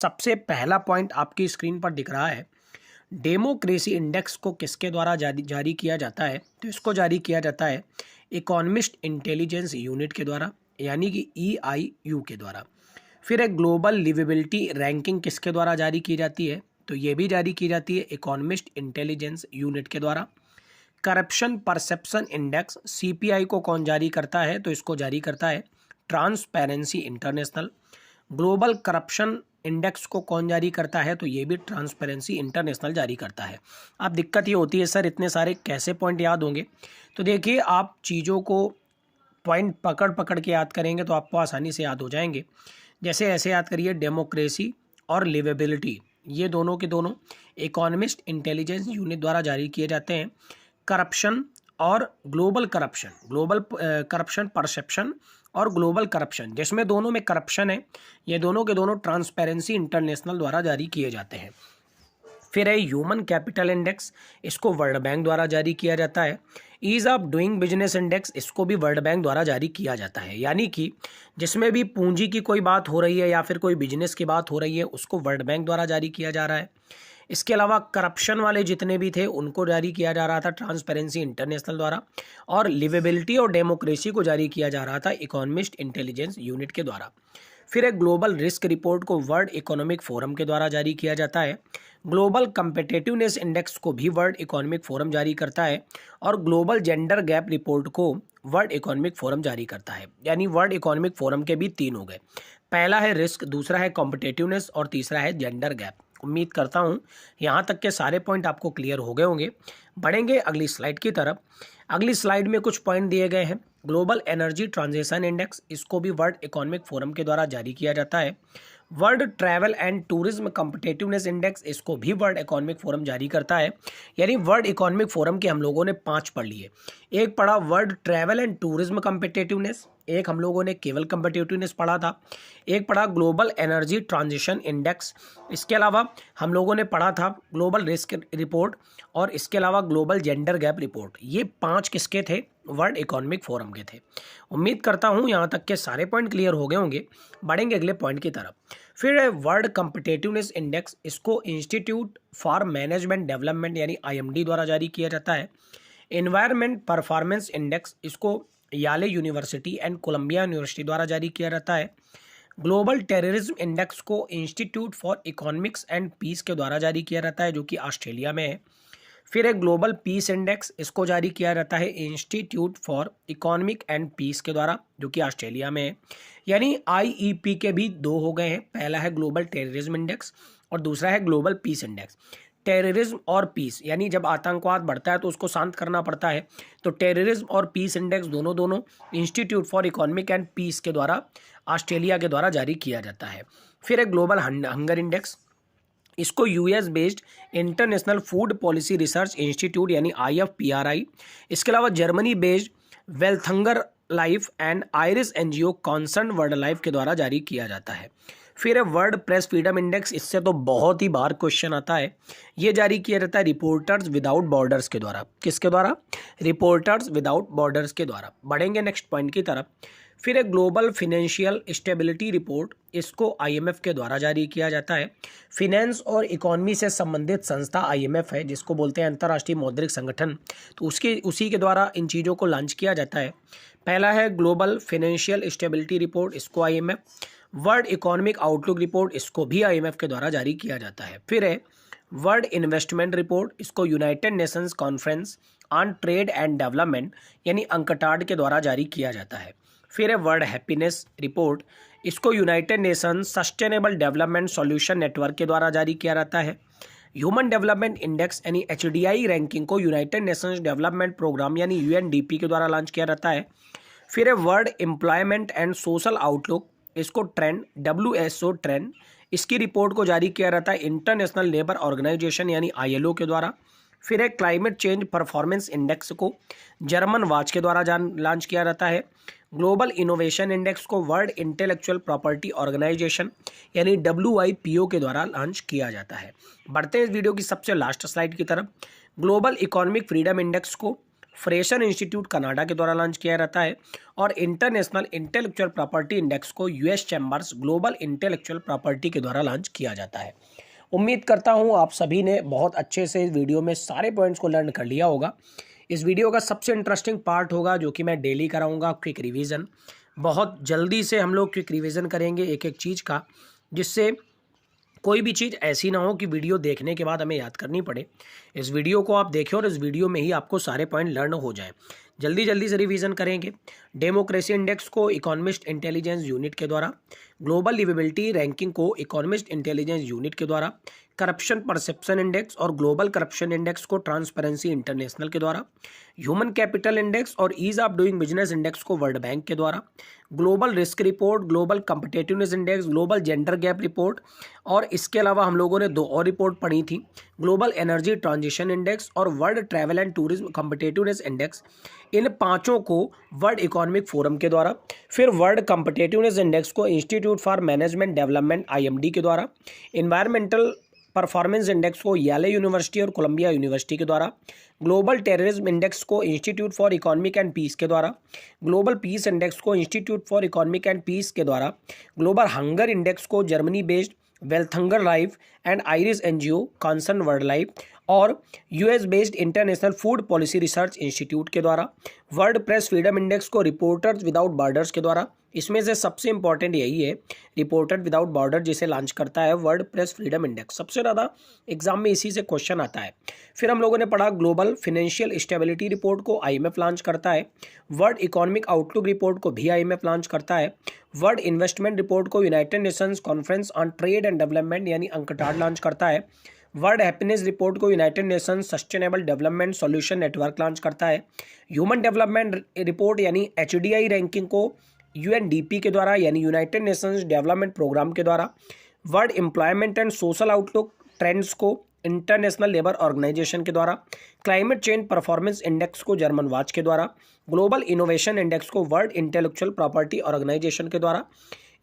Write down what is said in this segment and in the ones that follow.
सबसे पहला पॉइंट आपकी स्क्रीन पर दिख रहा है, डेमोक्रेसी इंडेक्स को किसके द्वारा जारी किया जाता है? तो इसको जारी किया जाता है इकोनॉमिस्ट इंटेलिजेंस यूनिट के द्वारा, यानी कि EIU के द्वारा। फिर एक ग्लोबल लिवेबिलिटी रैंकिंग किसके द्वारा जारी की जाती है? तो ये भी जारी की जाती है इकोनॉमिस्ट इंटेलिजेंस यूनिट के द्वारा। करप्शन परसेप्शन इंडेक्स CPI को कौन जारी करता है? तो इसको जारी करता है transparency international. Global corruption index को कौन जारी करता है? तो ये भी ट्रांसपेरेंसी इंटरनेशनल जारी करता है। अब दिक्कत ये होती है सर इतने सारे कैसे पॉइंट याद होंगे? तो देखिए, आप चीज़ों को पॉइंट पकड़ पकड़ के याद करेंगे तो आपको आसानी से याद हो जाएंगे। जैसे ऐसे याद करिए, डेमोक्रेसी और लिवेबिलिटी ये दोनों के दोनों इकोनॉमिस्ट इंटेलिजेंस यूनिट द्वारा जारी किए जाते हैं। करप्शन और ग्लोबल करप्शन परसेप्शन और ग्लोबल करप्शन, जिसमें दोनों में करप्शन है, ये दोनों के दोनों ट्रांसपेरेंसी इंटरनेशनल द्वारा जारी किए जाते हैं। फिर है ह्यूमन कैपिटल इंडेक्स, इसको वर्ल्ड बैंक द्वारा जारी किया जाता है। Ease of doing business index, इसको भी वर्ल्ड बैंक द्वारा जारी किया जाता है, यानी कि जिसमें भी पूंजी की कोई बात हो रही है या फिर कोई बिजनेस की बात हो रही है उसको वर्ल्ड बैंक द्वारा जारी किया जा रहा है। इसके अलावा करप्शन वाले जितने भी थे उनको जारी किया जा रहा था ट्रांसपेरेंसी इंटरनेशनल द्वारा, और लिवेबिलिटी और डेमोक्रेसी को जारी किया जा रहा था इकोनॉमिस्ट इंटेलिजेंस यूनिट के द्वारा। फिर एक ग्लोबल रिस्क रिपोर्ट को वर्ल्ड इकोनॉमिक फोरम के द्वारा जारी किया जाता है। ग्लोबल कम्पिटिटिवनेस इंडेक्स को भी वर्ल्ड इकोनॉमिक फोरम जारी करता है, और ग्लोबल जेंडर गैप रिपोर्ट को वर्ल्ड इकोनॉमिक फोरम जारी करता है। यानी वर्ल्ड इकोनॉमिक फोरम के भी 3 हो गए, पहला है रिस्क, दूसरा है कॉम्पिटिटिवनेस और तीसरा है जेंडर गैप। उम्मीद करता हूँ यहाँ तक के सारे पॉइंट आपको क्लियर हो गए होंगे। बढ़ेंगे अगली स्लाइड की तरफ। अगली स्लाइड में कुछ पॉइंट दिए गए हैं। ग्लोबल एनर्जी ट्रांजिशन इंडेक्स, इसको भी वर्ल्ड इकोनॉमिक फोरम के द्वारा जारी किया जाता है। World travel and tourism competitiveness index, इसको भी वर्ल्ड इकोनॉमिक फोरम जारी करता है। यानी वर्ल्ड इकोनॉमिक फोरम के हम लोगों ने 5 पढ़ लिए। एक पढ़ा world travel and tourism competitiveness, एक हम लोगों ने केवल कम्पिटिटिवनेस पढ़ा था, एक पढ़ा ग्लोबल एनर्जी ट्रांजिशन इंडेक्स, इसके अलावा हम लोगों ने पढ़ा था ग्लोबल रिस्क रिपोर्ट, और इसके अलावा ग्लोबल जेंडर गैप रिपोर्ट। ये 5 किसके थे? वर्ल्ड इकोनॉमिक फोरम के थे। उम्मीद करता हूँ यहाँ तक के सारे पॉइंट क्लियर हो गए होंगे। बढ़ेंगे अगले पॉइंट की तरफ। फिर है वर्ल्ड कम्पिटिटिवनेस इंडेक्स, इसको इंस्टीट्यूट फॉर मैनेजमेंट डेवलपमेंट यानी IMD द्वारा जारी किया जाता है। एनवायरनमेंट परफॉर्मेंस इंडेक्स, इसको Yale University and Columbia University द्वारा जारी किया जाता है। ग्लोबल टेररिज्म इंडेक्स को Institute for Economics and Peace के द्वारा जारी किया जाता है, जो कि ऑस्ट्रेलिया में है। फिर एक ग्लोबल पीस इंडेक्स, इसको जारी किया जाता है Institute for economic and Peace के द्वारा, जो कि ऑस्ट्रेलिया में है। यानी IEP के भी 2 हो गए हैं, पहला है ग्लोबल टेररिज्म इंडेक्स और दूसरा है ग्लोबल पीस इंडेक्स। टेररिज्म और पीस, यानी जब आतंकवाद बढ़ता है तो उसको शांत करना पड़ता है, तो टेररिज्म और पीस इंडेक्स दोनों Institute for economic and Peace के द्वारा ऑस्ट्रेलिया के द्वारा जारी किया जाता है। फिर एक ग्लोबल हंगर इंडेक्स, इसको US based international food policy research institute यानी IFPRI, इसके अलावा Germany based Welthungerhilfe and Irish NGO Concern Worldwide के द्वारा जारी किया जाता है। फिर है वर्ल्ड प्रेस फ्रीडम इंडेक्स, इससे तो बहुत ही बार क्वेश्चन आता है। ये जारी किया जाता है रिपोर्टर्स विदाउट बॉर्डर्स के द्वारा। किसके द्वारा? रिपोर्टर्स विदाउट बॉर्डर्स के द्वारा। बढ़ेंगे नेक्स्ट पॉइंट की तरफ। फिर एक ग्लोबल फिनेंशियल स्टेबिलिटी रिपोर्ट, इसको IMF के द्वारा जारी किया जाता है। फिनेंस और इकोनॉमी से संबंधित संस्था IMF है, जिसको बोलते हैं अंतर्राष्ट्रीय मौद्रिक संगठन, तो उसी के द्वारा इन चीज़ों को लॉन्च किया जाता है। पहला है ग्लोबल फिनेंशियल स्टेबिलिटी रिपोर्ट, इसको IMF। World economic outlook report, इसको भी IMF के द्वारा जारी किया जाता है। फिर है वर्ल्ड इन्वेस्टमेंट रिपोर्ट, इसको United Nations conference on trade and development यानी अंकटाड के द्वारा जारी किया जाता है। फिर है वर्ल्ड हैप्पीनेस रिपोर्ट, इसको United Nations sustainable development solution network के द्वारा जारी किया जाता है। ह्यूमन डेवलपमेंट इंडेक्स यानी HDI रैंकिंग को यूनाइटेड नेशंस डेवलपमेंट प्रोग्राम यानी UNDP के द्वारा लॉन्च किया जाता है। फिर है world employment and social outlook, इसको ट्रेंड WSO ट्रेंड, इसकी रिपोर्ट को जारी किया जाता है इंटरनेशनल लेबर ऑर्गेनाइजेशन यानी ILO के द्वारा। फिर एक क्लाइमेट चेंज परफॉर्मेंस इंडेक्स को जर्मन वाच के द्वारा लॉन्च किया जाता है। ग्लोबल इनोवेशन इंडेक्स को वर्ल्ड इंटेलेक्चुअल प्रॉपर्टी ऑर्गेनाइजेशन यानी WIPO के द्वारा लॉन्च किया जाता है। बढ़ते हैं इस वीडियो की सबसे लास्ट स्लाइड की तरफ। ग्लोबल इकोनॉमिक फ्रीडम इंडेक्स को फ्रेशर इंस्टीट्यूट कनाडा के द्वारा लॉन्च किया जाता है और इंटरनेशनल इंटेलेक्चुअल प्रॉपर्टी इंडेक्स को US chambers global intellectual property के द्वारा लॉन्च किया जाता है। उम्मीद करता हूँ आप सभी ने बहुत अच्छे से इस वीडियो में सारे पॉइंट्स को लर्न कर लिया होगा। इस वीडियो का सबसे इंटरेस्टिंग पार्ट होगा जो कि मैं डेली कराऊंगा, क्विक रिवीजन। बहुत जल्दी से हम लोग क्विक रिवीजन करेंगे एक एक चीज़ का, जिससे कोई भी चीज़ ऐसी ना हो कि वीडियो देखने के बाद हमें याद करनी पड़े। इस वीडियो को आप देखें और इस वीडियो में ही आपको सारे पॉइंट लर्न हो जाएं। जल्दी जल्दी से रिवीजन करेंगे। डेमोक्रेसी इंडेक्स को इकोनॉमिस्ट इंटेलिजेंस यूनिट के द्वारा, ग्लोबल लिवेबिलिटी रैंकिंग को इकोनॉमिस्ट इंटेलिजेंस यूनिट के द्वारा, करप्शन परसेप्शन इंडेक्स और ग्लोबल करप्शन इंडेक्स को ट्रांसपेरेंसी इंटरनेशनल के द्वारा, ह्यूमन कैपिटल इंडेक्स और ease of doing business index को वर्ल्ड बैंक के द्वारा, global risk report, global competitiveness index, global gender gap report, और इसके अलावा हम लोगों ने 2 और रिपोर्ट पढ़ी थी, ग्लोबल एनर्जी ट्रांजिशन इंडेक्स और world travel and tourism competitiveness index. इन पांचों को वर्ल्ड इकोनॉमिक फोरम के द्वारा, फिर वर्ल्ड कम्पिटेटिवनेस इंडेक्स को Institute for Management Development IMD के द्वारा, इन्वायरमेंटल परफॉर्मेंस इंडेक्स को याले यूनिवर्सिटी और कोलंबिया यूनिवर्सिटी के द्वारा, ग्लोबल टेररिज्म इंडेक्स को Institute for economic and Peace के द्वारा, ग्लोबल पीस इंडेक्स को Institute for economic and Peace के द्वारा, ग्लोबल हंगर इंडेक्स को Germany based Welthungerhilfe and Irish NGO Concern Worldwide और US based international food policy research institute के द्वारा, World Press Freedom Index को Reporters Without Borders के द्वारा। इसमें से सबसे इंपॉर्टेंट यही है, रिपोर्टर विदाउट बॉर्डर जिसे लॉन्च करता है वर्ल्ड प्रेस फ्रीडम इंडेक्स। सबसे ज़्यादा एग्जाम में इसी से क्वेश्चन आता है। फिर हम लोगों ने पढ़ा ग्लोबल फाइनेंशियल स्टेबिलिटी रिपोर्ट को IMF लॉन्च करता है, वर्ल्ड इकोनॉमिक आउटलुक रिपोर्ट को भी IMF लॉन्च करता है, वर्ल्ड इन्वेस्टमेंट रिपोर्ट को United Nations conference on trade and development यानी UNCTAD लॉन्च करता है, वर्ल्ड हैप्पीनेस रिपोर्ट को United Nations sustainable development solution network launch करता है, ह्यूमन डेवलपमेंट रिपोर्ट यानी HDI रैंकिंग को UNDP के द्वारा यानी यूनाइटेड नेशंस डेवलपमेंट प्रोग्राम के द्वारा, world employment and social outlook trends को इंटरनेशनल लेबर ऑर्गेनाइजेशन के द्वारा, क्लाइमेट चेंज परफॉर्मेंस इंडेक्स को जर्मन वॉच के द्वारा, ग्लोबल इनोवेशन इंडेक्स को वर्ल्ड इंटेलेक्चुअल प्रॉपर्टी ऑर्गेनाइजेशन के द्वारा,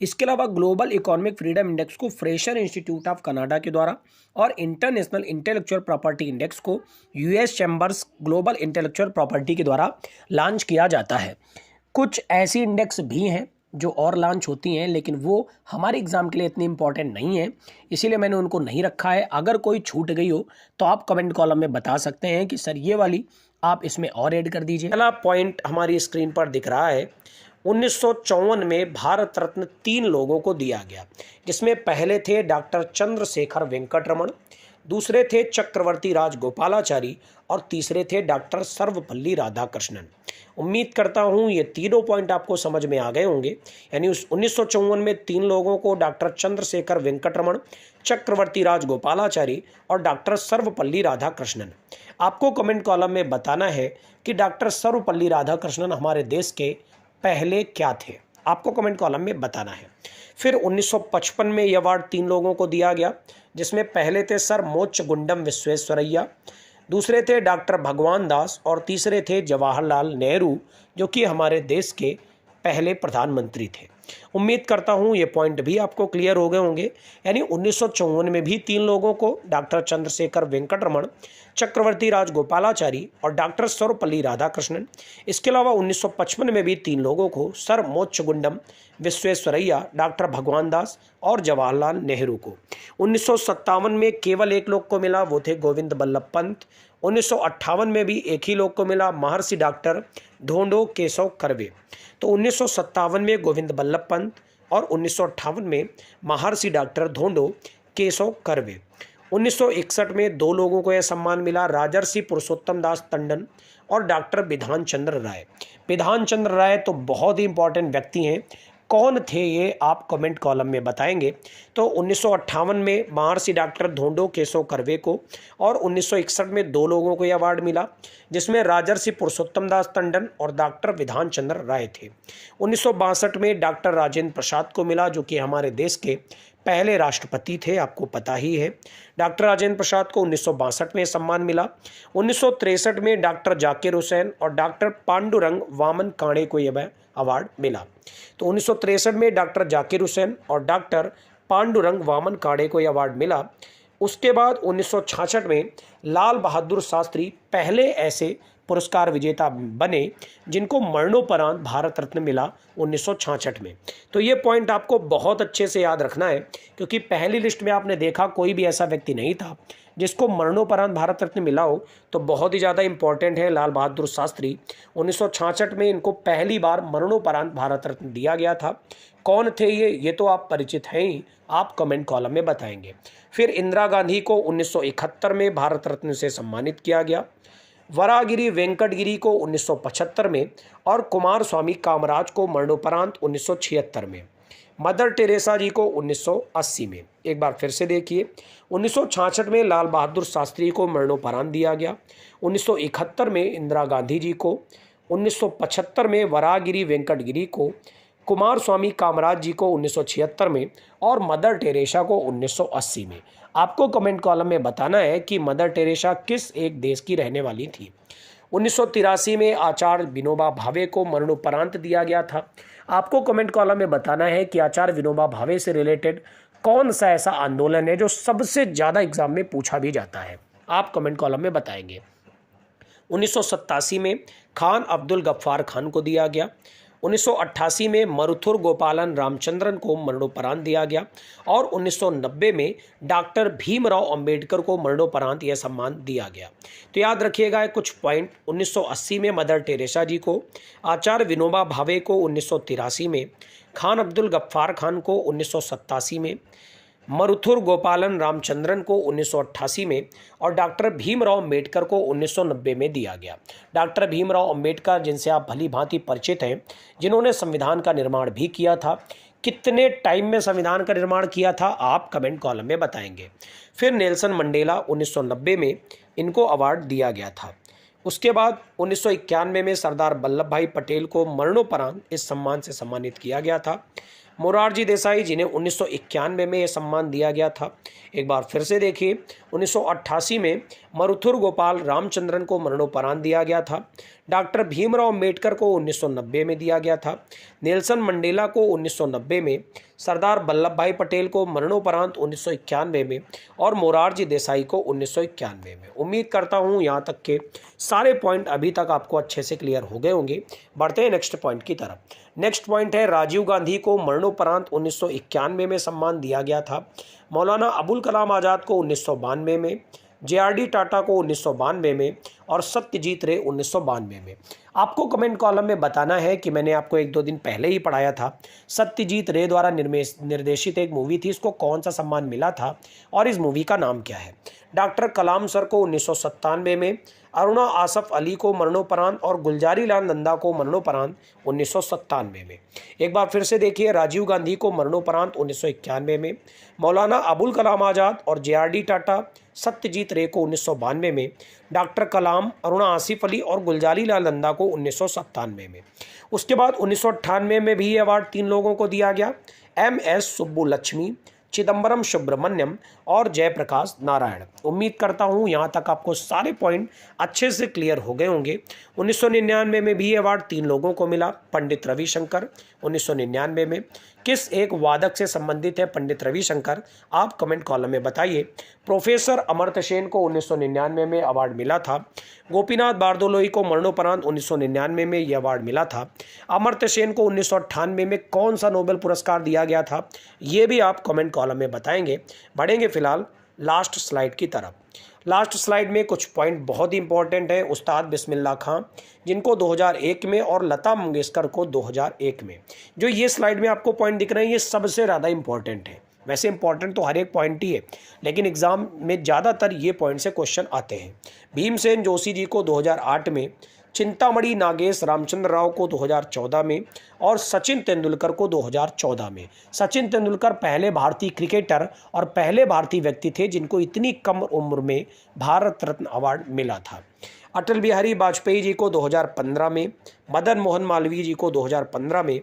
इसके अलावा ग्लोबल इकोनॉमिक फ्रीडम इंडेक्स को फ्रेशर इंस्टीट्यूट ऑफ कनाडा के द्वारा और इंटरनेशनल इंटेलेक्चुअल प्रॉपर्टी इंडेक्स को US chambers global intellectual property के द्वारा लॉन्च किया जाता है। कुछ ऐसी इंडेक्स भी हैं जो और लॉन्च होती हैं, लेकिन वो हमारे एग्जाम के लिए इतनी इंपॉर्टेंट नहीं है, इसीलिए मैंने उनको नहीं रखा है। अगर कोई छूट गई हो तो आप कमेंट कॉलम में बता सकते हैं कि सर ये वाली आप इसमें और ऐड कर दीजिए। पहला पॉइंट हमारी स्क्रीन पर दिख रहा है, 1954 में भारत रत्न 3 लोगों को दिया गया, जिसमें पहले थे डॉक्टर चंद्रशेखर वेंकट रमन, दूसरे थे चक्रवर्ती राजगोपालाचारी और तीसरे थे डॉक्टर सर्वपल्ली राधाकृष्णन। उम्मीद करता हूँ ये तीनों पॉइंट आपको समझ में आ गए होंगे। यानी उस 1954 में 3 लोगों को डॉक्टर चंद्रशेखर वेंकट रमन, चक्रवर्ती राजगोपालाचारी और डॉक्टर सर्वपल्ली राधाकृष्णन। आपको कमेंट कॉलम में बताना है कि डॉक्टर सर्वपल्ली राधाकृष्णन हमारे देश के पहले क्या थे, आपको कमेंट कॉलम में बताना है। फिर 1955 में यह अवार्ड 3 लोगों को दिया गया, जिसमें पहले थे सर मोक्षगुंडम विश्वेश्वरैया, दूसरे थे डॉक्टर भगवान दास और तीसरे थे जवाहरलाल नेहरू, जो कि हमारे देश के पहले प्रधानमंत्री थे। उम्मीद करता हूँ ये पॉइंट भी आपको क्लियर हो गए होंगे। यानी 1954 में भी 3 लोगों को डॉक्टर चंद्रशेखर वेंकट रमन, चक्रवर्ती राजगोपालाचारी और डॉक्टर सर्वपल्ली राधाकृष्णन। इसके अलावा 1955 में भी 3 लोगों को सर मोक्षगुंडम विश्वेश्वरैया, डॉक्टर भगवान दास और जवाहरलाल नेहरू को। 1957 में केवल 1 लोग को मिला, वो थे गोविंद बल्लभ पंत। 1958 में भी 1 ही लोग को मिला, महर्षि डॉक्टर ढोंडो केशव कर्वे। तो 1957 में गोविंद बल्लभ पंत और 1958 में महर्षि डॉक्टर ढोंडो केशव कर्वे। 1961 में 2 लोगों को यह सम्मान मिला, राजर्षि पुरुषोत्तम दास टंडन और डॉक्टर बिधान चंद्र राय। बिधान चंद्र राय तो बहुत ही इंपॉर्टेंट व्यक्ति हैं, कौन थे ये आप कमेंट कॉलम में बताएंगे। तो 1958 में महर्षि डॉक्टर ढोंडो केशव कर्वे को और 1961 में 2 लोगों को यह अवार्ड मिला, जिसमें राजर्षि पुरुषोत्तम दास टंडन और डॉक्टर बिधान चंद्र राय थे। 1962 में डॉक्टर राजेंद्र प्रसाद को मिला, जो कि हमारे देश के पहले राष्ट्रपति थे, आपको पता ही है। डॉक्टर राजेंद्र प्रसाद को 1962 में सम्मान मिला। 1963 में डॉक्टर जाकिर हुसैन और डॉक्टर पांडुरंग वामन काणे को यह अवार्ड मिला। तो 1963 में डॉक्टर जाकिर हुसैन और डॉक्टर पांडुरंग वामन काणे को यह अवार्ड मिला। उसके बाद 1966 में लाल बहादुर शास्त्री पहले ऐसे पुरस्कार विजेता बने जिनको मरणोपरांत भारत रत्न मिला 1966 में। तो ये पॉइंट आपको बहुत अच्छे से याद रखना है, क्योंकि पहली लिस्ट में आपने देखा कोई भी ऐसा व्यक्ति नहीं था जिसको मरणोपरांत भारत रत्न मिला हो। तो बहुत ही ज़्यादा इंपॉर्टेंट है लाल बहादुर शास्त्री। 1966 में इनको पहली बार मरणोपरांत भारत रत्न दिया गया था। कौन थे ये तो आप परिचित हैं ही, आप कमेंट कॉलम में बताएंगे। फिर इंदिरा गांधी को 1971 में भारत रत्न से सम्मानित किया गया, वराहगिरी वेंकटगिरी को 1975 में और कुमार स्वामी कामराज को मरणोपरांत 1976 में, मदर टेरेसा जी को 1980 में। एक बार फिर से देखिए, 1966 में लाल बहादुर शास्त्री को मरणोपरांत दिया गया, 1971 में इंदिरा गांधी जी को, 1975 में वराहगिरी वेंकटगिरी को, कुमार स्वामी कामराज जी को 1976 में और मदर टेरेसा को 1980 में। आपको कमेंट कॉलम में बताना है कि मदर टेरेसा किस एक देश की रहने वाली थी। 1983 में आचार्य विनोबा भावे को मरणोपरांत दिया गया था। आपको कमेंट कॉलम में बताना है कि आचार्य विनोबा भावे से रिलेटेड कौन सा ऐसा आंदोलन है जो सबसे ज़्यादा एग्जाम में पूछा भी जाता है, आप कमेंट कॉलम में बताएंगे। 1987 में खान अब्दुल गफ्फार खान को दिया गया, 1988 में मरुथुर गोपालन रामचंद्रन को मरणोपरांत दिया गया और 1990 में डॉक्टर भीमराव अंबेडकर को मरणोपरांत यह सम्मान दिया गया। तो याद रखिएगा कुछ पॉइंट। 1980 में मदर टेरेसा जी को, आचार्य विनोबा भावे को 1983 में, खान अब्दुल गफ्फार खान को 1987 में, मरुथुर गोपालन रामचंद्रन को 1988 में और डॉक्टर भीमराव अंबेडकर को 1990 में दिया गया। डॉक्टर भीमराव अंबेडकर जिनसे आप भली भांति परिचित हैं, जिन्होंने संविधान का निर्माण भी किया था। कितने टाइम में संविधान का निर्माण किया था, आप कमेंट कॉलम में बताएंगे। फिर नेल्सन मंडेला 1990 में इनको अवार्ड दिया गया था। उसके बाद 1991 में सरदार वल्लभ भाई पटेल को मरणोपरांत इस सम्मान से सम्मानित किया गया था। मोरारजी देसाई जिन्हें 1991 में यह सम्मान दिया गया था। एक बार फिर से देखिए, 1988 में मरुथुर गोपाल रामचंद्रन को मरणोपरांत दिया गया था। डॉक्टर भीमराव अंबेडकर को 1990 में दिया गया था। नेल्सन मंडेला को 1990 में, सरदार वल्लभ भाई पटेल को मरणोपरांत 1991 में और मोरारजी देसाई को 1991 में। उम्मीद करता हूँ यहाँ तक के सारे पॉइंट अभी तक आपको अच्छे से क्लियर हो गए होंगे। बढ़ते हैं नेक्स्ट पॉइंट की तरफ। नेक्स्ट पॉइंट है, राजीव गांधी को मरणोपरांत 1991 में सम्मान दिया गया था। मौलाना अबुल कलाम आज़ाद को 1992 में, JRD टाटा को 1992 में और सत्यजीत रे 1992 में। आपको कमेंट कॉलम में बताना है कि मैंने आपको 1-2 दिन पहले ही पढ़ाया था, सत्यजीत रे द्वारा निर्देशित एक मूवी थी, इसको कौन सा सम्मान मिला था और इस मूवी का नाम क्या है। डॉक्टर कलाम सर को 1997 में, अरुणा आसफ अली को मरणोपरांत और गुलजारी लाल नंदा को मरणोपरांत 1997 में। एक बार फिर से देखिए, राजीव गांधी को मरणोपरांत 1991 में, मौलाना अबुल कलाम आज़ाद और JRD टाटा, सत्यजीत रे को 1992 में, डॉक्टर कलाम, अरुणा आसिफ अली और गुलजारी लाल नंदा को 1997 में। उसके बाद 1998 में भी ये अवार्ड 3 लोगों को दिया गया, MS सुब्बुलक्ष्मी, चिदम्बरम सुब्रमण्यम और जयप्रकाश नारायण। उम्मीद करता हूँ यहाँ तक आपको सारे पॉइंट अच्छे से क्लियर हो गए होंगे। 1999 में भी अवार्ड 3 लोगों को मिला, पंडित रविशंकर 1999 में। किस एक वादक से संबंधित है पंडित रविशंकर, आप कमेंट कॉलम में बताइए। प्रोफेसर अमर्त्य सेन को 1999 में अवार्ड मिला था। गोपीनाथ बारदोलोई को मरणोपरांत 1999 में यह अवार्ड मिला था। अमर्त्य सेन को 1998 में कौन सा नोबेल पुरस्कार दिया गया था, ये भी आप कमेंट कॉलम में बताएंगे। बढ़ेंगे फिलहाल लास्ट स्लाइड की तरफ। लास्ट स्लाइड में कुछ पॉइंट बहुत ही इंपॉर्टेंट है। उस्ताद बिस्मिल्लाह खां जिनको 2001 में और लता मंगेशकर को 2001 में। जो ये स्लाइड में आपको पॉइंट दिख रहे हैं, ये सबसे ज़्यादा इंपॉर्टेंट है। वैसे इंपॉर्टेंट तो हर एक पॉइंट ही है, लेकिन एग्जाम में ज़्यादातर ये पॉइंट से क्वेश्चन आते हैं। भीमसेन जोशी जी को 2008 में, चिंतामणि नागेश रामचंद्र राव को 2014 में और सचिन तेंदुलकर को 2014 में। सचिन तेंदुलकर पहले भारतीय क्रिकेटर और पहले भारतीय व्यक्ति थे जिनको इतनी कम उम्र में भारत रत्न अवार्ड मिला था। अटल बिहारी वाजपेयी जी को 2015 में, मदन मोहन मालवीय जी को 2015 में,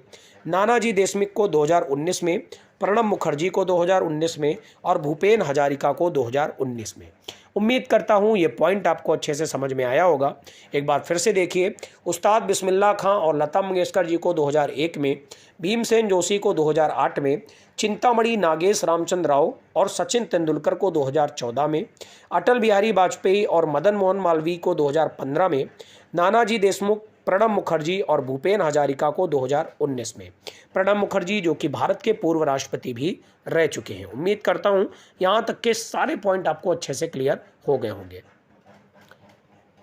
नानाजी देशमुख को 2019 में, प्रणब मुखर्जी को 2019 में और भूपेन हजारिका को 2019 में। उम्मीद करता हूँ ये पॉइंट आपको अच्छे से समझ में आया होगा। एक बार फिर से देखिए, उस्ताद बिस्मिल्लाह खां और लता मंगेशकर जी को 2001 में, भीमसेन जोशी को 2008 में, चिंतामणि नागेश रामचंद्र राव और सचिन तेंदुलकर को 2014 में, अटल बिहारी वाजपेयी और मदन मोहन मालवीय को 2015 में, नानाजी देशमुख, प्रणब मुखर्जी और भूपेन हजारिका को 2019 में। प्रणब मुखर्जी जो कि भारत के पूर्व राष्ट्रपति भी रह चुके हैं। उम्मीद करता हूं यहां तक के सारे पॉइंट आपको अच्छे से क्लियर हो गए होंगे।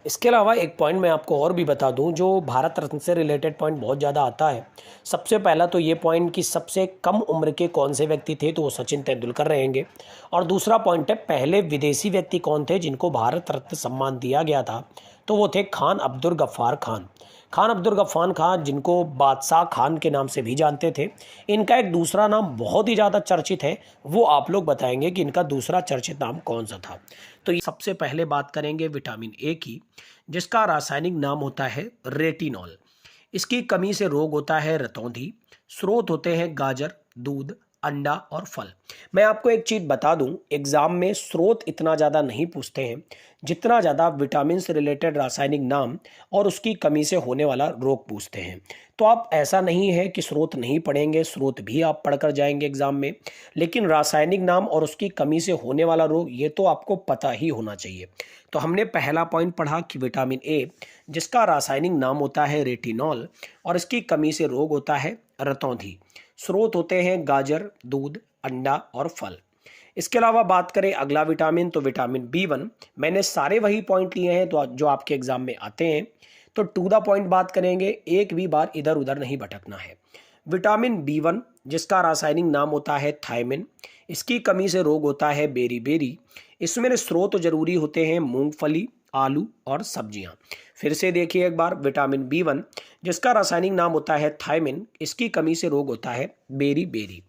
इसके अलावा एक पॉइंट मैं आपको और भी बता दूं, जो भारत रत्न से रिलेटेड पॉइंट बहुत ज़्यादा आता है। सबसे पहला तो ये पॉइंट कि सबसे कम उम्र के कौन से व्यक्ति थे, तो वो सचिन तेंदुलकर रहेंगे। और दूसरा पॉइंट है पहले विदेशी व्यक्ति कौन थे जिनको भारत रत्न सम्मान दिया गया था, तो वो थे खान अब्दुल गफ्फार खान। खान अब्दुल गफ्फार खान जिनको बादशाह खान के नाम से भी जानते थे। इनका एक दूसरा नाम बहुत ही ज़्यादा चर्चित है, वो आप लोग बताएंगे कि इनका दूसरा चर्चित नाम कौन सा था। तो ये सबसे पहले बात करेंगे विटामिन ए की, जिसका रासायनिक नाम होता है रेटिनॉल। इसकी कमी से रोग होता है रतौंधी। स्रोत होते हैं गाजर, दूध, अंडा और फल। मैं आपको एक चीज़ बता दूं, एग्जाम में स्रोत इतना ज़्यादा नहीं पूछते हैं जितना ज़्यादा विटामिन से रिलेटेड रासायनिक नाम और उसकी कमी से होने वाला रोग पूछते हैं। तो आप ऐसा नहीं है कि स्रोत नहीं पढ़ेंगे, स्रोत भी आप पढ़कर जाएंगे एग्जाम में, लेकिन रासायनिक नाम और उसकी कमी से होने वाला रोग ये तो आपको पता ही होना चाहिए। तो हमने पहला पॉइंट पढ़ा कि विटामिन ए जिसका रासायनिक नाम होता है रेटिनॉल और इसकी कमी से रोग होता है रतौंधी। स्रोत होते हैं गाजर, दूध, अंडा और फल। इसके अलावा बात करें अगला विटामिन, तो विटामिन B1। मैंने सारे वही पॉइंट लिए हैं तो जो आपके एग्जाम में आते हैं। तो टू द पॉइंट बात करेंगे, एक भी बार इधर उधर नहीं भटकना है। विटामिन B1 जिसका रासायनिक नाम होता है थायमिन। इसकी कमी से रोग होता है बेरी। इसमें स्रोत जरूरी होते हैं मूंगफली, आलू और सब्जियां। फिर से देखिए एक बार, विटामिन B1 जिसका रासायनिक नाम होता है थायमिन। इसकी कमी से रोग होता है बेरी।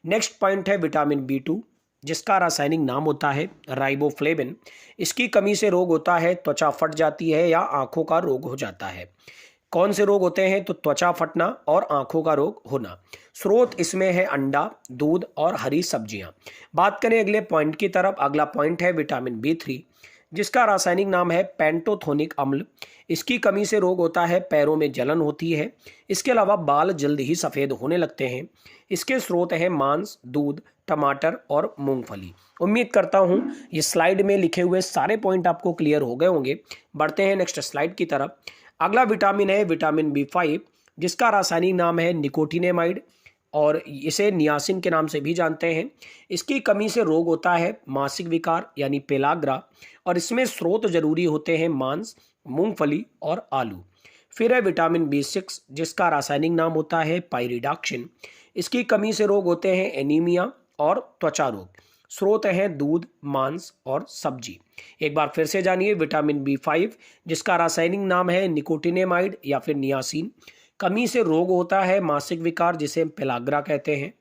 नेक्स्ट पॉइंट है विटामिन B2 जिसका रासायनिक नाम होता है राइबोफ्लेविन। इसकी कमी से रोग होता है त्वचा फट जाती है या आंखों का रोग हो जाता है। कौन से रोग होते हैं, तो त्वचा फटना और आंखों का रोग होना। स्रोत इसमें है अंडा, दूध और हरी सब्जियां। बात करें अगले पॉइंट की तरफ, अगला पॉइंट है विटामिन B3 जिसका रासायनिक नाम है पेंटोथोनिक अम्ल। इसकी कमी से रोग होता है पैरों में जलन होती है। इसके अलावा बाल जल्द ही सफ़ेद होने लगते हैं। इसके स्रोत हैं मांस, दूध, टमाटर और मूंगफली। उम्मीद करता हूं ये स्लाइड में लिखे हुए सारे पॉइंट आपको क्लियर हो गए होंगे। बढ़ते हैं नेक्स्ट स्लाइड की तरफ। अगला विटामिन है विटामिन B5 जिसका रासायनिक नाम है निकोटिनेमाइड और इसे नियासिन के नाम से भी जानते हैं। इसकी कमी से रोग होता है मासिक विकार यानी पेलाग्रा और इसमें स्रोत जरूरी होते हैं मांस, मूंगफली और आलू। फिर है विटामिन B6 जिसका रासायनिक नाम होता है पायरिडॉक्सिन। इसकी कमी से रोग होते हैं एनीमिया और त्वचा रोग। स्रोत हैं दूध, मांस और सब्जी। एक बार फिर से जानिए, विटामिन B5 जिसका रासायनिक नाम है निकोटिनेमाइड या फिर नियासिन। कमी से रोग होता है मासिक विकार जिसे पेलाग्रा कहते हैं।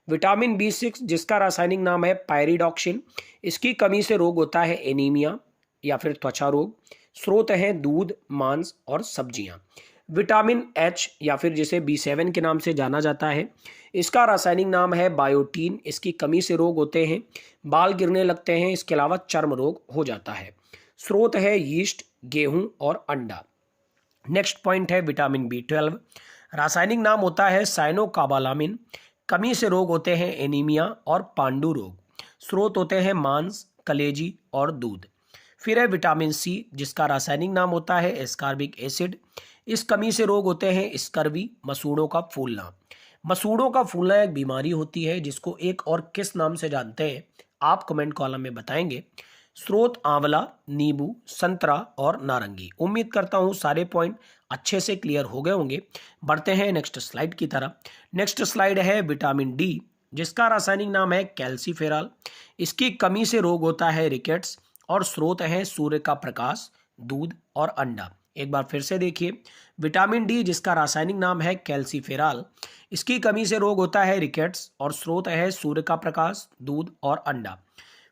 विटामिन B6 जिसका रासायनिक नाम है पायरिडॉक्सिन। इसकी कमी से रोग होता है एनीमिया या फिर त्वचा रोग। स्रोत हैं दूध, मांस और सब्जियां। विटामिन H या फिर जिसे B7 के नाम से जाना जाता है, इसका रासायनिक नाम है बायोटीन। इसकी कमी से रोग होते हैं बाल गिरने लगते हैं, इसके अलावा चर्म रोग हो जाता है। स्रोत है यीस्ट, गेहूं और अंडा। नेक्स्ट पॉइंट है विटामिन B12। रासायनिक नाम होता है साइनोकाबालामिन। कमी से रोग होते हैं एनीमिया और पांडु रोग। स्रोत होते हैं मांस, कलेजी और दूध। फिर है विटामिन C जिसका रासायनिक नाम होता है एस्कॉर्बिक एसिड। इस कमी से रोग होते हैं स्कर्वी, मसूड़ों का फूलना। मसूड़ों का फूलना एक बीमारी होती है जिसको एक और किस नाम से जानते हैं आप कमेंट कॉलम में बताएंगे। स्रोत आंवला, नींबू, संतरा और नारंगी। उम्मीद करता हूँ सारे पॉइंट अच्छे से क्लियर हो गए होंगे। बढ़ते हैं नेक्स्ट स्लाइड की तरफ। नेक्स्ट स्लाइड है विटामिन D जिसका रासायनिक नाम है कैल्सीफेरॉल। इसकी कमी से रोग होता है रिकेट्स और स्रोत है सूर्य का प्रकाश, दूध और अंडा। एक बार फिर से देखिए, विटामिन D जिसका रासायनिक नाम है कैल्सीफेरॉल। इसकी कमी से रोग होता है रिकेट्स और स्रोत है सूर्य का प्रकाश, दूध और अंडा।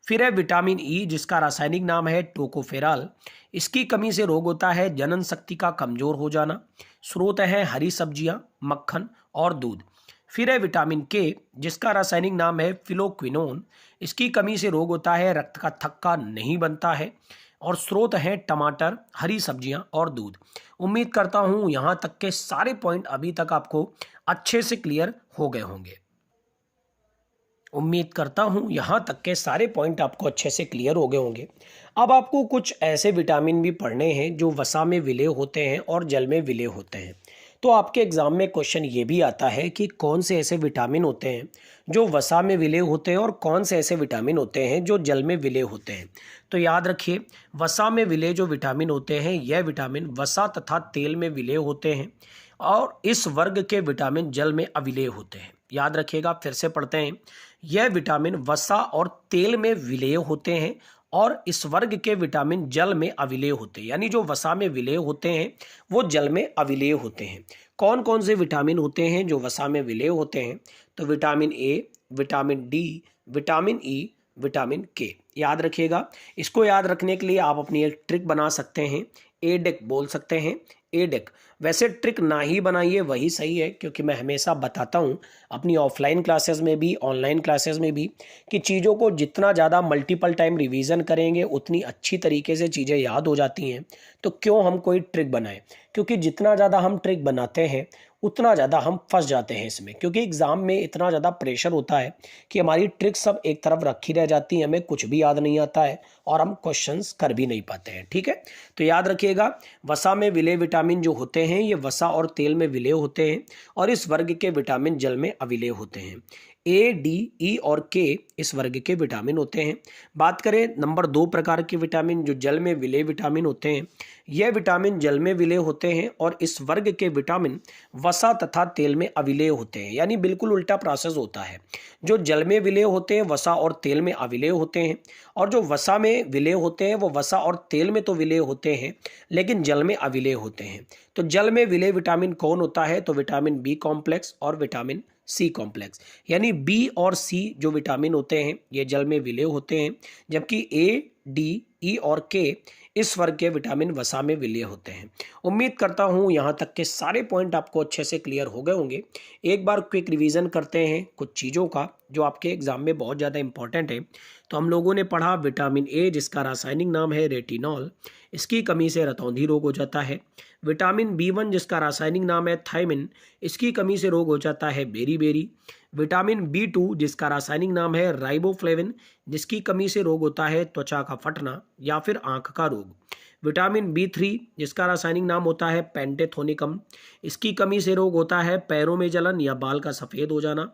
फिर है विटामिन E जिसका रासायनिक नाम है टोकोफेरॉल। इसकी कमी से रोग होता है जनन शक्ति का कमजोर हो जाना। स्रोत है हरी सब्जियां, मक्खन और दूध। फिर है विटामिन K जिसका रासायनिक नाम है फिलोक्विनोन। इसकी कमी से रोग होता है रक्त का थक्का नहीं बनता है और स्रोत हैं टमाटर, हरी सब्जियां और दूध। उम्मीद करता हूं यहां तक के सारे पॉइंट अभी तक आपको अच्छे से क्लियर हो गए होंगे। उम्मीद करता हूँ यहाँ तक के सारे पॉइंट आपको अच्छे से क्लियर हो गए होंगे। अब आपको कुछ ऐसे विटामिन भी पढ़ने हैं जो वसा में विलय होते हैं और जल में विलय होते हैं। तो आपके एग्जाम में क्वेश्चन ये भी आता है कि कौन से ऐसे विटामिन होते हैं जो वसा में विलय होते हैं और कौन से ऐसे विटामिन होते हैं जो जल में विलय होते हैं। तो याद रखिए, वसा में विलय जो विटामिन होते हैं यह विटामिन वसा तथा तेल में विलय होते हैं और इस वर्ग के विटामिन जल में अविलय होते हैं। याद रखिएगा, फिर से पढ़ते हैं, यह विटामिन वसा और तेल में विलय होते हैं और इस वर्ग के विटामिन जल में अविलय होते हैं। यानी जो वसा में विलय होते हैं वो जल में अविलय होते हैं। कौन कौन से विटामिन होते हैं जो वसा में विलय होते हैं? तो vitamin A, vitamin D, vitamin E, vitamin के। याद रखिएगा, इसको याद रखने के लिए आप अपनी एक ट्रिक बना सकते हैं, एडेक बोल सकते हैं, एडेक। वैसे ट्रिक ना ही बनाइए वही सही है, क्योंकि मैं हमेशा बताता हूँ अपनी ऑफलाइन क्लासेस में भी ऑनलाइन क्लासेस में भी कि चीज़ों को जितना ज़्यादा मल्टीपल टाइम रिवीजन करेंगे उतनी अच्छी तरीके से चीज़ें याद हो जाती हैं। तो क्यों हम कोई ट्रिक बनाएं, क्योंकि जितना ज़्यादा हम ट्रिक बनाते हैं उतना ज़्यादा हम फंस जाते हैं इसमें, क्योंकि एग्ज़ाम में इतना ज़्यादा प्रेशर होता है कि हमारी ट्रिक सब एक तरफ रखी रह जाती है, हमें कुछ भी याद नहीं आता है और हम क्वेश्चंस कर भी नहीं पाते हैं। ठीक है, तो याद रखिएगा, वसा में विलय विटामिन जो होते हैं ये वसा और तेल में विलय होते हैं और इस वर्ग के विटामिन जल में अविलय होते हैं। ए, डी, ई और के इस वर्ग के विटामिन होते हैं। बात करें नंबर 2 प्रकार के विटामिन जो जल में विलय विटामिन होते हैं, यह विटामिन जल में विलय होते हैं और इस वर्ग के विटामिन वसा तथा तेल में अविलय होते हैं। यानी बिल्कुल उल्टा प्रोसेस होता है, जो जल में विलय होते हैं वसा और तेल में अविलय होते हैं और जो वसा में विलय होते हैं वो वसा और तेल में तो विलय होते हैं लेकिन जल में अविलय होते हैं। तो जल में विलय विटामिन कौन होता है? तो विटामिन बी कॉम्प्लेक्स और विटामिन सी कॉम्प्लेक्स। यानी बी और सी जो विटामिन होते हैं ये जल में विलय होते हैं, जबकि ए, डी, ई और के इस वर्ग के विटामिन वसा में विलय होते हैं। उम्मीद करता हूँ यहाँ तक के सारे पॉइंट आपको अच्छे से क्लियर हो गए होंगे। एक बार क्विक रिवीजन करते हैं कुछ चीज़ों का जो आपके एग्जाम में बहुत ज़्यादा इंपॉर्टेंट है। तो हम लोगों ने पढ़ा विटामिन ए जिसका रासायनिक नाम है रेटिनॉल, इसकी कमी से रतौंधी रोग हो जाता है। विटामिन B1 जिसका रासायनिक नाम है थायमिन, इसकी कमी से रोग हो जाता है बेरी। विटामिन B2 जिसका रासायनिक नाम है राइबोफ्लेविन, जिसकी कमी से रोग होता है त्वचा का फटना या फिर आंख का रोग। विटामिन B3 जिसका रासायनिक नाम होता है पेंटेथोनिकम, इसकी कमी से रोग होता है पैरों में जलन या बाल का सफ़ेद हो जाना।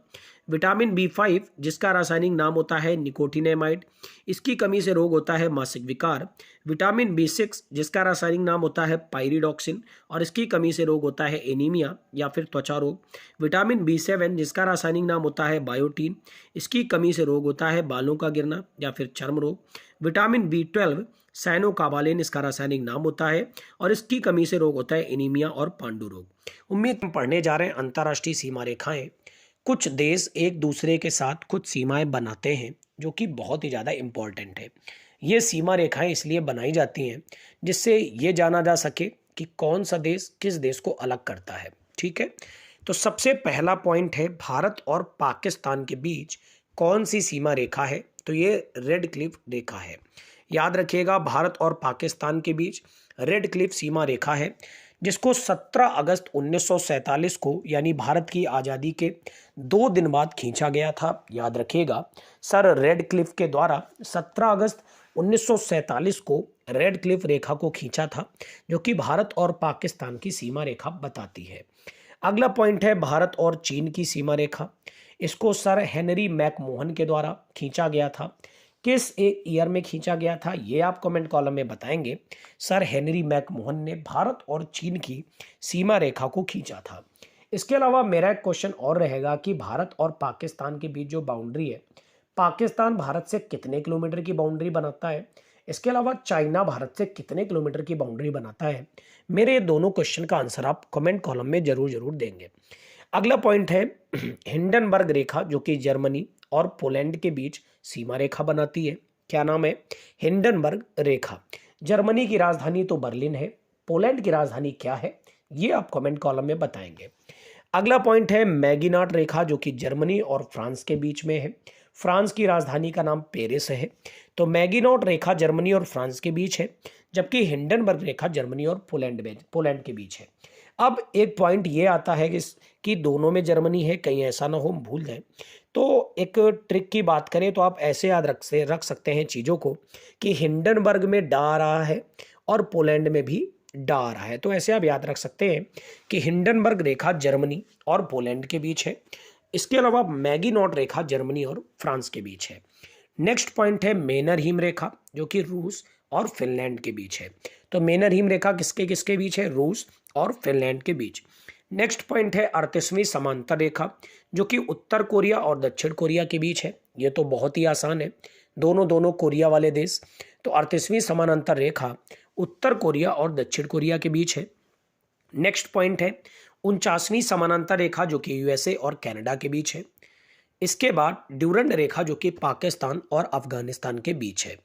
विटामिन B5 जिसका रासायनिक नाम होता है निकोटिनेमाइड, इसकी कमी से रोग होता है मासिक विकार। विटामिन B6 जिसका रासायनिक नाम होता है पायरिडॉक्सिन और इसकी कमी से रोग होता है एनीमिया या फिर त्वचा रोग। विटामिन B7 जिसका रासायनिक नाम होता है बायोटीन, इसकी कमी से रोग होता है बालों का गिरना या फिर चर्म रोग। विटामिन B12 साइनोकाबालिन इसका रासायनिक नाम होता है और इसकी कमी से रोग होता है एनीमिया और पांडु रोग। उम्मीद हम पढ़ने जा रहे हैं अंतर्राष्ट्रीय सीमा रेखाएं। कुछ देश एक दूसरे के साथ कुछ सीमाएं बनाते हैं जो कि बहुत ही ज़्यादा इम्पोर्टेंट है। ये सीमा रेखाएं इसलिए बनाई जाती हैं जिससे ये जाना जा सके कि कौन सा देश किस देश को अलग करता है। ठीक है, तो सबसे पहला पॉइंट है भारत और पाकिस्तान के बीच कौन सी सीमा रेखा है? तो ये रेड क्लिफ रेखा है। याद रखिएगा, भारत और पाकिस्तान के बीच रेड क्लिफ सीमा रेखा है जिसको 17 अगस्त 1947 को यानी भारत की आज़ादी के 2 दिन बाद खींचा गया था। याद रखिएगा, सर रेड क्लिफ के द्वारा 17 अगस्त 1947 को रेड क्लिफ रेखा को खींचा था जो कि भारत और पाकिस्तान की सीमा रेखा बताती है। अगला पॉइंट है भारत और चीन की सीमा रेखा। इसको सर हेनरी मैकमोहन के द्वारा खींचा गया था। किस ईयर में खींचा गया था ये आप कमेंट कॉलम में बताएंगे। सर हेनरी मैकमोहन ने भारत और चीन की सीमा रेखा को खींचा था। इसके अलावा मेरा एक क्वेश्चन और रहेगा कि भारत और पाकिस्तान के बीच जो बाउंड्री है, पाकिस्तान भारत से कितने किलोमीटर की बाउंड्री बनाता है? इसके अलावा चाइना भारत से कितने किलोमीटर की बाउंड्री बनाता है? मेरे ये दोनों क्वेश्चन का आंसर आप कमेंट कॉलम में जरूर देंगे। अगला पॉइंट है हिंडनबर्ग रेखा जो कि जर्मनी और पोलैंड के बीच सीमा रेखा बनाती है। क्या नाम है? हिंडनबर्ग रेखा। जर्मनी की राजधानी तो बर्लिन है, पोलैंड की राजधानी क्या है ये आप कमेंट कॉलम में बताएंगे। अगला पॉइंट है मैगिनाट रेखा जो कि जर्मनी और फ्रांस के बीच में है। फ्रांस की राजधानी का नाम पेरिस है। तो मैगिनाट रेखा जर्मनी और फ्रांस के बीच है, जबकि हिंडनबर्ग रेखा जर्मनी और पोलैंड के बीच है। अब एक पॉइंट ये आता है कि दोनों में जर्मनी है, कहीं ऐसा ना हो हम भूल जाए। तो एक ट्रिक की बात करें तो आप ऐसे याद रख सकते हैं चीज़ों को कि हिंडनबर्ग में डा आ रहा है और पोलैंड में भी डा आ रहा है। तो ऐसे आप याद रख सकते हैं कि हिंडनबर्ग रेखा जर्मनी और पोलैंड के बीच है। इसके अलावा मैगीनॉट रेखा जर्मनी और फ्रांस के बीच है। नेक्स्ट पॉइंट है मेनरहीम रेखा, जो कि रूस और फिनलैंड के बीच है। तो मेनरहीम रेखा किसके किसके बीच है? रूस और फिनलैंड के बीच। नेक्स्ट पॉइंट है 38वीं समांतर रेखा, जो कि उत्तर कोरिया और दक्षिण कोरिया के बीच है। ये तो बहुत ही आसान है, दोनों कोरिया वाले देश। तो 38वीं समानांतर रेखा उत्तर कोरिया और दक्षिण कोरिया के बीच है। नेक्स्ट पॉइंट है 49वीं समानांतर रेखा, जो कि यूएसए और कनाडा के बीच है। इसके बाद ड्यूरंड रेखा, जो कि पाकिस्तान और अफगानिस्तान के बीच है।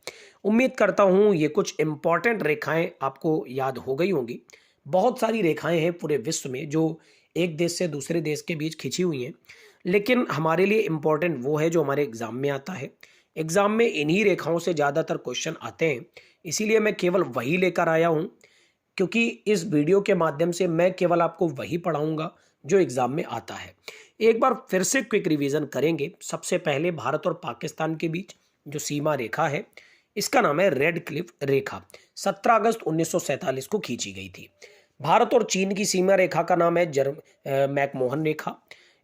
उम्मीद करता हूं ये कुछ इंपॉर्टेंट रेखाएं आपको याद हो गई होंगी। बहुत सारी रेखाएं हैं पूरे विश्व में जो एक देश से दूसरे देश के बीच खिंची हुई हैं, लेकिन हमारे लिए इंपॉर्टेंट वो है जो हमारे एग्जाम में आता है। एग्जाम में इन्हीं रेखाओं से ज़्यादातर क्वेश्चन आते हैं, इसीलिए मैं केवल वही लेकर आया हूँ, क्योंकि इस वीडियो के माध्यम से मैं केवल आपको वही पढ़ाऊंगा जो एग्जाम में आता है। एक बार फिर से क्विक रिवीजन करेंगे। सबसे पहले भारत और पाकिस्तान के बीच जो सीमा रेखा है, इसका नाम है रेड क्लिफ रेखा। 17 अगस्त 1947 को खींची गई थी। भारत और चीन की सीमा रेखा का नाम है मैकमोहन रेखा।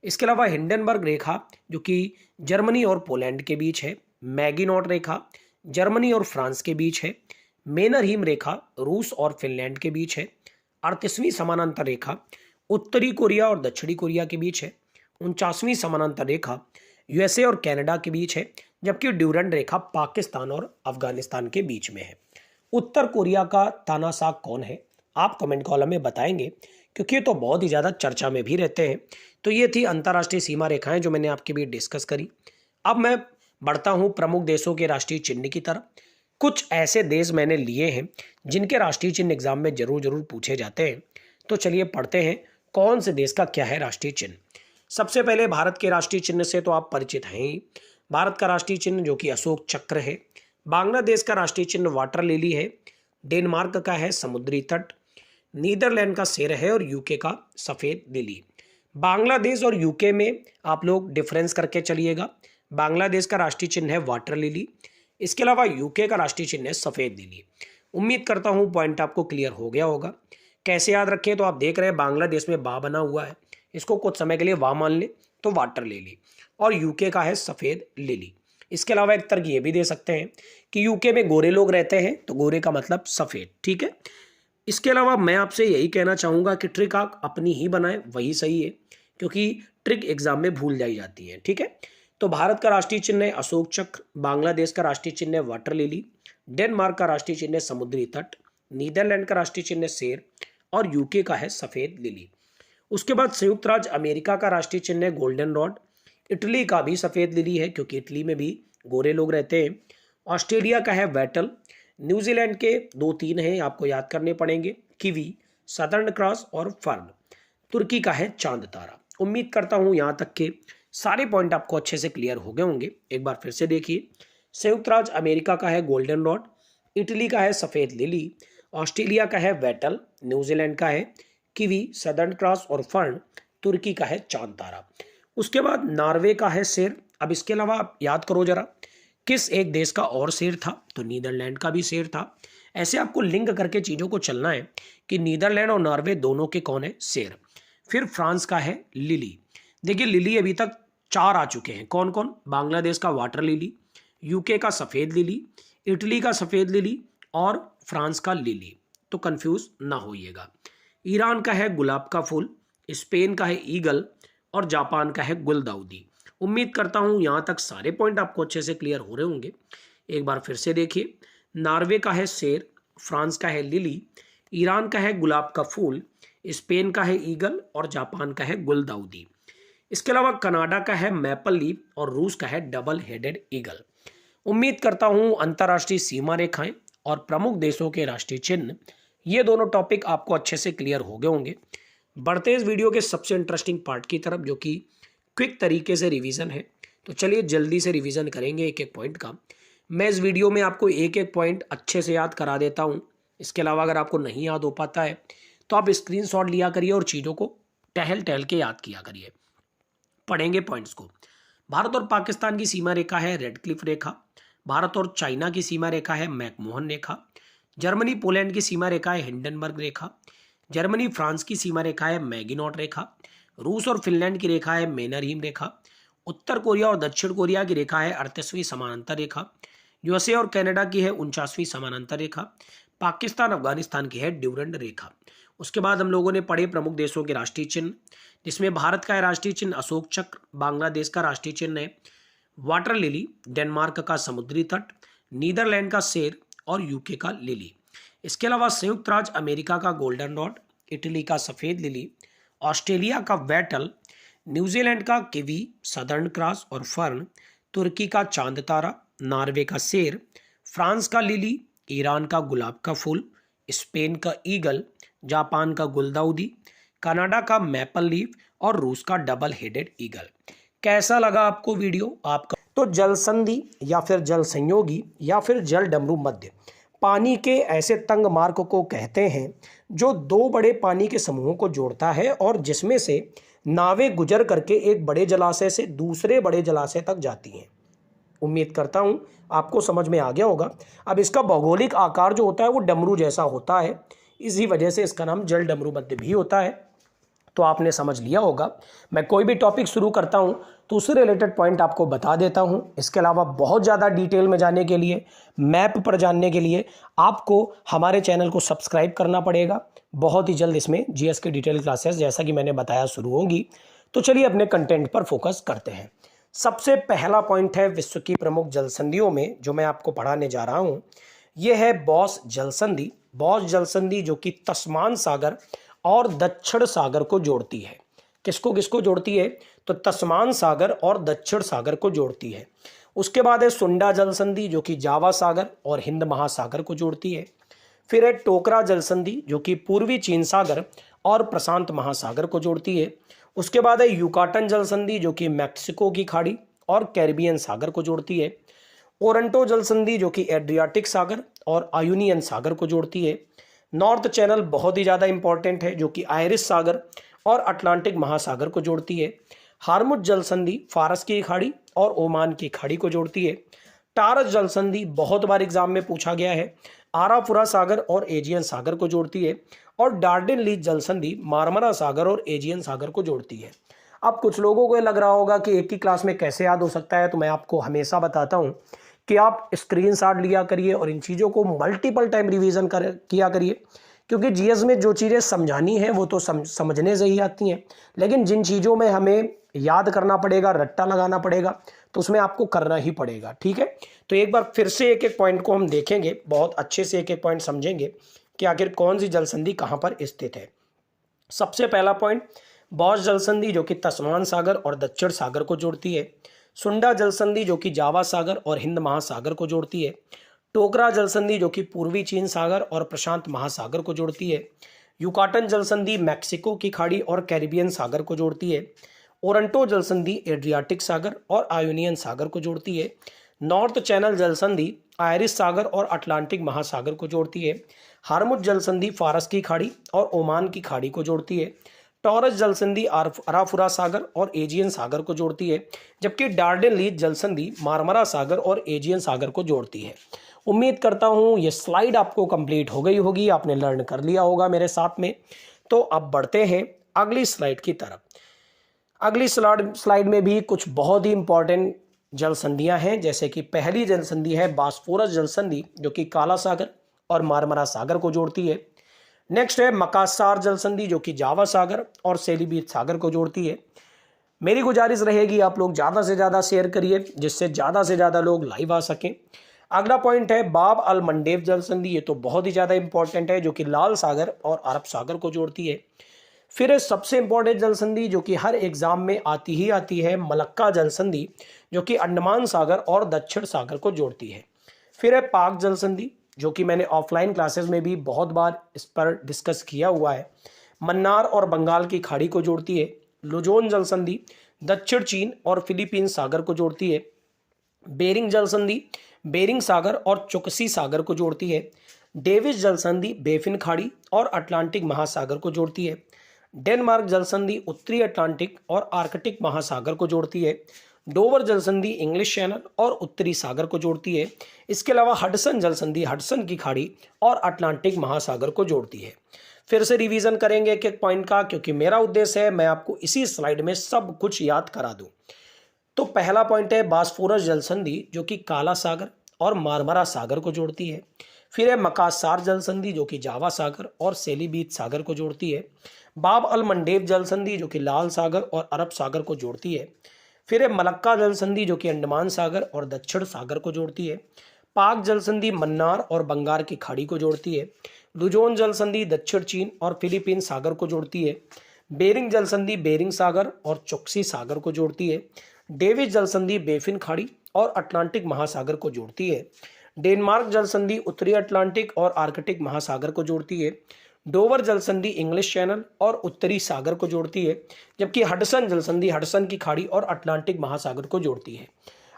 इसके अलावा हिंडनबर्ग रेखा, जो कि जर्मनी और पोलैंड के बीच है। मैगीनॉट रेखा जर्मनी और फ्रांस के बीच है। मेनरहीम रेखा रूस और फिनलैंड के बीच है। 38वीं समानांतर रेखा उत्तरी कोरिया और दक्षिणी कोरिया के बीच है। 49वीं समानांतर रेखा यूएसए और कनाडा के बीच है, जबकि ड्यूरंड रेखा पाकिस्तान और अफगानिस्तान के बीच में है। उत्तर कोरिया का तानाशाह कौन है? आप कमेंट कॉलम में बताएंगे, क्योंकि ये तो बहुत ही ज़्यादा चर्चा में भी रहते हैं। तो ये थी अंतर्राष्ट्रीय सीमा रेखाएं जो मैंने आपके बीच डिस्कस करी। अब मैं बढ़ता हूँ प्रमुख देशों के राष्ट्रीय चिन्ह की तरफ। कुछ ऐसे देश मैंने लिए हैं जिनके राष्ट्रीय चिन्ह एग्जाम में जरूर पूछे जाते हैं। तो चलिए पढ़ते हैं कौन से देश का क्या है राष्ट्रीय चिन्ह। सबसे पहले भारत के राष्ट्रीय चिन्ह से तो आप परिचित हैं ही। भारत का राष्ट्रीय चिन्ह जो कि अशोक चक्र है। बांग्लादेश का राष्ट्रीय चिन्ह वाटर लिली है। डेनमार्क का है समुद्री तट। नीदरलैंड का शेर है और यूके का सफेद लिली। बांग्लादेश और यूके में आप लोग डिफरेंस करके चलिएगा। बांग्लादेश का राष्ट्रीय चिन्ह है वाटर लिली। इसके अलावा यूके का राष्ट्रीय चिन्ह है सफेद लिली। उम्मीद करता हूं पॉइंट आपको क्लियर हो गया होगा। कैसे याद रखें? तो आप देख रहे हैं बांग्लादेश में बा बना हुआ है, इसको कुछ समय के लिए वाह मान ले तो वाटर लिली, और यूके का है सफेद लिली। इसके अलावा एक तर्क ये भी दे सकते हैं कि यूके में गोरे लोग रहते हैं, तो गोरे का मतलब सफेद। ठीक है। इसके अलावा मैं आपसे यही कहना चाहूंगा कि ट्रिक आप अपनी ही बनाएं, वही सही है, क्योंकि ट्रिक एग्जाम में भूल जाई जाती है। ठीक है। तो भारत का राष्ट्रीय चिन्ह है अशोक चक्र। बांग्लादेश का राष्ट्रीय चिन्ह है वाटर लिली। डेनमार्क का राष्ट्रीय चिन्ह है समुद्री तट। नीदरलैंड का राष्ट्रीय चिन्ह है शेर, और यूके का है सफेद लिली। उसके बाद संयुक्त राज्य अमेरिका का राष्ट्रीय चिन्ह है गोल्डन रॉड। इटली का भी सफेद लिली है, क्योंकि इटली में भी गोरे लोग रहते हैं। ऑस्ट्रेलिया का है वेटल। न्यूजीलैंड के 2-3 हैं, आपको याद करने पड़ेंगे, किवी, सदर्न क्रॉस और फर्न। तुर्की का है चांद तारा। उम्मीद करता हूं यहां तक के सारे पॉइंट आपको अच्छे से क्लियर हो गए होंगे। एक बार फिर से देखिए। संयुक्त राज्य अमेरिका का है गोल्डन रॉड। इटली का है सफेद लिली। ऑस्ट्रेलिया का है वेटल। न्यूजीलैंड का है किवी, सदर्न क्रॉस और फर्न। तुर्की का है चांद तारा। उसके बाद नॉर्वे का है शेर। अब इसके अलावा आप याद करो जरा किस एक देश का और शेर था? तो नीदरलैंड का भी शेर था। ऐसे आपको लिंक करके चीजों को चलना है कि नीदरलैंड और नॉर्वे दोनों के कौन है शेर। फिर फ्रांस का है लिली। देखिए लिली अभी तक 4 आ चुके हैं। कौन कौन? बांग्लादेश का वाटर लिली, यूके का सफेद लिली, इटली का सफेद लिली और फ्रांस का लिली। तो कंफ्यूज ना होइएगा। ईरान का है गुलाब का फूल, स्पेन का है ईगल और जापान का है गुलदाउदी। उम्मीद करता हूं यहां तक सारे पॉइंट आपको अच्छे से क्लियर हो रहे होंगे। एक बार फिर से देखिए। नॉर्वे का है शेर, फ्रांस का है लिली, ईरान का है गुलाब का फूल, स्पेन का है ईगल और जापान का है गुलदाउदी। इसके अलावा कनाडा का है मैपल लीफ और रूस का है डबल हेडेड ईगल। उम्मीद करता हूं अंतर्राष्ट्रीय सीमा रेखाएं और प्रमुख देशों के राष्ट्रीय चिन्ह, ये दोनों टॉपिक आपको अच्छे से क्लियर हो गए होंगे। बढ़ते इस वीडियो के सबसे इंटरेस्टिंग पार्ट की तरफ, जो कि क्विक तरीके से रिवीजन है। तो चलिए जल्दी से रिवीजन करेंगे एक एक पॉइंट का। मैं इस वीडियो में आपको एक एक पॉइंट अच्छे से याद करा देता हूं। इसके अलावा अगर आपको नहीं याद हो पाता है तो आप स्क्रीनशॉट लिया करिए और चीज़ों को टहल टहल के याद किया करिए। पढ़ेंगे पॉइंट्स को। भारत और पाकिस्तान की सीमा रेखा है रेड क्लिफ रेखा। भारत और चाइना की सीमा रेखा है मैकमोहन रेखा। जर्मनी पोलैंड की सीमा रेखा है हिंडनबर्ग रेखा। जर्मनी फ्रांस की सीमा रेखा है मैगिनॉट रेखा। रूस और फिनलैंड की रेखा है मेनरहीम रेखा। उत्तर कोरिया और दक्षिण कोरिया की रेखा है 38वीं समानांतर रेखा। यूएसए और कनाडा की है 49वीं समानांतर रेखा। पाकिस्तान अफगानिस्तान की है ड्यूरेंड रेखा। उसके बाद हम लोगों ने पढ़े प्रमुख देशों के राष्ट्रीय चिन्ह, जिसमें भारत का राष्ट्रीय चिन्ह अशोक चक्र, बांग्लादेश का राष्ट्रीय चिन्ह है वाटर लिली, डेनमार्क का समुद्री तट, नीदरलैंड का शेर और यूके का लिली। इसके अलावा संयुक्त राज्य अमेरिका का गोल्डन रॉड, इटली का सफ़ेद लिली, ऑस्ट्रेलिया का वेटल, न्यूजीलैंड का किवी, सदर्न क्रॉस और फर्न, तुर्की का चांद तारा, नॉर्वे का शेर, फ्रांस का लिली, ईरान का गुलाब का फूल, स्पेन का ईगल, जापान का गुलदाउदी, कनाडा का मैपल लीफ और रूस का डबल हेडेड ईगल। कैसा लगा आपको वीडियो आपका? तो जल संधि या फिर जल संयोगी या फिर जल डमरू मध्य पानी के ऐसे तंग मार्ग को कहते हैं जो दो बड़े पानी के समूहों को जोड़ता है और जिसमें से नावें गुजर करके एक बड़े जलाशय से दूसरे बड़े जलाशय तक जाती हैं। उम्मीद करता हूं आपको समझ में आ गया होगा। अब इसका भौगोलिक आकार जो होता है वो डमरू जैसा होता है, इसी वजह से इसका नाम जल डमरू मध्य भी होता है। तो आपने समझ लिया होगा। मैं कोई भी टॉपिक शुरू करता हूं तो उससे रिलेटेड पॉइंट आपको बता देता हूं। इसके अलावा बहुत ज़्यादा डिटेल में जाने के लिए, मैप पर जानने के लिए आपको हमारे चैनल को सब्सक्राइब करना पड़ेगा। बहुत ही जल्द इसमें जीएस की डिटेल क्लासेस जैसा कि मैंने बताया शुरू होंगी। तो चलिए अपने कंटेंट पर फोकस करते हैं। सबसे पहला पॉइंट है विश्व की प्रमुख जल संधियों में जो मैं आपको पढ़ाने जा रहा हूँ, यह है बॉस जल संधि। बॉस जल संधि जो कि तस्मान सागर और दक्षिण सागर को जोड़ती है। किसको किसको जोड़ती है? तो तस्मान सागर और दक्षिण सागर को जोड़ती है। उसके बाद है सुंडा जल संधि जो कि जावा सागर और हिंद महासागर को जोड़ती है। फिर है टोकरा जल संधि जो कि पूर्वी चीन सागर और प्रशांत महासागर को जोड़ती है। उसके बाद है युकाटन जल संधि जो कि मैक्सिको की खाड़ी और कैरिबियन सागर को जोड़ती है। ओरंटो जल संधि जो कि एड्रियाटिक सागर और आयोनियन सागर को जोड़ती है। नॉर्थ चैनल बहुत ही ज़्यादा इंपॉर्टेंट है जो कि आयरिश सागर और अटलांटिक महासागर को जोड़ती है। हार्मुज जल संधि फारस की खाड़ी और ओमान की खाड़ी को जोड़ती है। टारस जल संधि बहुत बार एग्जाम में पूछा गया है, आराफुरा सागर और एजियन सागर को जोड़ती है। और डार्डेन लीच जल संधि मार्मरा सागर और एजियन सागर को जोड़ती है। अब कुछ लोगों को लग रहा होगा कि एक ही क्लास में कैसे याद हो सकता है, तो मैं आपको हमेशा बताता हूँ कि आप स्क्रीनशॉट लिया करिए और इन चीज़ों को मल्टीपल टाइम रिवीजन किया करिए, क्योंकि जीएस में जो चीज़ें समझानी है वो तो समझने से ही आती हैं, लेकिन जिन चीज़ों में हमें याद करना पड़ेगा, रट्टा लगाना पड़ेगा, तो उसमें आपको करना ही पड़ेगा। ठीक है, तो एक बार फिर से एक एक पॉइंट को हम देखेंगे, बहुत अच्छे से एक एक पॉइंट समझेंगे कि आखिर कौन सी जल संधि कहाँ पर स्थित है। सबसे पहला पॉइंट, बॉस जल संधि जो कि तस्मान सागर और दक्षिण सागर को जोड़ती है। सुंडा जल संधि जो कि जावा सागर और हिंद महासागर को जोड़ती है। टोकरा जल संधि जो कि पूर्वी चीन सागर और प्रशांत महासागर को जोड़ती है। युकाटन जल संधि मैक्सिको की खाड़ी और कैरिबियन सागर को जोड़ती है। ओरंटो जल संधि एड्रियाटिक सागर और आयोनियन सागर को जोड़ती है। नॉर्थ चैनल जल संधि आयरिश सागर और अटलांटिक महासागर को जोड़ती है। हार्मुज जल संधि फारस की खाड़ी और ओमान की खाड़ी को जोड़ती है। टॉरस जल संधि अराफुरा सागर और एजियन सागर को जोड़ती है, जबकि डार्डेन लीच जल संधि मार्मरा सागर और एजियन सागर को जोड़ती है। उम्मीद करता हूँ ये स्लाइड आपको कंप्लीट हो गई होगी, आपने लर्न कर लिया होगा मेरे साथ में। तो अब बढ़ते हैं अगली स्लाइड की तरफ। अगली स्लाइड में भी कुछ बहुत ही इंपॉर्टेंट जल संधियाँ हैं, जैसे कि पहली जल संधि है बास्फोरस जल संधि जो कि काला सागर और मार्मरा सागर को जोड़ती है। नेक्स्ट है मकासार जल संधि जो कि जावा सागर और सेलिबीत सागर को जोड़ती है। मेरी गुजारिश रहेगी आप लोग ज़्यादा से ज़्यादा शेयर करिए, जिससे ज़्यादा से ज़्यादा लोग लाइव आ सकें। अगला पॉइंट है बाब अल मंडेब जल संधि, ये तो बहुत ही ज़्यादा इंपॉर्टेंट है, जो कि लाल सागर और अरब सागर को जोड़ती है। फिर है सबसे इंपॉर्टेंट जल संधि जो कि हर एग्जाम में आती ही आती है, मलक्का जल संधि जो कि अंडमान सागर और दक्षिण सागर को जोड़ती है। फिर है पाक जल संधि जो कि मैंने ऑफलाइन क्लासेस में भी बहुत बार इस पर डिस्कस किया हुआ है, मन्नार और बंगाल की खाड़ी को जोड़ती है। लुजोन जल संधि दक्षिण चीन और फिलीपींस सागर को जोड़ती है। बेरिंग जल संधि बेरिंग सागर और चुकसी सागर को जोड़ती है। डेविस जल संधि बेफिन खाड़ी और अटलांटिक महासागर को जोड़ती है। डेनमार्क जल संधि उत्तरी अटलांटिक और आर्कटिक महासागर को जोड़ती है। डोवर जल संधि इंग्लिश चैनल और उत्तरी सागर को जोड़ती है। इसके अलावा हडसन जल संधि हडसन की खाड़ी और अटलांटिक महासागर को जोड़ती है। फिर से रिवीजन करेंगे एक एक पॉइंट का, क्योंकि मेरा उद्देश्य है मैं आपको इसी स्लाइड में सब कुछ याद करा दूं। तो पहला पॉइंट है बास्फोरस जल संधि, जो कि काला सागर और मारमरा सागर को जोड़ती है। फिर है मकासार जल संधि, जो कि जावा सागर और सेलीबीत सागर को जोड़ती है। बाब अल मंडेब जल संधि, जो कि लाल सागर और अरब सागर को जोड़ती है। फिर है मलक्का जल संधि, जो कि अंडमान सागर और दक्षिण सागर को जोड़ती है। पाक जल संधि मन्नार और बंगाल की खाड़ी को जोड़ती है। लुजोन जल संधि दक्षिण चीन और फिलीपीन सागर को जोड़ती है। बेरिंग जल संधि बेरिंग सागर और चोक्सी सागर को जोड़ती है। डेविस जल संधि बेफिन खाड़ी और अटलांटिक महासागर को जोड़ती है। डेनमार्क जल संधि उत्तरी अटलांटिक और आर्कटिक महासागर को जोड़ती है। डोवर जल संधि इंग्लिश चैनल और उत्तरी सागर को जोड़ती है, जबकि हडसन जल संधि हडसन की खाड़ी और अटलांटिक महासागर को जोड़ती है।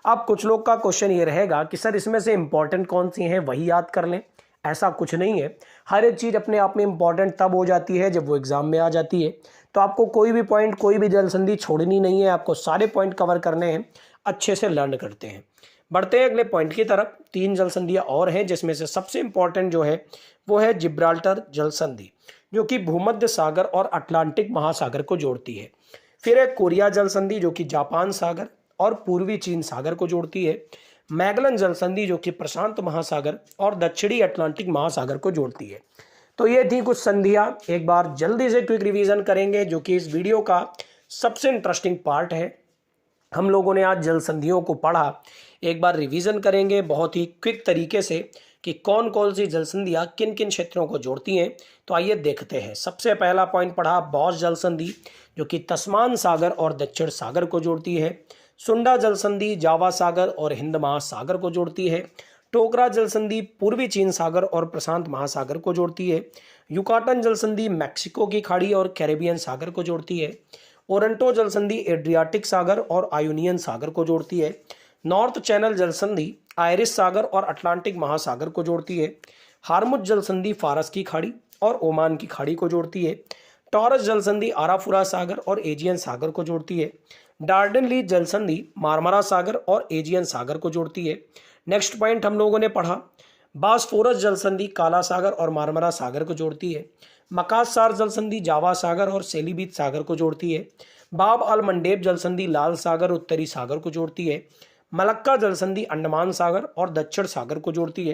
अब कुछ लोग का क्वेश्चन ये रहेगा कि सर इसमें से इंपॉर्टेंट कौन सी हैं, वही याद कर लें। ऐसा कुछ नहीं है, हर एक चीज़ अपने आप में इंपॉर्टेंट तब हो जाती है जब वो एग्जाम में आ जाती है। तो आपको कोई भी पॉइंट कोई भी जल संधि छोड़नी नहीं है, आपको सारे पॉइंट कवर करने हैं। अच्छे से लर्न करते हैं। बढ़ते हैं अगले पॉइंट की तरफ। 3 जल संधियाँ और हैं, जिसमें से सबसे इंपॉर्टेंट जो है वो है जिब्राल्टर जल संधि, जो कि भूमध्य सागर और अटलांटिक महासागर को जोड़ती है। फिर है कोरिया जल संधि, जो कि जापान सागर और पूर्वी चीन सागर को जोड़ती है। मैगलन जल संधि, जो कि प्रशांत महासागर और दक्षिणी अटलांटिक महासागर को जोड़ती है। तो ये थी कुछ संधियाँ। एक बार जल्दी से क्विक रिवीजन करेंगे, जो कि इस वीडियो का सबसे इंटरेस्टिंग पार्ट है। हम लोगों ने आज जल संधियों को पढ़ा, एक बार रिवीजन करेंगे बहुत ही क्विक तरीके से कि कौन कौन सी जल संधियाँ किन किन क्षेत्रों को जोड़ती हैं। तो आइए देखते हैं। सबसे पहला पॉइंट पढ़ा बॉस जल संधि, जो कि तस्मान सागर और दक्षिण सागर को जोड़ती है। सुंडा जल संधि जावा सागर और हिंद महासागर को जोड़ती है। टोकरा जल संधि पूर्वी चीन सागर और प्रशांत महासागर को जोड़ती है। युकाटन जल संधि मैक्सिको की खाड़ी और कैरेबियन सागर को जोड़ती है। ओरंटो जल संधि एड्रियाटिक सागर और आयोनियन सागर को जोड़ती है। नॉर्थ चैनल जल संधि आयरिश सागर और अटलांटिक महासागर को जोड़ती है। हार्मुज जल संधि फारस की खाड़ी और ओमान की खाड़ी को जोड़ती है। टॉरस जल संधि आराफुरा सागर और एजियन सागर को जोड़ती है। डार्डन ली जल संधि मारमरा सागर और एजियन सागर को जोड़ती है। नेक्स्ट पॉइंट हम लोगों ने पढ़ा बास्फोरस जल संधि काला सागर और मारमरा सागर को जोड़ती है। मकासार जल संधि जावा सागर और सेलीबीत सागर को जोड़ती है। बाब अल मंडेब जल संधि लाल सागर उत्तरी सागर को जोड़ती है। मलक्का जल संधि अंडमान सागर और दक्षिण सागर को जोड़ती है।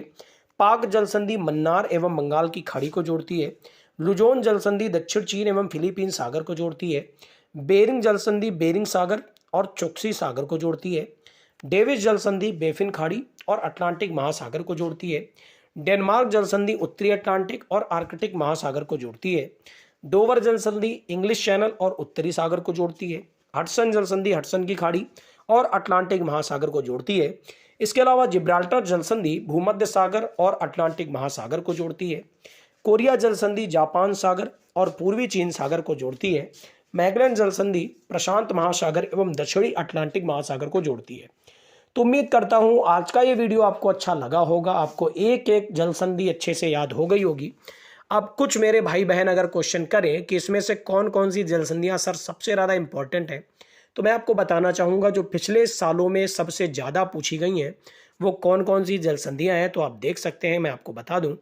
पाक जल संधि मन्नार एवं बंगाल की खाड़ी को जोड़ती है। लुजोन जल संधि दक्षिण चीन एवं फिलीपीन सागर को जोड़ती है। बेरिंग जल संधि बेरिंग सागर और चोक्सी सागर को जोड़ती है। डेविस जल संधि बेफिन खाड़ी और अटलांटिक महासागर को जोड़ती है। डेनमार्क जल संधि उत्तरी अटलांटिक और आर्कटिक महासागर को जोड़ती है। डोवर जल संधि इंग्लिश चैनल और उत्तरी सागर को जोड़ती है। हडसन जल संधि हडसन की खाड़ी और अटलांटिक महासागर को जोड़ती है। इसके अलावा जिब्राल्टर जल संधि भूमध्य सागर और अटलांटिक महासागर को जोड़ती है। कोरिया जल संधि जापान सागर और पूर्वी चीन सागर को जोड़ती है। मैगलन जल संधि प्रशांत महासागर एवं दक्षिणी अटलांटिक महासागर को जोड़ती है। तो उम्मीद करता हूँ आज का ये वीडियो आपको अच्छा लगा होगा, आपको एक एक जल संधि अच्छे से याद हो गई होगी। अब कुछ मेरे भाई बहन अगर क्वेश्चन करें कि इसमें से कौन कौन सी जल संधियाँ सर सबसे ज़्यादा इंपॉर्टेंट है, तो मैं आपको बताना चाहूँगा जो पिछले सालों में सबसे ज़्यादा पूछी गई हैं वो कौन कौन सी जल संधियाँ हैं। तो आप देख सकते हैं, मैं आपको बता दूँ।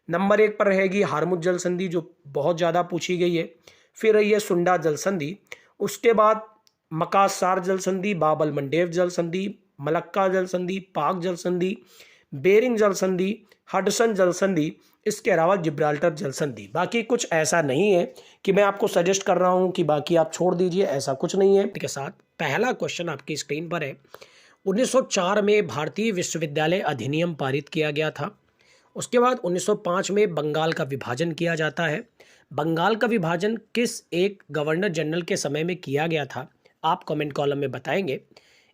नंबर 1 पर रहेगी हार्मुज जल संधि, जो बहुत ज़्यादा पूछी गई है। फिर रही है सुंडा जल संधि। उसके बाद मकासार जल संधि, बाब अल मंडेब जल संधि, मलक्का जल संधि, पाक जल संधि, बेरिंग जल संधि, हडसन जल संधि, इसके अलावा जिब्राल्टर जल संधि। बाकी कुछ ऐसा नहीं है कि मैं आपको सजेस्ट कर रहा हूं कि बाकी आप छोड़ दीजिए, ऐसा कुछ नहीं है। के साथ पहला क्वेश्चन आपकी स्क्रीन पर है। 1904 में भारतीय विश्वविद्यालय अधिनियम पारित किया गया था। उसके बाद 1905 में बंगाल का विभाजन किया जाता है। बंगाल का विभाजन किस एक गवर्नर जनरल के समय में किया गया था, आप कमेंट कॉलम में बताएंगे।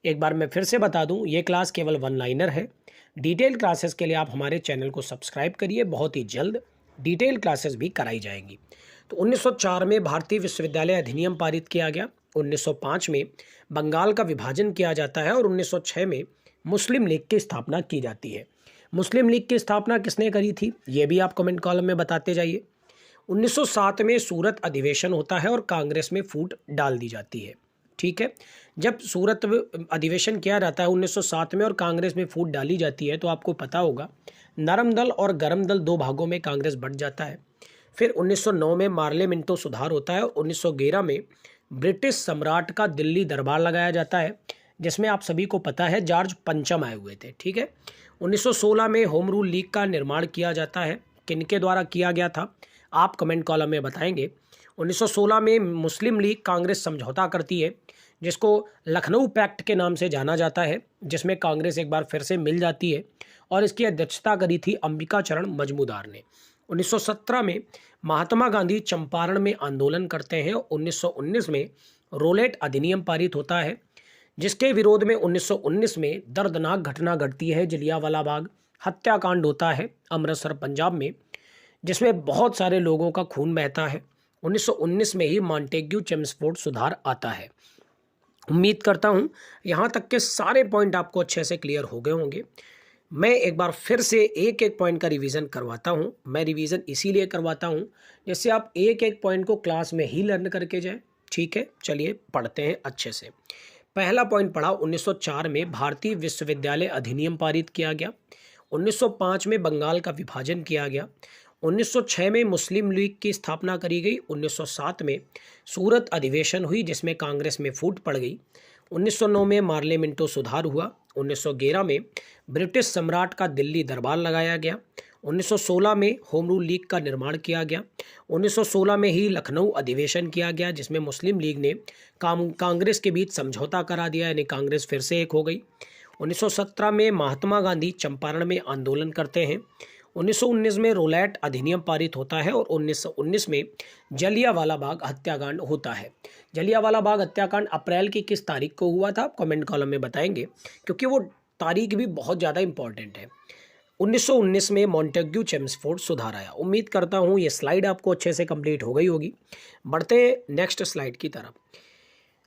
एक बार मैं फिर से बता दूं, ये क्लास केवल 1 लाइनर है। डिटेल क्लासेस के लिए आप हमारे चैनल को सब्सक्राइब करिए, बहुत ही जल्द डिटेल क्लासेस भी कराई जाएंगी। तो 1904 में भारतीय विश्वविद्यालय अधिनियम पारित किया गया। 1905 में बंगाल का विभाजन किया जाता है और 1906 में मुस्लिम लीग की स्थापना की जाती है। मुस्लिम लीग की स्थापना किसने करी थी, ये भी आप कमेंट कॉलम में बताते जाइए। 1907 में सूरत अधिवेशन होता है और कांग्रेस में फूट डाल दी जाती है। ठीक है, जब सूरत अधिवेशन किया जाता है 1907 में और कांग्रेस में फूट डाली जाती है, तो आपको पता होगा नरम दल और गरम दल दो भागों में कांग्रेस बंट जाता है। फिर 1909 में पार्लियामेंटो सुधार होता है और 1911 में ब्रिटिश सम्राट का दिल्ली दरबार लगाया जाता है, जिसमें आप सभी को पता है जॉर्ज पंचम आए हुए थे। ठीक है, 1916 में होम रूल लीग का निर्माण किया जाता है, किनके द्वारा किया गया था, आप कमेंट कॉलम में बताएंगे। 1916 में मुस्लिम लीग कांग्रेस समझौता करती है, जिसको लखनऊ पैक्ट के नाम से जाना जाता है, जिसमें कांग्रेस एक बार फिर से मिल जाती है और इसकी अध्यक्षता करी थी अंबिका चरण मजमूदार ने। 1917 में महात्मा गांधी चंपारण में आंदोलन करते हैं। 1919 में रोलेट अधिनियम पारित होता है, जिसके विरोध में 1919 में दर्दनाक घटना घटती है, जलियांवाला बाग हत्याकांड होता है अमृतसर पंजाब में, जिसमें बहुत सारे लोगों का खून बहता है। 1919 में ही मॉन्टेग्यू चेम्सफोर्ड सुधार आता है। उम्मीद करता हूँ यहाँ तक के सारे पॉइंट आपको अच्छे से क्लियर हो गए होंगे। मैं एक बार फिर से एक एक पॉइंट का रिवीजन करवाता हूँ। मैं रिवीजन इसीलिए करवाता हूँ जैसे आप एक एक पॉइंट को क्लास में ही लर्न करके जाएं। ठीक है, चलिए पढ़ते हैं अच्छे से। पहला पॉइंट पढ़ा, 1904 में भारतीय विश्वविद्यालय अधिनियम पारित किया गया। 1905 में बंगाल का विभाजन किया गया। 1906 में मुस्लिम लीग की स्थापना करी गई। 1907 में सूरत अधिवेशन हुई, जिसमें कांग्रेस में फूट पड़ गई। 1909 में पार्लियामेंटो सुधार हुआ। 1911 में ब्रिटिश सम्राट का दिल्ली दरबार लगाया गया। 1916 में होम रूल लीग का निर्माण किया गया। 1916 में ही लखनऊ अधिवेशन किया गया, जिसमें मुस्लिम लीग ने कांग्रेस के बीच समझौता करा दिया, यानी कांग्रेस फिर से एक हो गई। 1917 में महात्मा गांधी चंपारण में आंदोलन करते हैं। 1919 में रोलेट अधिनियम पारित होता है और 1919 में जलियांवाला बाग हत्याकांड होता है। जलियांवाला बाग हत्याकांड अप्रैल की किस तारीख को हुआ था, आप कमेंट कॉलम में बताएंगे, क्योंकि वो तारीख भी बहुत ज़्यादा इंपॉर्टेंट है। 1919 में मॉन्टेग्यू चेम्सफोर्ड सुधार आया। उम्मीद करता हूँ ये स्लाइड आपको अच्छे से कंप्लीट हो गई होगी। बढ़ते हैं नेक्स्ट स्लाइड की तरफ।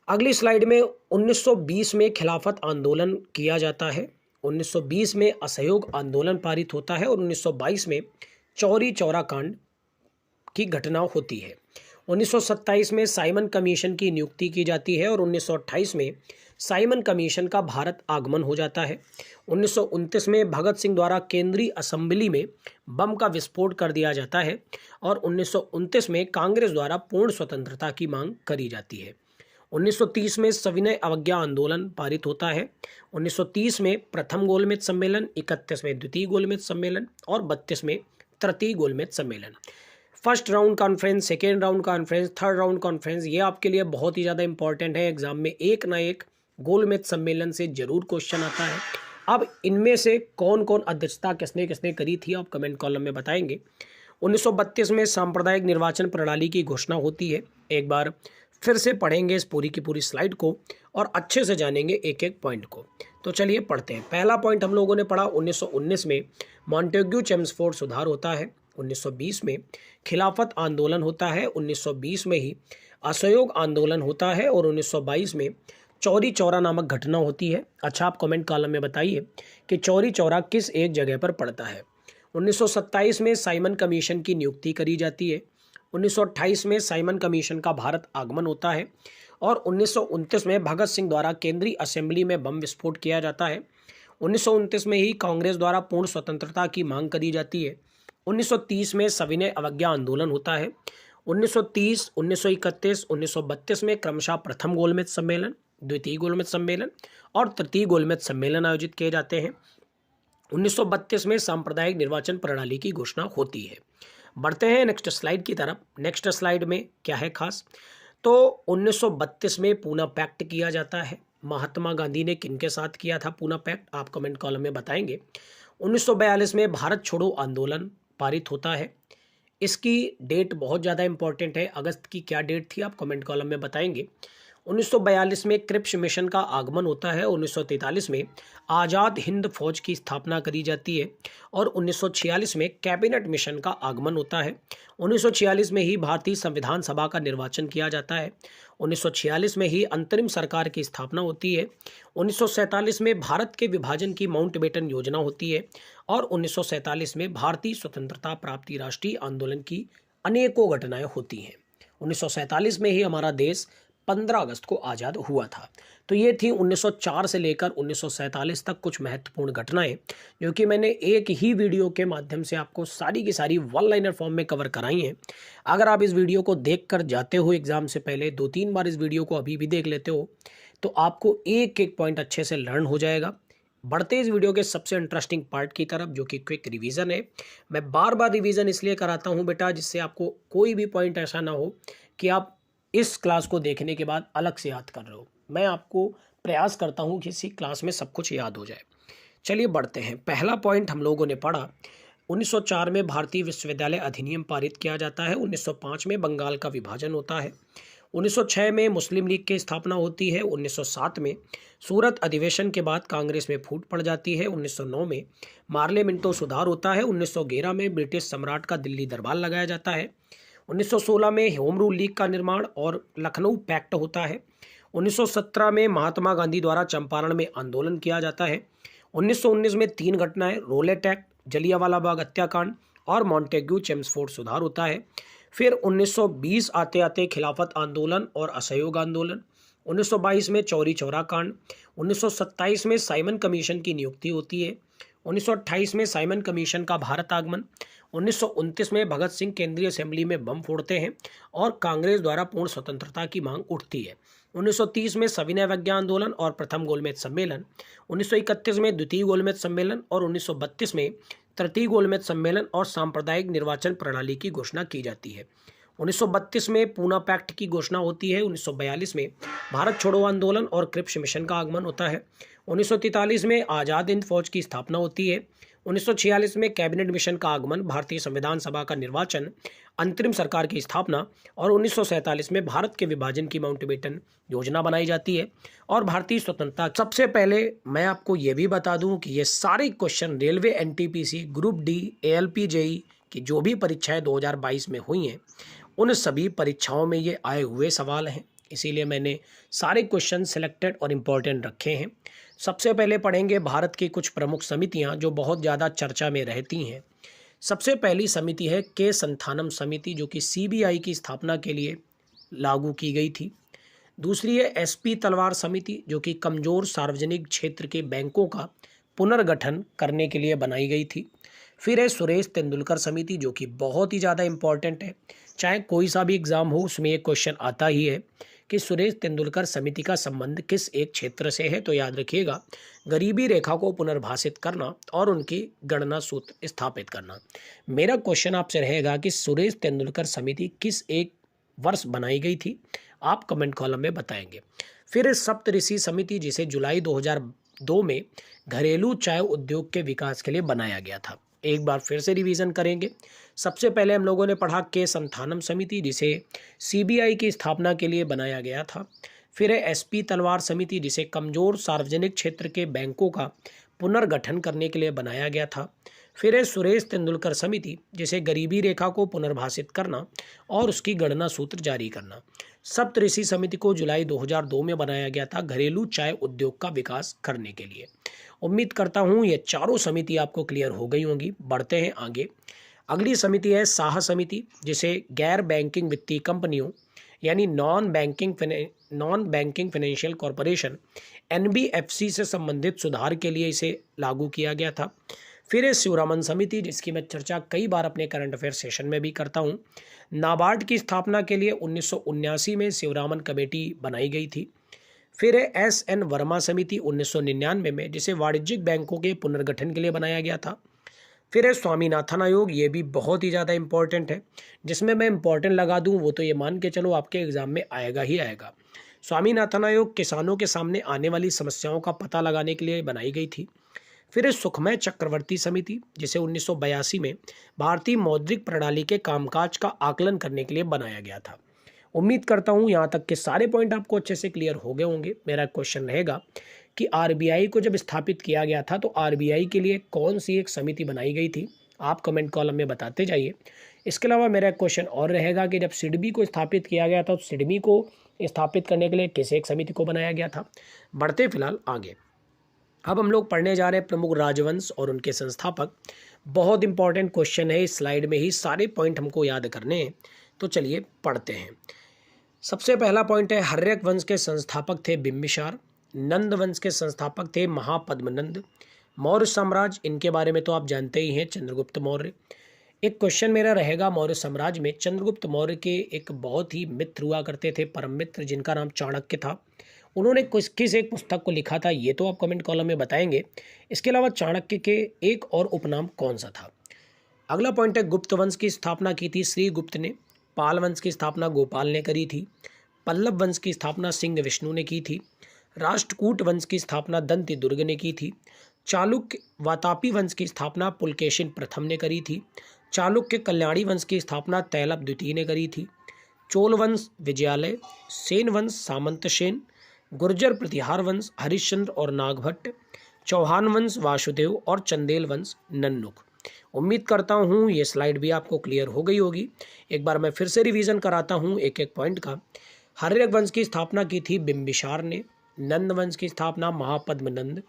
अगली स्लाइड में 1920 में खिलाफत आंदोलन किया जाता है। 1920 में असहयोग आंदोलन पारित होता है और 1922 में चौरी चौरा कांड की घटना होती है। 1927 में साइमन कमीशन की नियुक्ति की जाती है और 1928 में साइमन कमीशन का भारत आगमन हो जाता है। 1929 में भगत सिंह द्वारा केंद्रीय असेंबली में बम का विस्फोट कर दिया जाता है और 1929 में कांग्रेस द्वारा पूर्ण स्वतंत्रता की मांग करी जाती है। 1930 में सविनय अवज्ञा आंदोलन पारित होता है। 1930 में प्रथम गोलमेज सम्मेलन, 31 में द्वितीय गोलमेज सम्मेलन और 32 में तृतीय गोलमेज सम्मेलन। First round conference, second round conference, third round conference, ये आपके लिए बहुत ही ज़्यादा इंपॉर्टेंट है। एग्जाम में एक ना एक गोलमेज सम्मेलन से जरूर क्वेश्चन आता है। अब इनमें से कौन कौन अध्यक्षता किसने किसने करी थी, आप कमेंट कॉलम में बताएंगे। 1932 में सांप्रदायिक निर्वाचन प्रणाली की घोषणा होती है। एक बार फिर से पढ़ेंगे इस पूरी की पूरी स्लाइड को और अच्छे से जानेंगे एक एक पॉइंट को। तो चलिए पढ़ते हैं। पहला पॉइंट हम लोगों ने पढ़ा, 1919 में मॉन्टेग्यू चेम्सफोर्ड सुधार होता है। 1920 में खिलाफत आंदोलन होता है। 1920 में ही असहयोग आंदोलन होता है और 1922 में चौरी चौरा नामक घटना होती है। अच्छा, आप कमेंट कॉलम में बताइए कि चौरी चौरा किस एक जगह पर पड़ता है। 1927 में साइमन कमीशन की नियुक्ति करी जाती है। 1928 में साइमन कमीशन का भारत आगमन होता है और 1929 में भगत सिंह द्वारा केंद्रीय असेंबली में बम विस्फोट किया जाता है। 1929 में ही कांग्रेस द्वारा पूर्ण स्वतंत्रता की मांग करी जाती है। 1930 में सविनय अवज्ञा आंदोलन होता है। 1930, 1931, 1932 में क्रमशः प्रथम गोलमेज सम्मेलन, द्वितीय गोलमेज सम्मेलन और तृतीय गोलमेज सम्मेलन आयोजित किए जाते हैं। 1932 में सांप्रदायिक निर्वाचन प्रणाली की घोषणा होती है। बढ़ते हैं नेक्स्ट स्लाइड की तरफ। नेक्स्ट स्लाइड में क्या है खास, तो 1932 में पूना पैक्ट किया जाता है। महात्मा गांधी ने किनके साथ किया था पूना पैक्ट, आप कमेंट कॉलम में बताएंगे। 1942 में भारत छोड़ो आंदोलन पारित होता है। इसकी डेट बहुत ज़्यादा इंपॉर्टेंट है। अगस्त की क्या डेट थी, आप कमेंट कॉलम में बताएंगे। 1942 में क्रिप्स मिशन का आगमन होता है। 1943 में आज़ाद हिंद फौज की स्थापना करी जाती है और 1946 में कैबिनेट मिशन का आगमन होता है। 1946 में ही भारतीय संविधान सभा का निर्वाचन किया जाता है। 1946 में ही अंतरिम सरकार की स्थापना होती है। 1947 में भारत के विभाजन की माउंटबेटन योजना होती है और 1947 में भारतीय स्वतंत्रता प्राप्ति राष्ट्रीय आंदोलन की अनेकों घटनाएं होती हैं। 1947 में ही हमारा देश 15 अगस्त को आज़ाद हुआ था। तो ये थी 1904 से लेकर 1947 तक कुछ महत्वपूर्ण घटनाएं, जो कि मैंने एक ही वीडियो के माध्यम से आपको सारी की सारी वन लाइनर फॉर्म में कवर कराई हैं। अगर आप इस वीडियो को देखकर जाते हो एग्जाम से पहले 2-3 बार इस वीडियो को अभी भी देख लेते हो तो आपको एक एक पॉइंट अच्छे से लर्न हो जाएगा। बढ़ते इस वीडियो के सबसे इंटरेस्टिंग पार्ट की तरफ, जो कि क्विक रिवीजन है। मैं बार बार रिवीजन इसलिए कराता हूँ बेटा, जिससे आपको कोई भी पॉइंट ऐसा ना हो कि आप इस क्लास को देखने के बाद अलग से याद कर रहे हो। मैं आपको प्रयास करता हूँ कि इसी क्लास में सब कुछ याद हो जाए। चलिए बढ़ते हैं। पहला पॉइंट हम लोगों ने पढ़ा, 1904 में भारतीय विश्वविद्यालय अधिनियम पारित किया जाता है। 1905 में बंगाल का विभाजन होता है। 1906 में मुस्लिम लीग की स्थापना होती है। 1907 में सूरत अधिवेशन के बाद कांग्रेस में फूट पड़ जाती है। 1909 में मार्ले मिंटो सुधार होता है। 1911 में ब्रिटिश सम्राट का दिल्ली दरबार लगाया जाता है। 1916 में होम रूल लीग का निर्माण और लखनऊ पैक्ट होता है। 1917 में महात्मा गांधी द्वारा चंपारण में आंदोलन किया जाता है। 1919 में 3 घटनाएं, रोलेट एक्ट, जलियांवाला बाग हत्याकांड और मॉन्टेग्यू चेम्सफोर्ड सुधार होता है। फिर 1920 आते आते खिलाफत आंदोलन और असहयोग आंदोलन। 1922 में चौरी चौरा कांड। 1927 में साइमन कमीशन की नियुक्ति होती है। 1928 में साइमन कमीशन का भारत आगमन। 1929 में भगत सिंह केंद्रीय असेंबली में बम फोड़ते हैं और कांग्रेस द्वारा पूर्ण स्वतंत्रता की मांग उठती है। 1930 में सविनय अवज्ञा आंदोलन और प्रथम गोलमेज सम्मेलन। 1931 में द्वितीय गोलमेज सम्मेलन और 1932 में तृतीय गोलमेज सम्मेलन और सांप्रदायिक निर्वाचन प्रणाली की घोषणा की जाती है। 1932 में पूना पैक्ट की घोषणा होती है। 1942 में भारत छोड़ो आंदोलन और क्रिप्स मिशन का आगमन होता है। 1943 में आज़ाद हिंद फौज की स्थापना होती है। 1946 में कैबिनेट मिशन का आगमन, भारतीय संविधान सभा का निर्वाचन, अंतरिम सरकार की स्थापना और 1947 में भारत के विभाजन की माउंटबेटन योजना बनाई जाती है और भारतीय स्वतंत्रता। सबसे पहले मैं आपको ये भी बता दूं कि ये सारे question railway, NTPC, group D, ALP, JE की जो भी परीक्षाएं 2022 में हुई हैं, उन सभी परीक्षाओं में ये आए हुए सवाल हैं। इसीलिए मैंने सारे क्वेश्चन सिलेक्टेड और इम्पोर्टेंट रखे हैं। सबसे पहले पढ़ेंगे भारत की कुछ प्रमुख समितियां जो बहुत ज़्यादा चर्चा में रहती हैं। सबसे पहली समिति है के संथानम समिति, जो कि सीबीआई की स्थापना के लिए लागू की गई थी। दूसरी है एसपी तलवार समिति, जो कि कमज़ोर सार्वजनिक क्षेत्र के बैंकों का पुनर्गठन करने के लिए बनाई गई थी। फिर है सुरेश तेंदुलकर समिति, जो कि बहुत ही ज़्यादा इम्पॉर्टेंट है। चाहे कोई सा भी एग्ज़ाम हो उसमें एक क्वेश्चन आता ही है कि सुरेश तेंदुलकर समिति का संबंध किस एक क्षेत्र से है। तो याद रखिएगा, गरीबी रेखा को पुनर्भाषित करना और उनकी गणना सूत्र स्थापित करना। मेरा क्वेश्चन आपसे रहेगा कि सुरेश तेंदुलकर समिति किस एक वर्ष बनाई गई थी, आप कमेंट कॉलम में बताएंगे। फिर सप्तऋषि समिति, जिसे जुलाई 2002 में घरेलू चाय उद्योग के विकास के लिए बनाया गया था। एक बार फिर से रिवीजन करेंगे। सबसे पहले हम लोगों ने पढ़ा के संथानम समिति, जिसे सीबीआई की स्थापना के लिए बनाया गया था। फिर है एसपी तलवार समिति, जिसे कमज़ोर सार्वजनिक क्षेत्र के बैंकों का पुनर्गठन करने के लिए बनाया गया था। फिर है सुरेश तेंदुलकर समिति, जिसे गरीबी रेखा को पुनर्भाषित करना और उसकी गणना सूत्र जारी करना। सप्तऋषि समिति को जुलाई 2002 में बनाया गया था घरेलू चाय उद्योग का विकास करने के लिए। उम्मीद करता हूँ ये चारों समिति आपको क्लियर हो गई होंगी। बढ़ते हैं आगे। अगली समिति है साह समिति, जिसे गैर बैंकिंग वित्तीय कंपनियों यानी non banking financial corporation NBFC से संबंधित सुधार के लिए इसे लागू किया गया था। फिर है शिवरामन समिति, जिसकी मैं चर्चा कई बार अपने करंट अफेयर सेशन में भी करता हूँ। नाबार्ड की स्थापना के लिए 1979 में शिवरामन कमेटी बनाई गई थी। फिर है एस.एन. वर्मा समिति 1999 में, जिसे वाणिज्यिक बैंकों के पुनर्गठन के लिए बनाया गया था। फिर है स्वामीनाथन आयोग, ये भी बहुत ही ज़्यादा इंपॉर्टेंट है। जिसमें मैं इंपॉर्टेंट लगा दूं वो तो ये मान के चलो आपके एग्जाम में आएगा ही आएगा। स्वामीनाथन आयोग किसानों के सामने आने वाली समस्याओं का पता लगाने के लिए बनाई गई थी। फिर है सुखमय चक्रवर्ती समिति, जिसे 1982 में भारतीय मौद्रिक प्रणाली के कामकाज का आकलन करने के लिए बनाया गया था। उम्मीद करता हूँ यहाँ तक के सारे पॉइंट आपको अच्छे से क्लियर हो गए होंगे। मेरा क्वेश्चन रहेगा कि आरबीआई को जब स्थापित किया गया था तो आरबीआई के लिए कौन सी एक समिति बनाई गई थी, आप कमेंट कॉलम में बताते जाइए। इसके अलावा मेरा क्वेश्चन और रहेगा कि जब सिडबी को स्थापित किया गया था तो सिडबी को स्थापित करने के लिए किस एक समिति को बनाया गया था। बढ़ते फिलहाल आगे। अब हम लोग पढ़ने जा रहे हैं प्रमुख राजवंश और उनके संस्थापक। बहुत इंपॉर्टेंट क्वेश्चन है, इस स्लाइड में ही सारे पॉइंट हमको याद करने हैं, तो चलिए पढ़ते हैं। सबसे पहला पॉइंट है, हर्यक वंश के संस्थापक थे बिंबिसार। नंद वंश के संस्थापक थे महापद्मनंद। मौर्य साम्राज्य, इनके बारे में तो आप जानते ही हैं, चंद्रगुप्त मौर्य। एक क्वेश्चन मेरा रहेगा, मौर्य साम्राज्य में चंद्रगुप्त मौर्य के एक बहुत ही मित्र हुआ करते थे, परम मित्र, जिनका नाम चाणक्य था। उन्होंने किस एक पुस्तक को लिखा था ये तो आप कमेंट कॉलम में बताएंगे। इसके अलावा चाणक्य के एक और उपनाम कौन सा था। अगला पॉइंट है, गुप्त वंश की स्थापना की थी श्री गुप्त ने। पाल वंश की स्थापना गोपाल ने करी थी। पल्लव वंश की स्थापना सिंह विष्णु ने की थी। राष्ट्रकूट वंश की स्थापना दंती दुर्ग ने की थी। चालुक्य वातापी वंश की स्थापना पुलकेशिन प्रथम ने करी थी। चालुक्य कल्याणी वंश की स्थापना तैलप द्वितीय ने करी थी। चोल वंश विजयालय, सेन वंश सामंतसेन, गुर्जर प्रतिहार वंश हरिश्चंद्र और नागभट्ट, चौहान वंश वासुदेव और चंदेल वंश नन्नुक। उम्मीद करता हूँ ये स्लाइड भी आपको क्लियर हो गई होगी। एक बार मैं फिर से रिवीजन कराता हूँ एक एक पॉइंट का। हर्यक वंश की स्थापना की थी बिंबिसार ने। नंद वंश की स्थापना महापद्मनंद।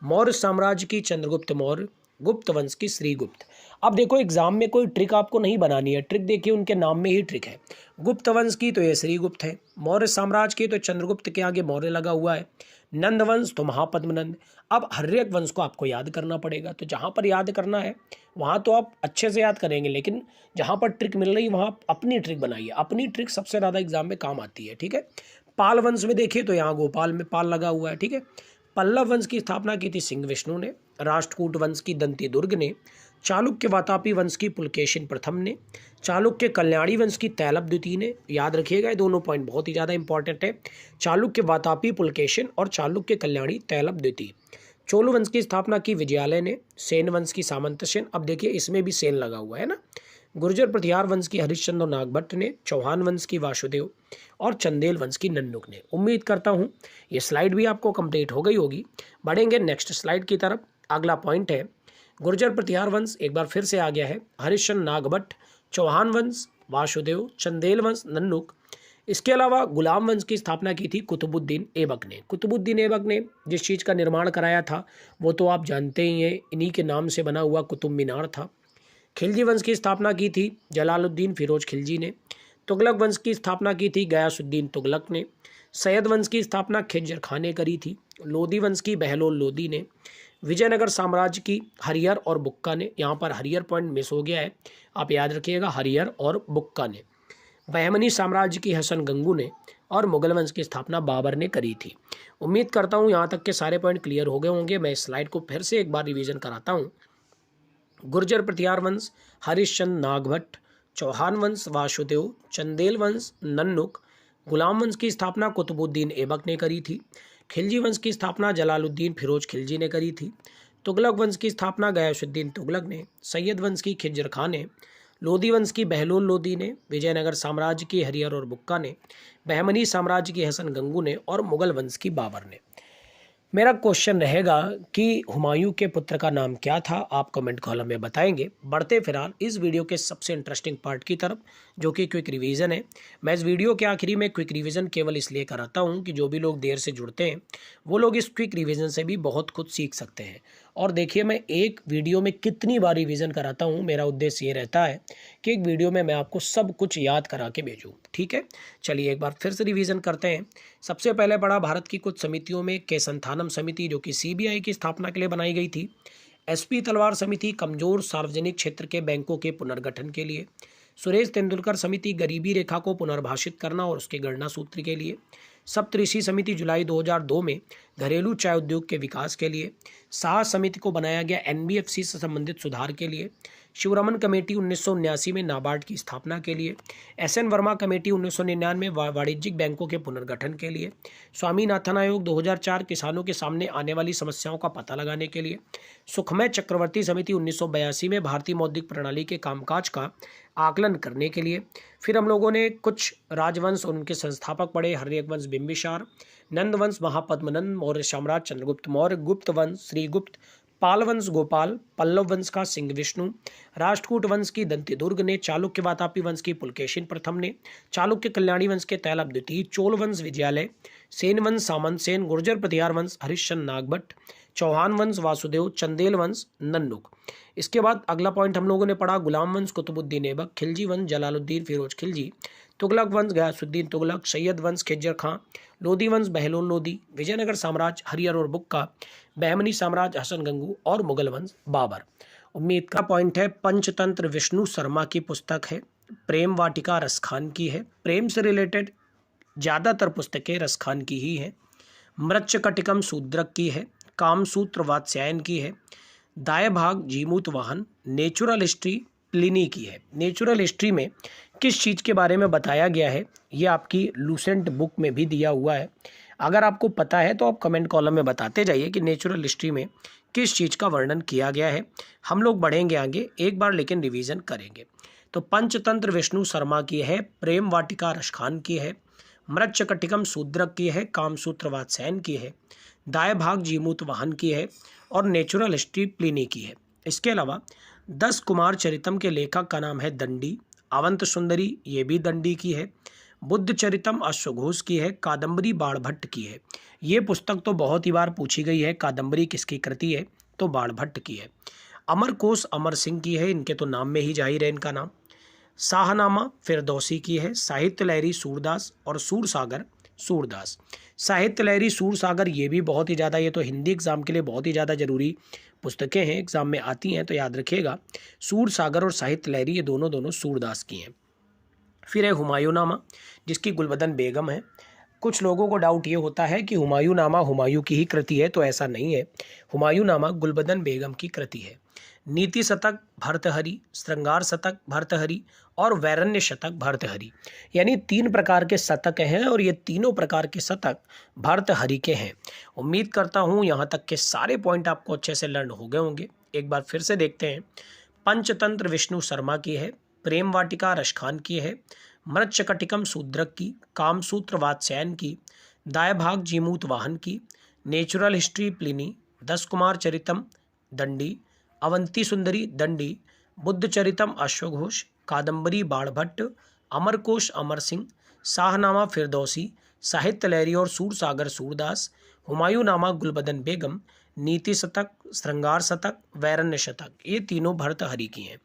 मौर्य साम्राज्य की चंद्रगुप्त मौर्य। गुप्त वंश की श्रीगुप्त। अब देखो एग्जाम में कोई ट्रिक आपको नहीं बनानी है, ट्रिक देखिए उनके नाम में ही ट्रिक है। गुप्त वंश की तो ये श्रीगुप्त है, मौर्य साम्राज्य की तो चंद्रगुप्त के आगे मौर्य लगा हुआ है, नंद वंश तो महापद्मनंद। अब हर्यक वंश को आपको याद करना पड़ेगा, तो जहाँ पर याद करना है वहाँ तो आप अच्छे से याद करेंगे, लेकिन जहाँ पर ट्रिक मिल रही है वहाँ अपनी ट्रिक बनाइए। अपनी ट्रिक सबसे ज़्यादा एग्जाम में काम आती है, ठीक है। पाल वंश में देखिए तो यहाँ गोपाल में पाल लगा हुआ है, ठीक है। पल्लव वंश की स्थापना की थी सिंह विष्णु ने। राष्ट्रकूट वंश की दंती दुर्ग ने। चालुक्य वातापी वंश की पुलकेशिन प्रथम ने। चालुक्य कल्याणी वंश की तैलप द्वितीय ने। याद रखिएगा ये दोनों पॉइंट बहुत ही ज़्यादा इंपॉर्टेंट है, चालुक्य वातापी पुलकेशिन और चालुक्य कल्याणी तैलप द्वितीय। चोल वंश की स्थापना की विजयालय ने। सेन वंश की सामंतसेन, अब देखिए इसमें भी सेन लगा हुआ है ना। गुर्जर प्रतिहार वंश की हरिश्चंद्र और नागभट्ट ने। चौहान वंश की वासुदेव और चंदेल वंश की नन्नुक ने। उम्मीद करता हूँ ये स्लाइड भी आपको कंप्लीट हो गई होगी। बढ़ेंगे नेक्स्ट स्लाइड की तरफ। अगला पॉइंट है, गुर्जर प्रतिहार वंश एक बार फिर से आ गया है। हरिश्चंद्र, नागभट्ट, चौहान वंश, वासुदेव, चंदेल वंश, नन्नुक। इसके अलावा गुलाम वंश की स्थापना की थी कुतुबुद्दीन ऐबक ने। कुतुबुद्दीन ऐबक ने जिस चीज़ का निर्माण कराया था वो तो आप जानते ही हैं, इन्हीं के नाम से बना हुआ कुतुब मीनार था। खिलजी वंश की स्थापना की थी जलालुद्दीन फिरोज खिलजी ने। तुगलक वंश की स्थापना की थी गयासुद्दीन तुगलक ने। सैयद वंश की स्थापना खिज्जर खान ने करी थी। लोधी वंश की बहलोल लोधी ने। विजयनगर साम्राज्य की हरिहर और बुक्का ने। यहाँ पर हरिहर पॉइंट मिस हो गया है, आप याद रखिएगा, हरिहर और बुक्का ने। बहमनी साम्राज्य की हसन गंगू ने। और मुगल वंश की स्थापना बाबर ने करी थी। उम्मीद करता हूँ यहाँ तक के सारे पॉइंट क्लियर हो गए होंगे। मैं इस स्लाइड को फिर से एक बार रिवीजन कराता हूँ। गुर्जर प्रतिहार वंश हरिश्चंद्र, नागभट्ट, चौहान वंश वासुदेव, चंदेल वंश नन्नुक। गुलाम वंश की स्थापना कुतुबुद्दीन ऐबक ने करी थी। खिलजी वंश की स्थापना जलालुद्दीन फिरोज खिलजी ने करी थी। तुगलक वंश की स्थापना गयासुद्दीन तुगलक ने। सैयद वंश की खिज्जर खान ने। लोधी वंश की बहलोल लोधी ने। विजयनगर साम्राज्य की हरिहर और बुक्का ने। बहमनी साम्राज्य की हसन गंगू ने। और मुगल वंश की बाबर ने। मेरा क्वेश्चन रहेगा कि हुमायूं के पुत्र का नाम क्या था, आप कमेंट कॉलम में बताएंगे। बढ़ते फिलहाल इस वीडियो के सबसे इंटरेस्टिंग पार्ट की तरफ, जो कि क्विक रिवीजन है। मैं इस वीडियो के आखिरी में क्विक रिवीजन केवल इसलिए कराता हूं कि जो भी लोग देर से जुड़ते हैं वो लोग इस क्विक रिवीजन से भी बहुत कुछ सीख सकते हैं। और देखिए मैं एक वीडियो में कितनी बार रिवीजन कराता हूँ, मेरा उद्देश्य ये रहता है कि एक वीडियो में मैं आपको सब कुछ याद करा के भेजूँ, ठीक है। चलिए एक बार फिर से रिवीजन करते हैं। सबसे पहले पढ़ा भारत की कुछ समितियों में केसंथानम समिति, जो कि सीबीआई की स्थापना के लिए बनाई गई थी। एसपी तलवार समिति, कमजोर सार्वजनिक क्षेत्र के बैंकों के पुनर्गठन के लिए। सुरेश तेंदुलकर समिति, गरीबी रेखा को पुनर्भाषित करना और उसके गणना सूत्र के लिए। सप्तऋषि समिति, जुलाई 2002 में घरेलू चाय उद्योग के विकास के लिए। शाह समिति को बनाया गया एनबीएफसी से संबंधित सुधार के लिए। शिवरमन कमेटी 1979 में नाबार्ड की स्थापना के लिए। एसएन वर्मा कमेटी 1999 वाणिज्यिक बैंकों के पुनर्गठन के लिए। स्वामीनाथन आयोग 2004 किसानों के सामने आने वाली समस्याओं का पता लगाने के लिए। सुखमय चक्रवर्ती समिति 1982 में भारतीय मौद्रिक प्रणाली के कामकाज का आकलन करने के लिए। फिर हम लोगों ने कुछ राजवंश और उनके संस्थापक पढ़े, हर्यक वंश बिंबिसार, नंद वंश महापद्मनंद, मौर्य साम्राज्य चंद्रगुप्त मौर्य, गुप्त वंश श्रीगुप्त, पाल वंश गोपाल, पल्लव वंश का सिंह विष्णु, राष्ट्रकूट वंश की दंतिदुर्ग ने, चालुक्य वातापी वंश की पुलकेशिन प्रथम ने, चालुक्य कल्याणी वंश के तैलप द्वितीय, चोल वंश विजयालय, सेन वंश सामंत सेन, गुर्जर प्रतिहार वंश हरिश्चंद्र नागभट्ट, चौहान वंश वासुदेव, चंदेल वंश नन्नुक। इसके बाद अगला पॉइंट हम लोगों ने पढ़ा गुलाम वंश कुतुबुद्दीन ऐबक, खिलजी वंश जलालुद्दीन फिरोज खिलजी, तुगलक वंश गयासुद्दीन तुगलक, सैयद वंश खिज्जर खां, लोधी वंश बहलोल लोधी, विजयनगर साम्राज्य हरिहर और बुक्का, बहमनी साम्राज्य हसन गंगू और मुगल वंश बाबर। उम्मीद का पॉइंट है पंचतंत्र विष्णु शर्मा की पुस्तक है, प्रेम वाटिका रसखान की है। प्रेम से रिलेटेड ज़्यादातर पुस्तकें रसखान की ही हैं। मृच्छकटिकम शूद्रक की है, कामसूत्र वात्स्यायन की है, दाय भाग जीमूत वाहन, नेचुरल हिस्ट्री प्लिनी की है। नेचुरल हिस्ट्री में किस चीज़ के बारे में बताया गया है ये आपकी लूसेंट बुक में भी दिया हुआ है। अगर आपको पता है तो आप कमेंट कॉलम में बताते जाइए कि नेचुरल हिस्ट्री में किस चीज़ का वर्णन किया गया है। हम लोग बढ़ेंगे आगे, एक बार लेकिन रिवीजन करेंगे। तो पंचतंत्र विष्णु शर्मा की है, प्रेम वाटिका रसखान की है, मृच्छकटिकम शूद्रक की है, कामसूत्र वात्स्यायन की है, दाय भाग जीमूत वाहन की है और नेचुरल हिस्ट्री प्लिनी की है। इसके अलावा 10 कुमार चरितम के लेखक का नाम है दंडी, अवंत सुंदरी ये भी दंडी की है, बुद्ध चरितम अश्वघोष की है, कादम्बरी बाणभट्ट की है। ये पुस्तक तो बहुत ही बार पूछी गई है, कादम्बरी किसकी कृति है तो बाणभट्ट की है। अमरकोश अमर सिंह की है, इनके तो नाम में ही जाहिर है इनका नाम। शाहनामा फिरदौसी की है, साहित्य लहरी सूरदास और सूरसागर सूरदास। साहित्य लहरी सूरसागर ये भी बहुत ही ज़्यादा, ये तो हिंदी एग्जाम के लिए बहुत ही ज़्यादा जरूरी पुस्तकें हैं, एग्जाम में आती हैं तो याद रखिएगा। सूरसागर और साहित्य लहरी ये दोनों सूरदास की हैं। फिर है हुमायूंनामा जिसकी गुलबदन बेगम है। कुछ लोगों को डाउट ये होता है कि हुमायूंनामा हुमायूं की ही कृति है, तो ऐसा नहीं है। हुमायूंनामा गुलबदन बेगम की कृति है। नीति शतक भर्तहरि, श्रृंगार शतक भर्तहरि और वैरण्य शतक भर्तहरि, यानी 3 प्रकार के शतक हैं और ये तीनों प्रकार के शतक भर्तहरि के हैं। उम्मीद करता हूँ यहाँ तक के सारे पॉइंट आपको अच्छे से लर्न हो गए होंगे। एक बार फिर से देखते हैं। पंचतंत्र विष्णु शर्मा की है, प्रेम वाटिका रसखान की है, मृच्छकटिकम शूद्रक की, कामसूत्र वात्स्यायन की, दाय भाग जीमूत वाहन की, नेचुरल हिस्ट्री प्लिनी, 10 कुमार चरितम दंडी, अवंती सुंदरी दंडी, बुद्ध चरितम अश्वघोष, कादम्बरी बाणभट्ट, अमरकोश अमर सिंह, शाहनामा फिरदौसी, साहित्य लहरी और सूरसागर सूरदास, हुमायूंनामा गुलबदन बेगम, नीति शतक, श्रृंगार शतक, वैरण्य शतक, ये तीनों भर्तहरि की हैं।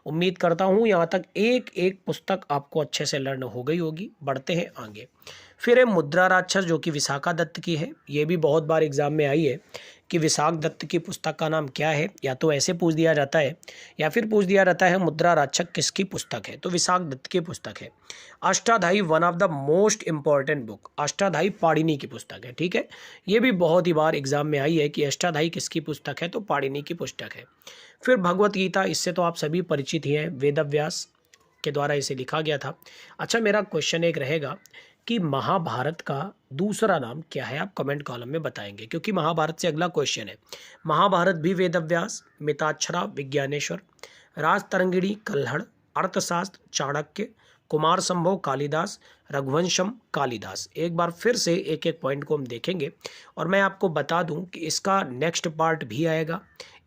उम्मीद करता हूँ यहाँ तक एक एक पुस्तक आपको अच्छे से लर्न हो गई होगी। बढ़ते हैं आगे। फिर है मुद्रा राक्षस जो कि विशाखा दत्त की है। ये भी बहुत बार एग्जाम में आई है कि विशाख दत्त की पुस्तक का नाम क्या है, या तो ऐसे पूछ दिया जाता है या फिर पूछ दिया जाता है मुद्रा राक्षस किसकी पुस्तक है, तो विशाख दत्त की पुस्तक है। Ashtadhyayi one of the most important book, Ashtadhyayi Panini की पुस्तक है। ठीक है, ये भी बहुत ही बार एग्जाम में आई है कि अष्टाध्यायी किसकी पुस्तक है, तो पाणिनि की पुस्तक है। फिर भगवत गीता, इससे तो आप सभी परिचित ही हैं, वेदव्यास के द्वारा इसे लिखा गया था। अच्छा, मेरा क्वेश्चन एक रहेगा कि महाभारत का दूसरा नाम क्या है, आप कमेंट कॉलम में बताएंगे, क्योंकि महाभारत से अगला क्वेश्चन है। महाभारत भी वेदव्यास, मिताक्षरा विज्ञानेश्वर, राजतरंगिणी कल्हड़, अर्थशास्त्र चाणक्य, कुमार संभव कालिदास, रघुवंशम कालिदास। एक बार फिर से एक एक पॉइंट को हम देखेंगे और मैं आपको बता दूं कि इसका नेक्स्ट पार्ट भी आएगा।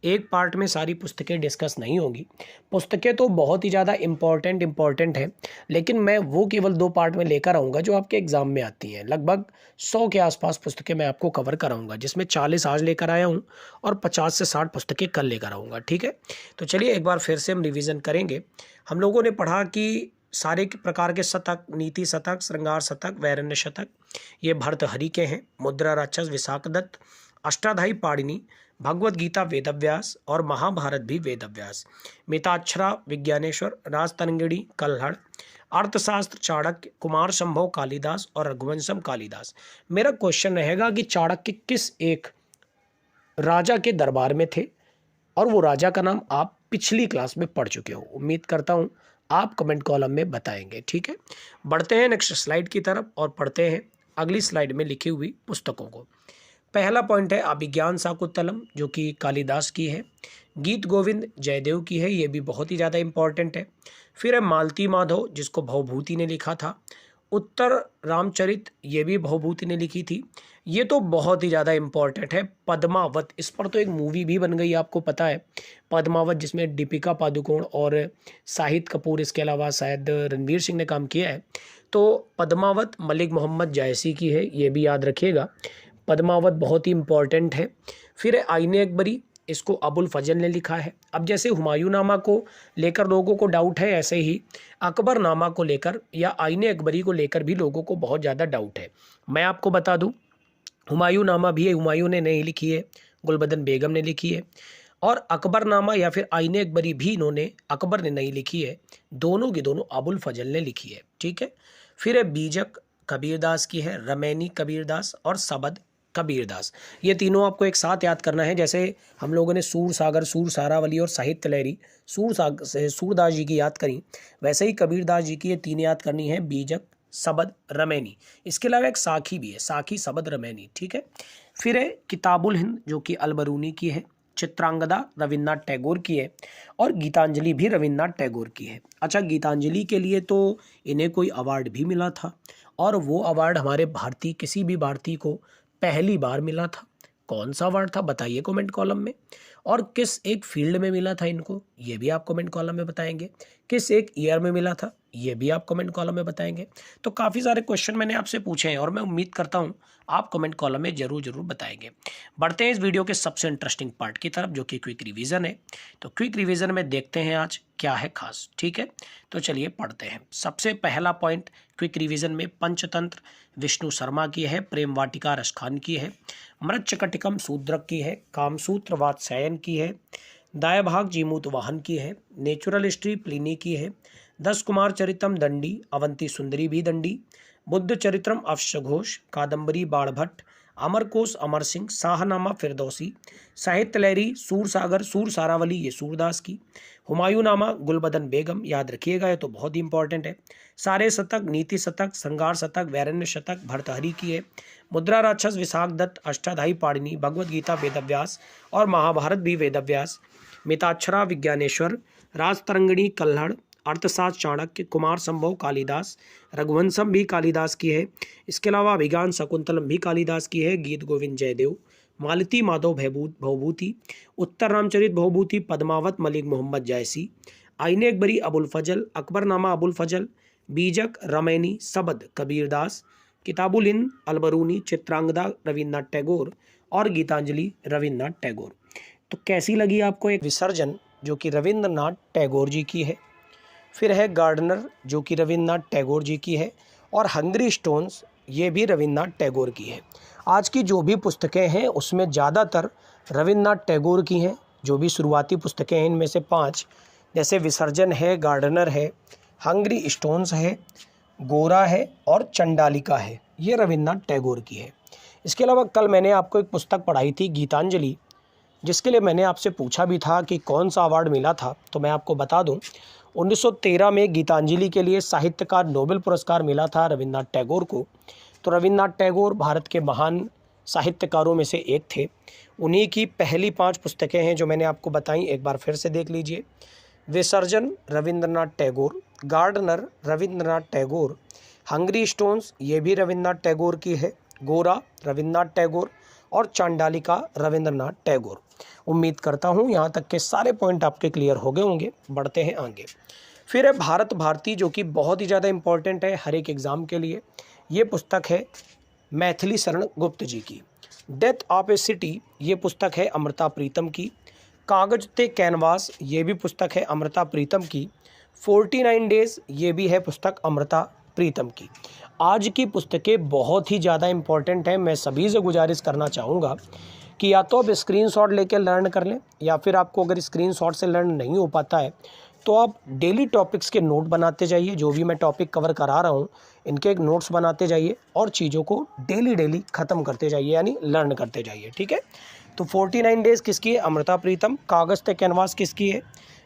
एक पार्ट में सारी पुस्तकें डिस्कस नहीं होगी। पुस्तकें तो बहुत ही ज़्यादा इम्पॉर्टेंट हैं, लेकिन मैं वो केवल 2 पार्ट में लेकर आऊँगा जो आपके एग्जाम में आती हैं। लगभग 100 के आसपास पुस्तकें मैं आपको कवर कराऊंगा, जिसमें 40 आज लेकर आया हूँ और 50 से 60 पुस्तकें कल लेकर आऊँगा। ठीक है, तो चलिए एक बार फिर से हम रिविज़न करेंगे। हम लोगों ने पढ़ा कि सारे प्रकार के शतक, नीति शतक, श्रृंगार शतक, वैरण्य शतक, ये भर्तहरि के हैं। मुद्रा राक्षस विशाख दत्त, अष्टाध्यायी पाणिनि, भगवत गीता वेदव्यास और महाभारत भी वेदव्यास, मिताक्षरा विज्ञानेश्वर, राजतरंगिणी कल्हड़, अर्थशास्त्र चाणक्य, कुमार संभव कालिदास और रघुवंशम कालिदास। मेरा क्वेश्चन रहेगा कि चाणक्य किस एक राजा के दरबार में थे और वो राजा का नाम आप पिछली क्लास में पढ़ चुके हो। उम्मीद करता हूँ आप कमेंट कॉलम में बताएंगे। ठीक है, बढ़ते हैं नेक्स्ट स्लाइड की तरफ और पढ़ते हैं अगली स्लाइड में लिखी हुई पुस्तकों को। पहला पॉइंट है अभिज्ञान शाकुंतलम जो कि कालिदास की है। गीत गोविंद जयदेव की है, ये भी बहुत ही ज़्यादा इंपॉर्टेंट है। फिर है मालती माधव, जिसको भवभूति ने लिखा था। उत्तर रामचरित, ये भी भवभूति ने लिखी थी। ये तो बहुत ही ज़्यादा इम्पॉर्टेंट है। पद्मावत, इस पर तो एक मूवी भी बन गई, आपको पता है, पद्मावत, जिसमें दीपिका पादुकोण और शाहिद कपूर, इसके अलावा शायद रणवीर सिंह ने काम किया है। तो पद्मावत मलिक मोहम्मद जायसी की है, ये भी याद रखिएगा। पद्मावत बहुत ही इम्पॉर्टेंट है। फिर है आईने अकबरी, इसको अबुल फजल ने लिखा है। अब जैसे हुमायूंनामा को लेकर लोगों को डाउट है, ऐसे ही अकबरनामा को लेकर या आईने अकबरी को लेकर भी लोगों को बहुत ज़्यादा डाउट है। मैं आपको बता दूं, हुमायूंनामा भी हुमायूं ने नहीं लिखी है, गुलबदन बेगम ने लिखी है। और अकबरनामा या फिर आईने अकबरी भी इन्होंने, अकबर ने नहीं लिखी है, दोनों की दोनों अबुल फजल ने लिखी है। ठीक है। फिर है बीजक, कबीरदास की है। रमैनी कबीरदास और सबद कबीरदास, ये तीनों आपको एक साथ याद करना है। जैसे हम लोगों ने सूर सागर, सूर सारावली और साहित्य लहरी सूरदास जी की याद करी, वैसे ही कबीरदास जी की ये तीन याद करनी है, बीजक, सबद, रमैनी। इसके अलावा एक साखी भी है, साखी, सबद, रमैनी। ठीक है। फिर है किताबुल हिंद, जो कि अलबरूनी की है। चित्रांगदा रविन्द्रनाथ टैगोर की है। और गीतांजलि भी रविन्द्रनाथ टैगोर की है। अच्छा, गीतांजलि के लिए तो इन्हें कोई अवार्ड भी मिला था, और वो अवार्ड हमारे भारतीय, किसी भी भारतीय को पहली बार मिला था। कौन सा अवार्ड था बताइए कमेंट कॉलम में। और किस एक फील्ड में मिला था इनको, ये भी आप कमेंट कॉलम में बताएंगे। किस एक ईयर में मिला था, ये भी आप कमेंट कॉलम में बताएंगे। तो काफ़ी सारे क्वेश्चन मैंने आपसे पूछे हैं, और मैं उम्मीद करता हूँ आप कमेंट कॉलम में जरूर बताएंगे। बढ़ते हैं इस वीडियो के सबसे इंटरेस्टिंग पार्ट की तरफ, जो कि क्विक रिवीजन है। तो क्विक रिवीजन में देखते हैं आज क्या है खास। ठीक है, तो चलिए पढ़ते हैं। सबसे पहला पॉइंट क्विक रिवीजन में, पंचतंत्र विष्णु शर्मा की है। प्रेम वाटिका रसखान की है। मृच्छकटिकम शूद्रक की है। कामसूत्र वात्स्यायन की है। दायभाग जीमूत वाहन की है। नेचुरल हिस्ट्री प्लिनी की है। 10 कुमार चरितम दंडी, अवंती सुंदरी भी दंडी। बुद्ध चरित्रम अश्वघोष, कादम्बरी बाणभट्ट, अमरकोश अमर सिंह, शाहनामा फिरदौसी, साहित्य लहरी सूर सागर, सूर सारावली, ये सूरदास की। हुमायूंनामा गुलबदन बेगम, याद रखिएगा, ये तो बहुत ही इंपॉर्टेंट है। सारे शतक, नीति शतक, श्रृंगार शतक, वैरण्य शतक भर्तहरि की है। मुद्रा राक्षस विशाख दत्त, अष्टाध्यायी पाणिनि, भगवद गीता वेदव्यास और महाभारत भी वेदव्यास। मिताक्षरा विज्ञानेश्वर, राजतरंगिणी कल्हड़, अर्थशास्त्र चाणक्य, कुमार संभव कालिदास, रघुवंशम भी कालिदास की है। इसके अलावा अभिज्ञान शकुंतलम भी कालिदास की है। गीत गोविंद जयदेव, मालती माधव भवभूति, उत्तर रामचरित भवभूति, पद्मावत मलिक मोहम्मद जायसी, आईने अकबरी अबुल फजल, अकबरनामा अबुल फजल, बीजक रमैनी, सबद कबीरदास, किताबुल हिंद अलबरूनी, चित्रांगदा रविन्द्रनाथ टैगोर और गीतांजलि रविन्द्रनाथ टैगोर। तो कैसी लगी आपको एक विसर्जन, जो कि रविन्द्रनाथ टैगोर जी की है। फिर है गार्डनर, जो कि रविन्द्रनाथ टैगोर जी की है। और हंगरी स्टोन्स, ये भी रविन्द्रनाथ टैगोर की है। आज की जो भी पुस्तकें हैं उसमें ज़्यादातर रविन्द्रनाथ टैगोर की हैं। जो भी शुरुआती पुस्तकें हैं इनमें से 5, जैसे विसर्जन है, गार्डनर है, हंगरी स्टोन्स है, गोरा है और चंडालिका है, ये रविन्द्रनाथ टैगोर की है। इसके अलावा कल मैंने आपको एक पुस्तक पढ़ाई थी गीतांजलि, जिसके लिए मैंने आपसे पूछा भी था कि कौन सा अवार्ड मिला था। तो मैं आपको बता दूं, 1913 में गीतांजलि के लिए साहित्य का नोबेल पुरस्कार मिला था रविन्द्रनाथ टैगोर को। तो रविन्द्रनाथ टैगोर भारत के महान साहित्यकारों में से एक थे। उन्हीं की पहली 5 पुस्तकें हैं जो मैंने आपको बताई, एक बार फिर से देख लीजिए। Visarjan Rabindranath Tagore, gardener Rabindranath Tagore, hungry stones ये भी रविन्द्रनाथ टैगोर की है, गोरा रविन्द्रनाथ टैगोर और चांडालिका रविन्द्रनाथ टैगोर। उम्मीद करता हूँ यहाँ तक के सारे पॉइंट आपके क्लियर हो गए होंगे। बढ़ते हैं आगे। फिर है भारत भारती, जो कि बहुत ही ज़्यादा इंपॉर्टेंट है हर एक एग्ज़ाम के लिए। ये पुस्तक है मैथिली शरण गुप्त जी की। डेथ ऑफ ए सिटी, ये पुस्तक है अमृता प्रीतम की। कागज ते कैनवास, ये भी पुस्तक है अमृता प्रीतम की। 49 डेज, ये भी है पुस्तक अमृता प्रीतम की। आज की पुस्तकें बहुत ही ज़्यादा इंपॉर्टेंट हैं। मैं सभी से गुजारिश करना चाहूँगा कि या तो आप स्क्रीनशॉट लेकर लर्न कर लें, या फिर आपको अगर स्क्रीनशॉट से लर्न नहीं हो पाता है तो आप डेली टॉपिक्स के नोट बनाते जाइए। जो भी मैं टॉपिक कवर करा रहा हूँ इनके एक नोट्स बनाते जाइए और चीज़ों को डेली ख़त्म करते जाइए, यानी लर्न करते जाइए। ठीक है। तो 49 डेज़ किसकी है? अमृता प्रीतम। कागज ते कैनवास किसकी है?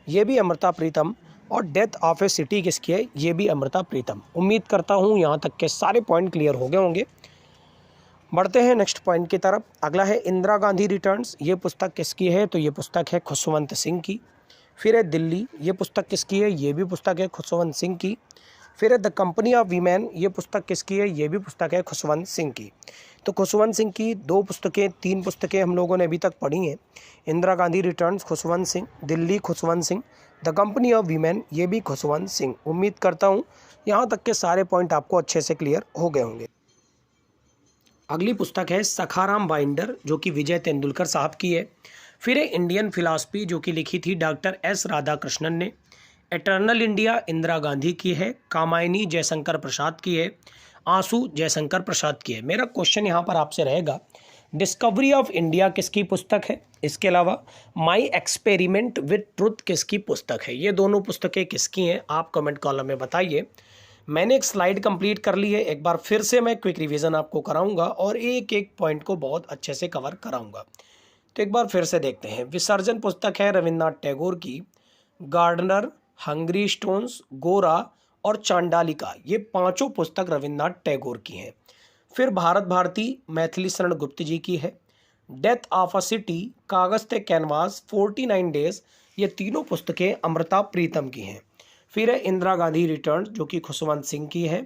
ये भी अमृता प्रीतम। और डेथ ऑफ ए सिटी किसकी है? ये भी अमृता प्रीतम। उम्मीद करता हूँ यहाँ तक के सारे पॉइंट क्लियर हो गए होंगे। बढ़ते हैं नेक्स्ट पॉइंट की तरफ। अगला है इंदिरा गांधी रिटर्न्स। ये पुस्तक किसकी है? तो ये पुस्तक है खुशवंत सिंह की। फिर है दिल्ली, ये पुस्तक किसकी है? ये भी पुस्तक है खुशवंत सिंह की। फिर है द कंपनी ऑफ वीमेन, ये पुस्तक किसकी है? ये भी पुस्तक है खुशवंत सिंह की। तो खुशवंत सिंह की 2 पुस्तकें, 3 पुस्तकें हम लोगों ने अभी तक पढ़ी हैं। Indira Gandhi returns Khushwant Singh, Delhi Khushwant Singh, the company of women ये भी खुशवंत सिंह। उम्मीद करता हूँ यहाँ तक के सारे पॉइंट आपको अच्छे से क्लियर हो गए होंगे। अगली पुस्तक है सखाराम बाइंडर, जो कि विजय तेंदुलकर साहब की है। फिर है इंडियन फिलॉसफी, जो कि लिखी थी डॉक्टर एस राधाकृष्णन ने। एटर्नल इंडिया इंदिरा गांधी की है। कामायनी जयशंकर प्रसाद की है। आंसू जयशंकर प्रसाद की है। मेरा क्वेश्चन यहाँ पर आपसे रहेगा, डिस्कवरी ऑफ इंडिया किसकी पुस्तक है? इसके अलावा माई एक्सपेरिमेंट विद ट्रुथ किसकी पुस्तक है? ये दोनों पुस्तकें किसकी हैं? आप कमेंट कॉलम में बताइए। मैंने एक स्लाइड कंप्लीट कर ली है, एक बार फिर से मैं क्विक रिवीजन आपको कराऊंगा और एक एक पॉइंट को बहुत अच्छे से कवर कराऊंगा। तो एक बार फिर से देखते हैं। विसर्जन पुस्तक है रविन्द्रनाथ टैगोर की। गार्डनर, हंगरी स्टोन्स, गोरा और चांडालिका, ये 5 पुस्तक रविन्द्रनाथ टैगोर की हैं। फिर भारत भारती मैथिली शरण गुप्त जी की है। डेथ ऑफ अ सिटी, कागज ते कैनवास, 49 डेज, ये तीनों पुस्तकें अमृता प्रीतम की हैं। फिर है इंदिरा गांधी रिटर्न्स, जो कि खुशवंत सिंह की है।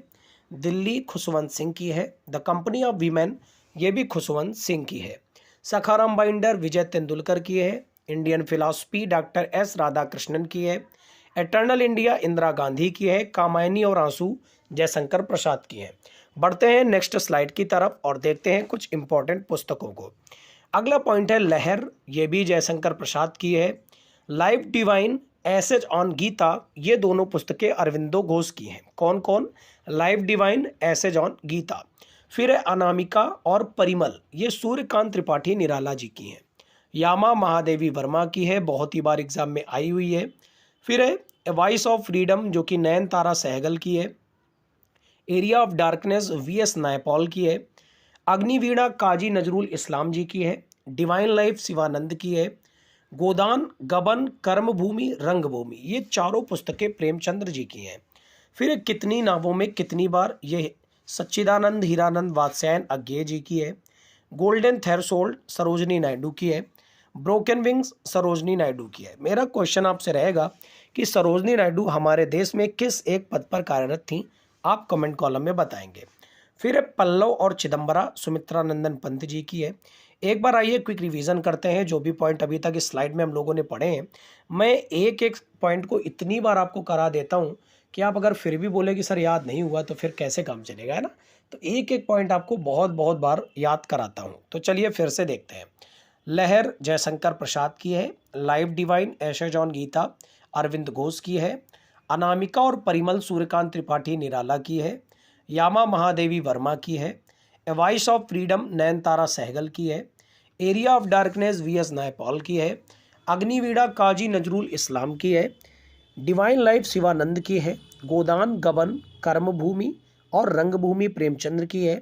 दिल्ली खुशवंत सिंह की है। द कंपनी ऑफ वीमेन, ये भी खुशवंत सिंह की है। सखाराम बाइंडर विजय तेंदुलकर की है। Indian philosophy doctor S Radhakrishnan की है। एटर्नल इंडिया इंदिरा गांधी की है। कामायनी और आंसू जयशंकर प्रसाद की है। बढ़ते हैं नेक्स्ट स्लाइड की तरफ और देखते हैं कुछ इंपॉर्टेंट पुस्तकों को। अगला पॉइंट है लहर, ये भी जयशंकर प्रसाद की है। Life divine, essays on Gita, ये दोनों पुस्तकें अरविंदो घोष की हैं। कौन कौन? Life divine, essays on Gita. फिर है अनामिका और परिमल, ये सूर्यकांत त्रिपाठी निराला जी की हैं। यामा महादेवी वर्मा की है, बहुत ही बार एग्जाम में आई हुई है। फिर है ए वॉइस ऑफ फ्रीडम, जो कि नयनतारा सहगल की है। Area of darkness VS Naipaul की है। अग्निवीणा काजी नजरुल इस्लाम जी की है। डिवाइन लाइफ शिवानंद की है। गोदान, गबन, कर्मभूमि, रंगभूमि, ये चारों पुस्तकें प्रेमचंद्र जी की हैं। फिर कितनी नावों में कितनी बार, ये सच्चिदानंद हीरानंद वात्स्यायन अज्ञे जी की है। गोल्डन थ्रेशोल्ड सरोजनी नायडू की है। ब्रोकन विंग्स सरोजनी नायडू की है। मेरा क्वेश्चन आपसे रहेगा कि सरोजनी नायडू हमारे देश में किस एक पद पर कार्यरत थी? आप कमेंट कॉलम में बताएंगे। फिर है पल्लव और चिदम्बरा, सुमित्रा नंदन पंत जी की है। एक बार आइए क्विक रिवीजन करते हैं जो भी पॉइंट अभी तक इस स्लाइड में हम लोगों ने पढ़े हैं। मैं एक एक पॉइंट को इतनी बार आपको करा देता हूं कि आप अगर फिर भी बोले कि सर याद नहीं हुआ तो फिर कैसे काम चलेगा, है ना? तो एक एक पॉइंट आपको बहुत बहुत बार याद कराता हूं। तो चलिए फिर से देखते हैं। लहर जयशंकर प्रसाद की है। Life divine essays on Gita Arvind Ghosh की है। अनामिका और परिमल सूर्यकांत त्रिपाठी निराला की है। यामा महादेवी वर्मा की है। A voice of freedom Nayantara Sahgal की है। Area of darkness VS Naipaul की है। अग्निवीणा काजी नजरुल इस्लाम की है। डिवाइन लाइफ शिवानंद की है। गोदान, गबन, कर्मभूमि और रंगभूमि प्रेमचंद्र की है।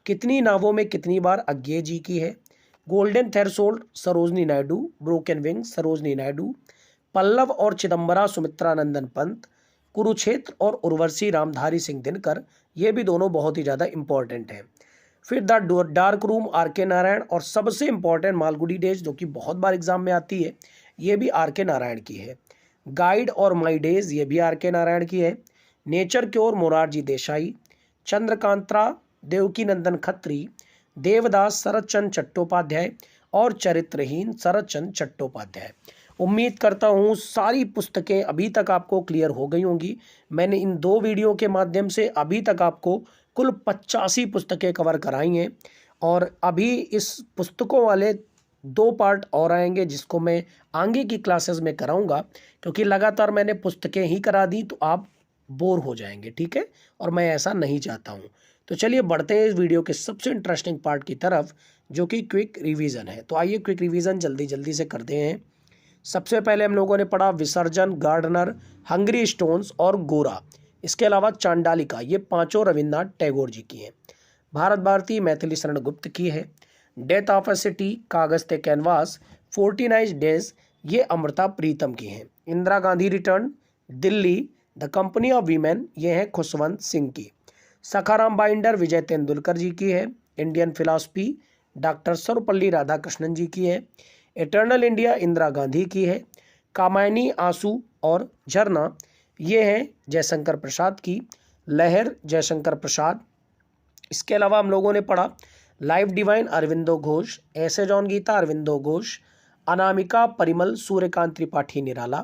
कितनी नावों में कितनी बार अज्ञे जी की है। Golden threshold Sarojini Naidu. Broken wing Sarojini Naidu. Pallav और चिदम्बरा सुमित्रानंदन पंत। कुरुक्षेत्र और उर्वशी रामधारी सिंह दिनकर, ये भी दोनों बहुत ही ज़्यादा इंपॉर्टेंट हैं। फिर the dark room are K Narayan, और सबसे इंपॉर्टेंट मालगुडी डेज, जो कि बहुत बार एग्जाम में आती है, ये भी आर के नारायण की है। गाइड और माई डेज, ये भी आर के नारायण की है। Nature cure Morarji Desai. चंद्रकांत्रा देवकी नंदन खत्री। देवदास शरद चंद्र चट्टोपाध्याय और चरित्रहीन शरद चंद्र चट्टोपाध्याय। उम्मीद करता हूँ सारी पुस्तकें अभी तक आपको क्लियर हो गई होंगी। मैंने इन 2 वीडियो के माध्यम से अभी तक आपको कुल 85 पुस्तकें कवर कराई हैं और अभी इस पुस्तकों वाले 2 पार्ट और आएंगे जिसको मैं आगे की क्लासेस में कराऊंगा, क्योंकि लगातार मैंने पुस्तकें ही करा दी तो आप बोर हो जाएंगे, ठीक है? और मैं ऐसा नहीं चाहता हूँ। तो चलिए बढ़ते हैं इस वीडियो के सबसे इंटरेस्टिंग पार्ट की तरफ, जो कि क्विक रिवीजन है। तो आइए क्विक रिवीजन जल्दी जल्दी से करते हैं। सबसे पहले हम लोगों ने पढ़ा विसर्जन, गार्डनर, हंगरी स्टोन्स और गोरा। इसके अलावा चांडालिका, ये 5 रविन्द्रनाथ टैगोर जी की हैं। भारत भारती मैथिली शरण गुप्त की है। डेथ ऑफ अ सिटी, कागज ते कैनवास, 49 डेज, ये अमृता प्रीतम की हैं। Indira Gandhi return, Delhi, the company of women, ये हैं खुशवंत सिंह की। सखाराम बाइंडर विजय तेंदुलकर जी की है। Indian philosophy doctor Sarvepalli Radhakrishnan ji की है। एटर्नल इंडिया इंदिरा गांधी की है। कामायनी आंसू और झरना ये है जयशंकर प्रसाद की। लहर जयशंकर प्रसाद। इसके अलावा हम लोगों ने पढ़ा life divine Aurobindo Ghosh, essays on Gita Aurobindo Ghosh, Anamika Parimal Suryakant Tripathi Nirala,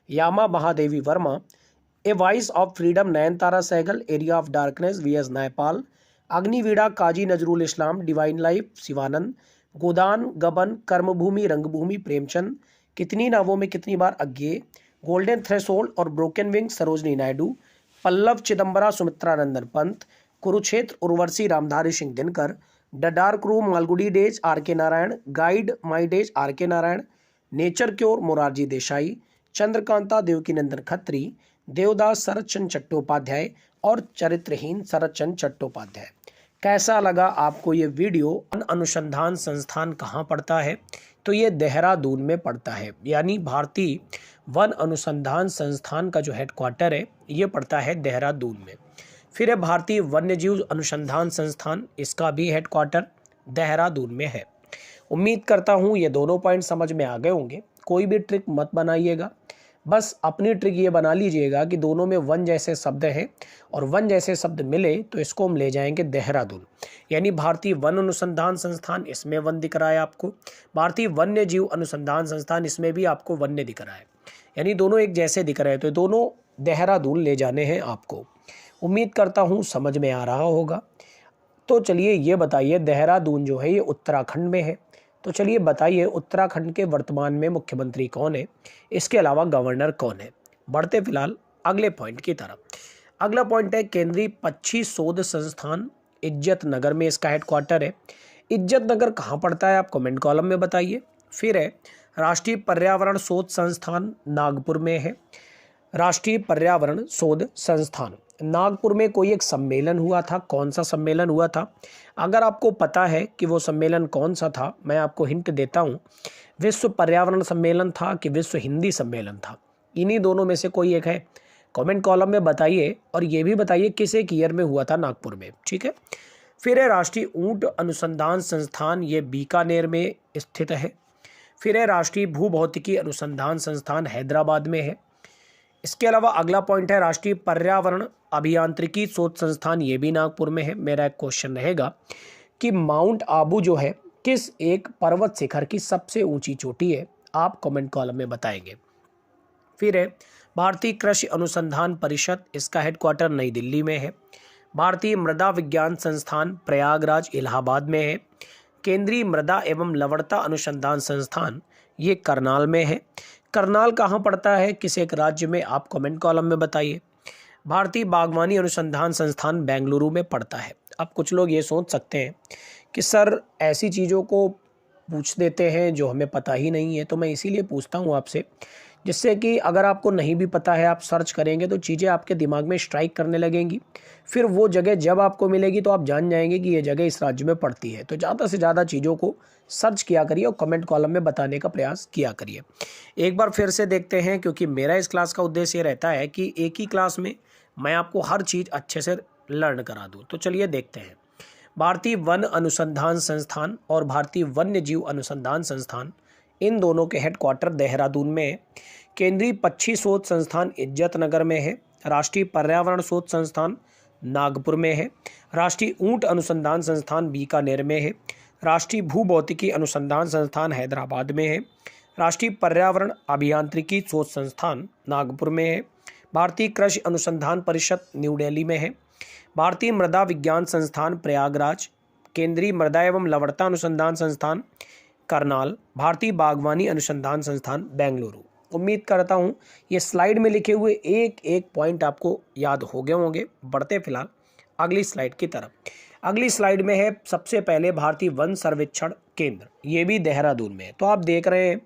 Yama Mahadevi Varma, a voice of freedom Nayantara Sahgal, area of darkness V S Naipaul, Agniveena Kazi Nazrul Islam, divine life Shivananda, Godan Gaban Karmabhoomi Rangbhoomi Premchand, कितनी नावों में कितनी बार अज्ञे, गोल्डन थ्रेशोल्ड और broken wing Sarojini Naidu, Pallav Chidambara Sumitra Nandan Pant, Kurukshetra Urvashi Ramdhari Singh Dinkar, the dark room Malgudi days R K Narayan, guide my days R K Narayan, nature cure Morarji Desai, Chandrakanta Devkinandan Khatri, Devdas Sharat Chandra Chattopadhyay और चरित्रहीन शरद चंद्र चट्टोपाध्याय। कैसा लगा आपको ये वीडियो? वन अनुसंधान संस्थान कहाँ पड़ता है? तो ये देहरादून में पड़ता है, यानी भारतीय वन अनुसंधान संस्थान का जो हेडक्वार्टर है ये पड़ता है देहरादून में। फिर है भारतीय वन्यजीव अनुसंधान संस्थान, इसका भी हेडक्वार्टर देहरादून में है। उम्मीद करता हूँ ये दोनों पॉइंट समझ में आ गए होंगे। कोई भी ट्रिक मत बनाइएगा, बस अपनी ट्रिक ये बना लीजिएगा कि दोनों में वन जैसे शब्द हैं और वन जैसे शब्द मिले तो इसको हम ले जाएंगे देहरादून। यानी भारतीय वन अनुसंधान संस्थान, इसमें वन दिख रहा है आपको, भारतीय वन्य जीव अनुसंधान संस्थान, इसमें भी आपको वन्य दिख रहा है, यानी दोनों एक जैसे दिख रहे हैं, तो दोनों देहरादून ले जाने हैं आपको। उम्मीद करता हूँ समझ में आ रहा होगा। तो चलिए ये बताइए, देहरादून जो है ये उत्तराखंड में है, तो चलिए बताइए उत्तराखंड के वर्तमान में मुख्यमंत्री कौन है, इसके अलावा गवर्नर कौन है। बढ़ते फिलहाल अगले पॉइंट की तरफ। अगला पॉइंट है केंद्रीय पक्षी शोध संस्थान, इज्जत नगर में इसका हेडक्वार्टर है। इज्जत नगर कहाँ पड़ता है आप कमेंट कॉलम में बताइए। फिर है राष्ट्रीय पर्यावरण शोध संस्थान, नागपुर में है। राष्ट्रीय पर्यावरण शोध संस्थान नागपुर में कोई एक सम्मेलन हुआ था, कौन सा सम्मेलन हुआ था? अगर आपको पता है कि वो सम्मेलन कौन सा था, मैं आपको हिंट देता हूँ। विश्व पर्यावरण सम्मेलन था कि विश्व हिंदी सम्मेलन था? इन्हीं दोनों में से कोई एक है, कमेंट कॉलम में बताइए। और ये भी बताइए किस एक ईयर में हुआ था नागपुर में, ठीक है। फिर है राष्ट्रीय ऊंट अनुसंधान संस्थान, ये बीकानेर में स्थित है। फिर है राष्ट्रीय भूभौतिकी अनुसंधान संस्थान, हैदराबाद में है। इसके अलावा अगला पॉइंट है राष्ट्रीय पर्यावरण अभियांत्रिकी शोध संस्थान, ये भी नागपुर में है। मेरा एक क्वेश्चन रहेगा कि माउंट आबू जो है किस एक पर्वत शिखर की सबसे ऊंची चोटी है? आप कमेंट कॉलम में बताएंगे। फिर है भारतीय कृषि अनुसंधान परिषद, इसका हेडक्वार्टर नई दिल्ली में है। भारतीय मृदा विज्ञान संस्थान प्रयागराज इलाहाबाद में है। केंद्रीय मृदा एवं लवणता अनुसंधान संस्थान, ये करनाल में है। करनाल कहाँ पड़ता है, किस एक राज्य में? आप कमेंट कॉलम में बताइए। भारतीय बागवानी अनुसंधान संस्थान बेंगलुरु में पड़ता है। अब कुछ लोग ये सोच सकते हैं कि सर ऐसी चीज़ों को पूछ देते हैं जो हमें पता ही नहीं है, तो मैं इसीलिए पूछता हूँ आपसे, जिससे कि अगर आपको नहीं भी पता है आप सर्च करेंगे तो चीज़ें आपके दिमाग में स्ट्राइक करने लगेंगी। फिर वो जगह जब आपको मिलेगी तो आप जान जाएंगे कि ये जगह इस राज्य में पड़ती है। तो ज़्यादा से ज़्यादा चीज़ों को सर्च किया करिए और कमेंट कॉलम में बताने का प्रयास किया करिए। एक बार फिर से देखते हैं, क्योंकि मेरा इस क्लास का उद्देश्य ये रहता है कि एक ही क्लास में मैं आपको हर चीज़ अच्छे से लर्न करा दूँ। तो चलिए देखते हैं। भारतीय वन अनुसंधान संस्थान और भारतीय वन्य जीव अनुसंधान संस्थान, इन दोनों के हेडक्वार्टर देहरादून में है। केंद्रीय पक्षी शोध संस्थान इज्जत नगर में है। राष्ट्रीय पर्यावरण शोध संस्थान नागपुर में है। राष्ट्रीय ऊंट अनुसंधान संस्थान बीकानेर में है। राष्ट्रीय भूभौतिकी अनुसंधान संस्थान हैदराबाद में है। राष्ट्रीय पर्यावरण अभियांत्रिकी शोध संस्थान नागपुर में है। भारतीय कृषि अनुसंधान परिषद न्यू दिल्ली में है। भारतीय मृदा विज्ञान संस्थान प्रयागराज। केंद्रीय मृदा एवं लवणता अनुसंधान संस्थान करनाल। भारतीय बागवानी अनुसंधान संस्थान बेंगलुरु। उम्मीद करता हूँ ये स्लाइड में लिखे हुए एक एक पॉइंट आपको याद हो गए होंगे। बढ़ते फिलहाल अगली स्लाइड की तरफ। अगली स्लाइड में है सबसे पहले भारतीय वन सर्वेक्षण केंद्र, ये भी देहरादून में है। तो आप देख रहे हैं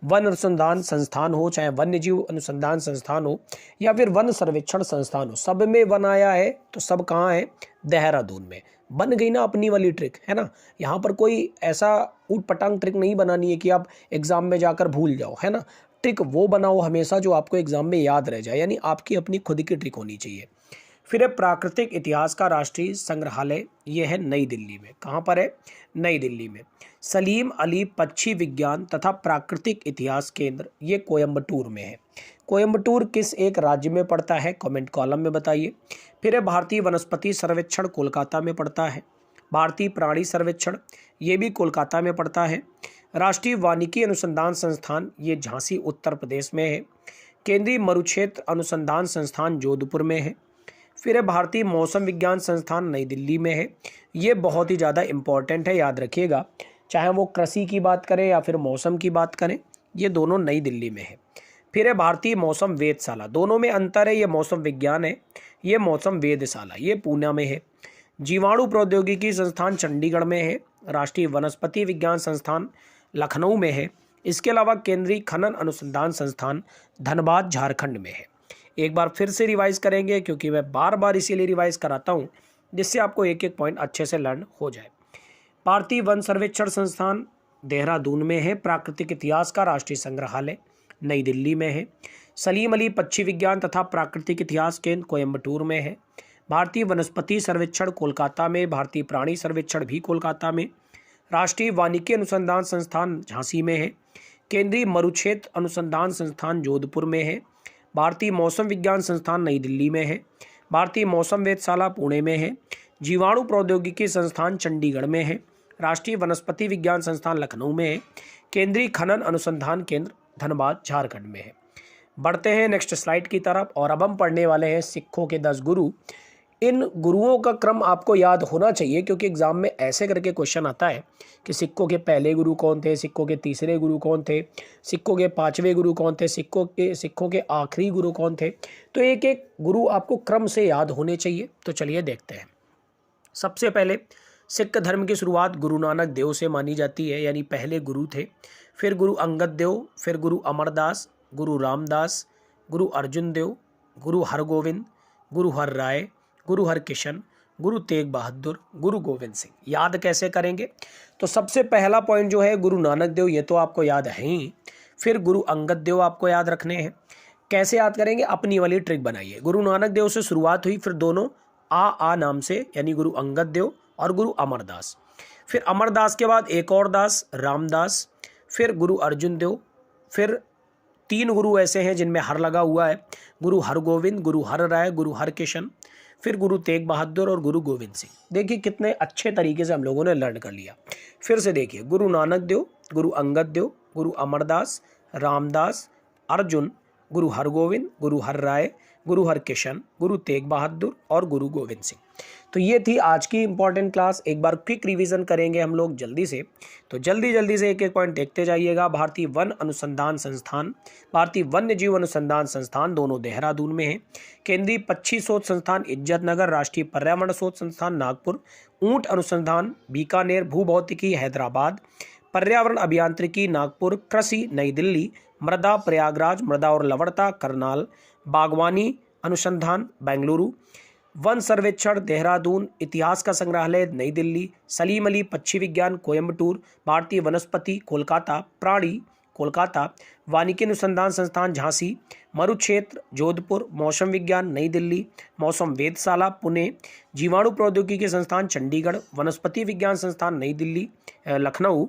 वन अनुसंधान संस्थान हो, चाहे वन्य जीव अनुसंधान संस्थान हो या फिर वन सर्वेक्षण संस्थान हो, सब में वन आया है। तो सब कहाँ है? देहरादून में। बन गई ना अपनी वाली ट्रिक, है ना। यहाँ पर कोई ऐसा ऊट पटांग ट्रिक नहीं बनानी है कि आप एग्जाम में जाकर भूल जाओ, है ना। ट्रिक वो बनाओ हमेशा जो आपको एग्जाम में याद रह जाए, यानी आपकी अपनी खुद की ट्रिक होनी चाहिए। फिर है प्राकृतिक इतिहास का राष्ट्रीय संग्रहालय, ये है नई दिल्ली में। कहाँ पर है? नई दिल्ली में। सलीम अली पक्षी विज्ञान तथा प्राकृतिक इतिहास केंद्र, ये कोयम्बटूर में है। कोयम्बटूर किस एक राज्य में पड़ता है? कमेंट कॉलम में बताइए। फिर है भारतीय वनस्पति सर्वेक्षण, कोलकाता में पड़ता है। भारतीय प्राणी सर्वेक्षण, ये भी कोलकाता में पड़ता है। राष्ट्रीय वानिकी अनुसंधान संस्थान, ये झांसी उत्तर प्रदेश में है। केंद्रीय मरुक्षेत्र अनुसंधान संस्थान जोधपुर में है। फिर है भारतीय मौसम विज्ञान संस्थान, नई दिल्ली में है। ये बहुत ही ज़्यादा इम्पॉर्टेंट है, याद रखिएगा, चाहे वो कृषि की बात करें या फिर मौसम की बात करें, ये दोनों नई दिल्ली में है। फिर है भारतीय मौसम वेधशाला, दोनों में अंतर है, ये मौसम विज्ञान है, ये मौसम वेधशाला, ये पूना में है। जीवाणु प्रौद्योगिकी संस्थान चंडीगढ़ में है। राष्ट्रीय वनस्पति विज्ञान संस्थान लखनऊ में है। इसके अलावा केंद्रीय खनन अनुसंधान संस्थान धनबाद झारखंड में है। एक बार फिर से रिवाइज करेंगे, क्योंकि मैं बार बार इसीलिए रिवाइज कराता हूँ जिससे आपको एक एक पॉइंट अच्छे से लर्न हो जाए। भारतीय वन सर्वेक्षण संस्थान देहरादून में है। प्राकृतिक इतिहास का राष्ट्रीय संग्रहालय नई दिल्ली में है। सलीम अली पक्षी विज्ञान तथा प्राकृतिक इतिहास केंद्र कोयम्बटूर में है। भारतीय वनस्पति सर्वेक्षण कोलकाता में। भारतीय प्राणी सर्वेक्षण भी कोलकाता में। राष्ट्रीय वानिकी अनुसंधान संस्थान झांसी में है। केंद्रीय मरुक्षेत्र अनुसंधान संस्थान जोधपुर में है। भारतीय मौसम विज्ञान संस्थान नई दिल्ली में है। भारतीय मौसम वेधशाला पुणे में है। जीवाणु प्रौद्योगिकी संस्थान चंडीगढ़ में है। राष्ट्रीय वनस्पति विज्ञान संस्थान लखनऊ में है। केंद्रीय खनन अनुसंधान केंद्र धनबाद झारखंड में है। बढ़ते हैं नेक्स्ट स्लाइड की तरफ, और अब हम पढ़ने वाले हैं सिखों के 10 गुरु। इन गुरुओं का क्रम आपको याद होना चाहिए, क्योंकि एग्जाम में ऐसे करके क्वेश्चन आता है कि सिखों के पहले गुरु कौन थे, सिखों के तीसरे गुरु कौन थे, सिखों के 5वें गुरु कौन थे, सिखों के आखिरी गुरु कौन थे। तो एक एक गुरु आपको क्रम से याद होने चाहिए। तो चलिए देखते हैं। सबसे पहले सिख धर्म की शुरुआत गुरु नानक देव से मानी जाती है, यानी पहले गुरु थे। फिर गुरु अंगद देव, फिर गुरु अमरदास, गुरु रामदास, गुरु अर्जुन देव, गुरु हरगोविंद, गुरु हर राय, गुरु हरकिशन, गुरु तेग बहादुर, गुरु गोविंद सिंह। याद कैसे करेंगे? तो सबसे पहला पॉइंट जो है गुरु नानक देव, ये तो आपको याद है ही। फिर गुरु अंगद देव आपको याद रखने हैं। कैसे याद करेंगे? अपनी वाली ट्रिक बनाइए। गुरु नानक देव से शुरुआत हुई, फिर दोनों आ नाम से, यानी गुरु अंगद देव और गुरु अमरदास। फिर अमरदास के बाद एक और दास, रामदास। फिर गुरु अर्जुन देव। फिर 3 गुरु ऐसे हैं जिनमें हर लगा हुआ है, गुरु हरगोविंद, गुरु हर राय, गुरु हरकिशन, फिर गुरु तेग बहादुर और गुरु गोविंद सिंह। देखिए कितने अच्छे तरीके से हम लोगों ने लर्न कर लिया। फिर से देखिए, गुरु नानक देव, गुरु अंगद देव, गुरु अमरदास, रामदास, अर्जुन, गुरु हरगोविंद, गुरु हर राय, गुरु हरकिशन, गुरु तेग बहादुर और गुरु गोविंद सिंह। तो ये थी आज की इंपॉर्टेंट क्लास। एक बार क्विक रिवीजन करेंगे हम लोग जल्दी से। तो जल्दी से एक एक पॉइंट देखते जाइएगा। भारतीय वन अनुसंधान संस्थान, भारतीय वन्य जीव अनुसंधान संस्थान, दोनों देहरादून में है। केंद्रीय पक्षी शोध संस्थान इज्जतनगर। राष्ट्रीय पर्यावरण शोध संस्थान नागपुर। ऊंट अनुसंधान बीकानेर। भूभौतिकी हैदराबाद। पर्यावरण अभियांत्रिकी नागपुर। कृषि नई दिल्ली। मृदा प्रयागराज। मृदा और लवणता करनाल। बागवानी अनुसंधान बेंगलुरु। वन सर्वेक्षण देहरादून। इतिहास का संग्रहालय नई दिल्ली। सलीम अली पक्षी विज्ञान कोयम्बटूर। भारतीय वनस्पति कोलकाता। प्राणी कोलकाता। वानिकी अनुसंधान संस्थान झांसी। मरुक्षेत्र जोधपुर। मौसम विज्ञान नई दिल्ली। मौसम वेधशाला पुणे। जीवाणु प्रौद्योगिकी संस्थान चंडीगढ़। वनस्पति विज्ञान संस्थान नई दिल्ली लखनऊ।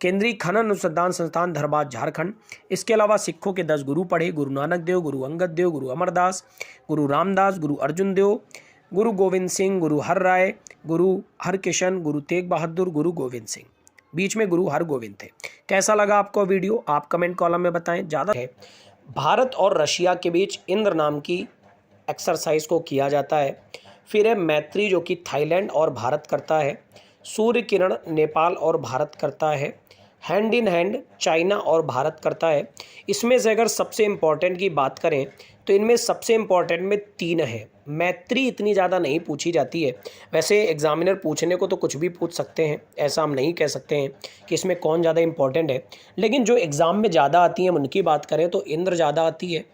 केंद्रीय खनन अनुसंधान संस्थान धनबाद झारखंड। इसके अलावा सिखों के 10 गुरु पढ़े, गुरु नानक देव, गुरु अंगद देव, गुरु अमरदास, गुरु रामदास, गुरु अर्जुन देव, गुरु गोविंद सिंह, गुरु हर राय, गुरु हरकिशन, गुरु तेग बहादुर, गुरु गोविंद सिंह। बीच में गुरु हरगोविंद थे। कैसा लगा आपको वीडियो? आप कमेंट कॉलम में बताएं। ज़्यादा है भारत और रशिया के बीच इंद्र नाम की एक्सरसाइज को किया जाता है। फिर है मैत्री, जो कि थाईलैंड और भारत करता है। सूर्य किरण नेपाल और भारत करता है। हैंड इन हैंड चाइना और भारत करता है। इसमें से अगर सबसे इम्पॉर्टेंट की बात करें तो इनमें सबसे इम्पॉर्टेंट में 3 है। मैत्री इतनी ज़्यादा नहीं पूछी जाती है। वैसे एग्जामिनर पूछने को तो कुछ भी पूछ सकते हैं, ऐसा हम नहीं कह सकते हैं कि इसमें कौन ज़्यादा इम्पॉर्टेंट है, लेकिन जो एग्ज़ाम में ज़्यादा आती हैं उनकी बात करें तो इंद्र ज़्यादा आती है।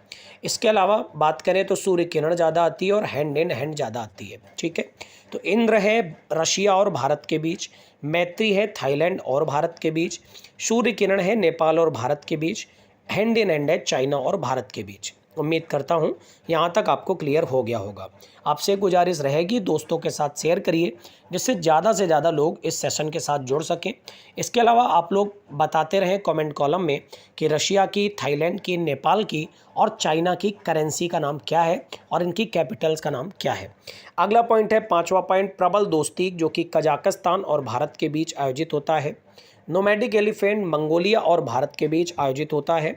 इसके अलावा बात करें तो सूर्य किरण ज़्यादा आती है और हैंड इन हैंड ज़्यादा आती है। ठीक है, तो इंद्र है रशिया और भारत के बीच, मैत्री है थाईलैंड और भारत के बीच, सूर्य किरण है नेपाल और भारत के बीच, हैंड इन हैंड है चाइना और भारत के बीच। उम्मीद करता हूँ यहाँ तक आपको क्लियर हो गया होगा। आपसे गुजारिश रहेगी दोस्तों के साथ शेयर करिए, जिससे ज़्यादा से ज़्यादा लोग इस सेशन के साथ जुड़ सकें। इसके अलावा आप लोग बताते रहें कमेंट कॉलम में कि रशिया की, थाईलैंड की, नेपाल की और चाइना की करेंसी का नाम क्या है और इनकी कैपिटल्स का नाम क्या है। अगला पॉइंट है 5वां पॉइंट, प्रबल दोस्ती, जो कि कजाकिस्तान और भारत के बीच आयोजित होता है। नोमैडिक एलिफेंट मंगोलिया और भारत के बीच आयोजित होता है।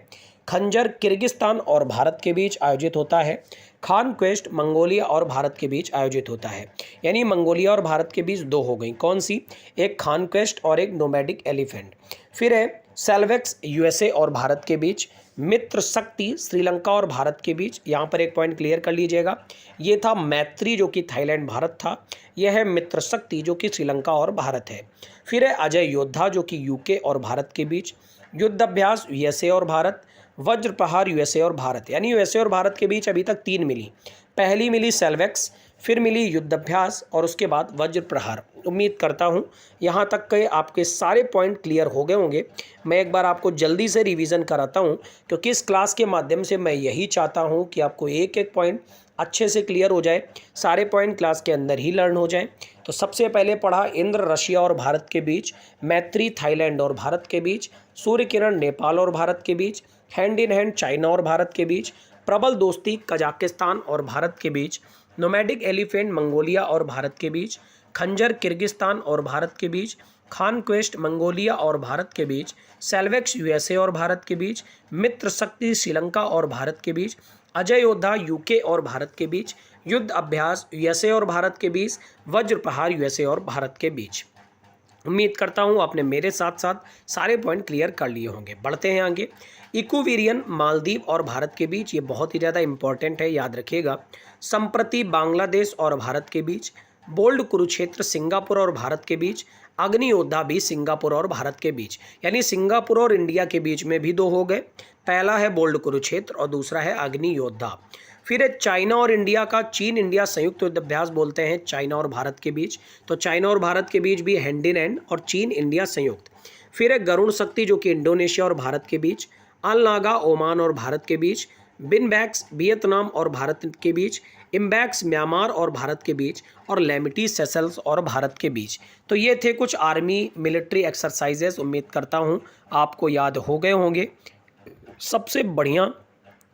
खंजर किर्गिस्तान और भारत के बीच आयोजित होता है। खान क्वेस्ट मंगोलिया और भारत के बीच आयोजित होता है। यानी मंगोलिया और भारत के बीच दो हो गई, कौन सी, एक खान क्वेस्ट और एक नोमैडिक एलिफेंट। फिर है सेल्वेक्स यूएसए और भारत के बीच। मित्र शक्ति श्रीलंका और भारत के बीच। यहाँ पर एक पॉइंट क्लियर कर लीजिएगा, ये था मैत्री जो कि थाईलैंड भारत था, यह है मित्र शक्ति जो कि श्रीलंका और भारत है। फिर है अजय योद्धा जो कि यूके और भारत के बीच। युद्ध अभ्यास यूएसए और भारत। वज्र प्रहार यूएसए और भारत, यानी यूएसए और भारत के बीच अभी तक 3 मिली। पहली मिली सेल्वेक्स, फिर मिली युद्ध अभ्यास और उसके बाद वज्र प्रहार। उम्मीद करता हूँ यहाँ तक के आपके सारे पॉइंट क्लियर हो गए होंगे। मैं एक बार आपको जल्दी से रिवीजन कराता हूँ, क्योंकि इस क्लास के माध्यम से मैं यही चाहता हूँ कि आपको एक एक पॉइंट अच्छे से क्लियर हो जाए, सारे पॉइंट क्लास के अंदर ही लर्न हो जाए। तो सबसे पहले पढ़ा इंद्र रशिया और भारत के बीच, मैत्री थाईलैंड और भारत के बीच, सूर्य किरण नेपाल और भारत के बीच, हैंड इन हैंड चाइना और भारत के बीच, प्रबल दोस्ती कजाकिस्तान और भारत के बीच, नोमैडिक एलिफेंट मंगोलिया और भारत के बीच, खंजर किर्गिस्तान और भारत के बीच, खान क्वेस्ट मंगोलिया और भारत के बीच, सेल्वेक्स यूएसए और भारत के बीच, मित्र शक्ति श्रीलंका और भारत के बीच, अजय योद्धा यूके और भारत के बीच, युद्ध अभ्यास यूएसए और भारत के बीच, वज्र प्रहार यूएसए और भारत के बीच। उम्मीद करता हूँ आपने मेरे साथ साथ सारे पॉइंट क्लियर कर लिए होंगे। बढ़ते हैं आगे। इक्वेरियन मालदीव और भारत के बीच, ये बहुत ही ज़्यादा इंपॉर्टेंट है, याद रखिएगा। संप्रति बांग्लादेश और भारत के बीच। बोल्ड कुरुक्षेत्र सिंगापुर और भारत के बीच। अग्नि योद्धा भी सिंगापुर और भारत के बीच, यानी सिंगापुर और इंडिया के बीच में भी दो हो गए। पहला है बोल्ड कुरुक्षेत्र और दूसरा है अग्नि योद्धा। फिर है चाइना और इंडिया का, चीन इंडिया संयुक्त युद्ध अभ्यास बोलते हैं चाइना और भारत के बीच, तो चाइना और भारत के बीच भी हैंड इन हैंड और चीन इंडिया संयुक्त। फिर है गरुण शक्ति जो कि इंडोनेशिया और भारत के बीच, अल नागा ओमान और भारत के बीच, बिनबैक्स वियतनाम और भारत के बीच, इम्बैक्स म्यांमार और भारत के बीच, और लेमिटी सेशल्स और भारत के बीच। तो ये थे कुछ आर्मी मिलिट्री एक्सरसाइजेस। उम्मीद करता हूँ आपको याद हो गए होंगे। सबसे बढ़िया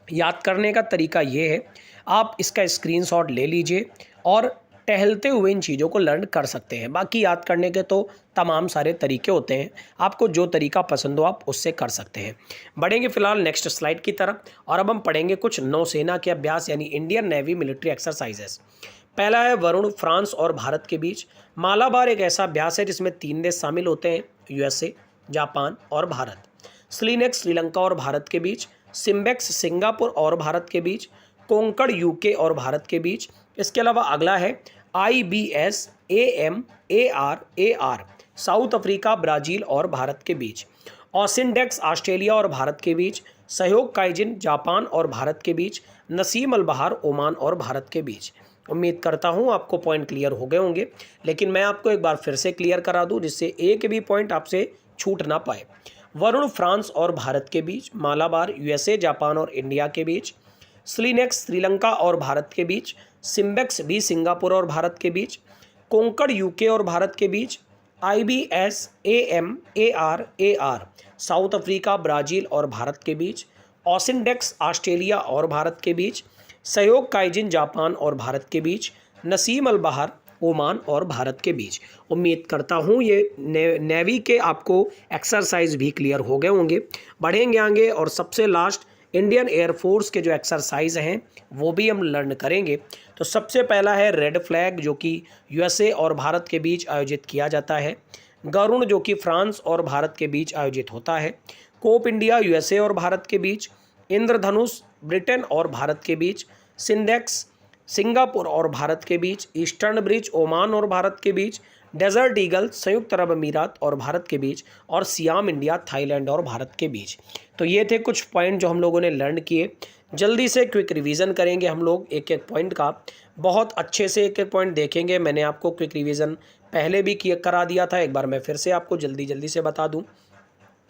याद करने का तरीका ये है, आप इसका स्क्रीनशॉट ले लीजिए और टहलते हुए इन चीज़ों को लर्न कर सकते हैं। बाकी याद करने के तो तमाम सारे तरीके होते हैं, आपको जो तरीका पसंद हो आप उससे कर सकते हैं। बढ़ेंगे फिलहाल नेक्स्ट स्लाइड की तरफ, और अब हम पढ़ेंगे कुछ नौसेना के अभ्यास यानी इंडियन नेवी मिलिट्री एक्सरसाइजेस। पहला है वरुण फ्रांस और भारत के बीच। मालाबार एक ऐसा अभ्यास है जिसमें 3 देश शामिल होते हैं, यूएसए, जापान और भारत। स्लिनेक्स श्रीलंका और भारत के बीच। सिम्बेक्स सिंगापुर और भारत के बीच। कोंकण यूके और भारत के बीच। इसके अलावा अगला है IBS AMAR south Africa, Brazil और भारत के बीच। ऑसिनडेक्स ऑस्ट्रेलिया और भारत के बीच। सहयोग काइजिन जापान और भारत के बीच। नसीम अल बहार ओमान और भारत के बीच। उम्मीद करता हूँ आपको पॉइंट क्लियर हो गए होंगे, लेकिन मैं आपको एक बार फिर से क्लियर करा दूँ जिससे एक भी पॉइंट आपसे छूट ना पाए। वरुण फ्रांस और भारत के बीच। मालाबार यूएसए जापान और इंडिया के बीच। स्लिनेक्स श्रीलंका और भारत के बीच। सिम्बेक्स भी सिंगापुर और भारत के बीच। कोंकण यूके और भारत के बीच। IBS AMAR south Africa, Brazil और भारत के बीच। ऑसिनडेक्स ऑस्ट्रेलिया और भारत के बीच। सहयोग काइजिन जापान और भारत के बीच। नसीम अल बहार ओमान और भारत के बीच। उम्मीद करता हूँ ये नेवी के आपको एक्सरसाइज भी क्लियर हो गए होंगे। बढ़ेंगे आगे और सबसे लास्ट इंडियन एयरफोर्स के जो एक्सरसाइज हैं वो भी हम लर्न करेंगे। तो सबसे पहला है रेड फ्लैग जो कि यूएसए और भारत के बीच आयोजित किया जाता है। गरुण जो कि फ्रांस और भारत के बीच आयोजित होता है। कोप इंडिया यूएसए और भारत के बीच। इंद्रधनुष ब्रिटेन और भारत के बीच। सिंडेक्स सिंगापुर और भारत के बीच। ईस्टर्न ब्रिज ओमान और भारत के बीच। डेजर्ट ईगल संयुक्त अरब अमीरात और भारत के बीच। और सियाम इंडिया थाईलैंड और भारत के बीच। तो ये थे कुछ पॉइंट जो हम लोगों ने लर्न किए। जल्दी से क्विक रिवीजन करेंगे हम लोग एक एक पॉइंट का, बहुत अच्छे से एक एक पॉइंट देखेंगे। मैंने आपको क्विक रिवीजन पहले भी करा दिया था, एक बार मैं फिर से आपको जल्दी से बता दूं।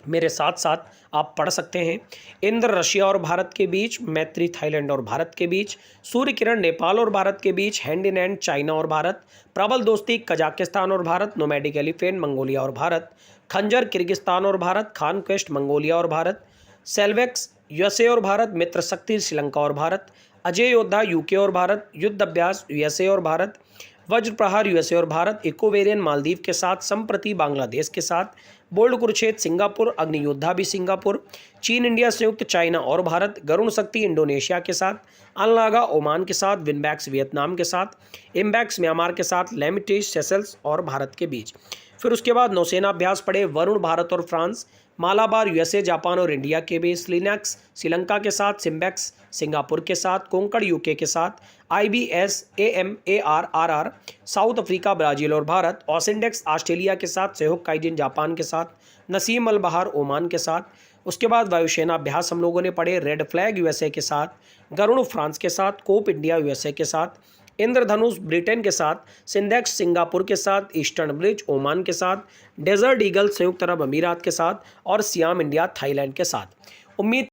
मेरे साथ साथ आप पढ़ सकते हैं। इंद्र रशिया और भारत के बीच, मैत्री थाईलैंड और भारत के बीच, सूर्य किरण नेपाल और भारत के बीच, हैंड इन हैंड चाइना और भारत, प्रबल दोस्ती कजाकिस्तान और भारत, नोमैडिक एलिफेंट मंगोलिया और भारत, खंजर किर्गिस्तान और भारत, खान क्वेस्ट मंगोलिया और भारत, सेल्वेक्स यूएसए और भारत, मित्र शक्ति श्रीलंका और भारत, अजय योद्धा यूके और भारत, युद्ध अभ्यास यूएसए और भारत, वज्र प्रहार यूएसए और भारत, इकोवेरियन मालदीव के साथ, संप्रति बांग्लादेश के साथ, बोल्ड कुरुक्षेत्र सिंगापुर, अग्नि योद्धा भी सिंगापुर, चीन इंडिया संयुक्त चाइना और भारत, गरुण शक्ति इंडोनेशिया के साथ, अनलागा ओमान के साथ, विनबैक्स वियतनाम के साथ, इम्बैक्स म्यांमार के साथ, लेमिटेज सेशल्स और भारत के बीच। फिर उसके बाद नौसेना अभ्यास पढ़े, वरुण भारत और फ्रांस, मालाबार यूएसए जापान और इंडिया के बीच, लिनक्स श्रीलंका के साथ, सिम्बैक्स सिंगापुर के साथ, कोंकण यूके के साथ, IBS AMARRR south Africa Brazil और भारत, ऑसिंडेक्स ऑस्ट्रेलिया के साथ, सहयोग काइजिन जापान के साथ, नसीम अल बहार ओमान के साथ। उसके बाद वायुसेना अभ्यास हम लोगों ने पढ़े, रेड फ्लैग यूएसए के साथ, गरुण फ्रांस के साथ, कोप इंडिया यूएसए के साथ, इंद्रधनुष ब्रिटेन के साथ, सिंडेक्स सिंगापुर के साथ, ईस्टर्न ब्रिज ओमान के साथ, डेजर्ट ईगल संयुक्त अरब अमीरात के साथ और सियाम इंडिया थाईलैंड के साथ। उम्मीद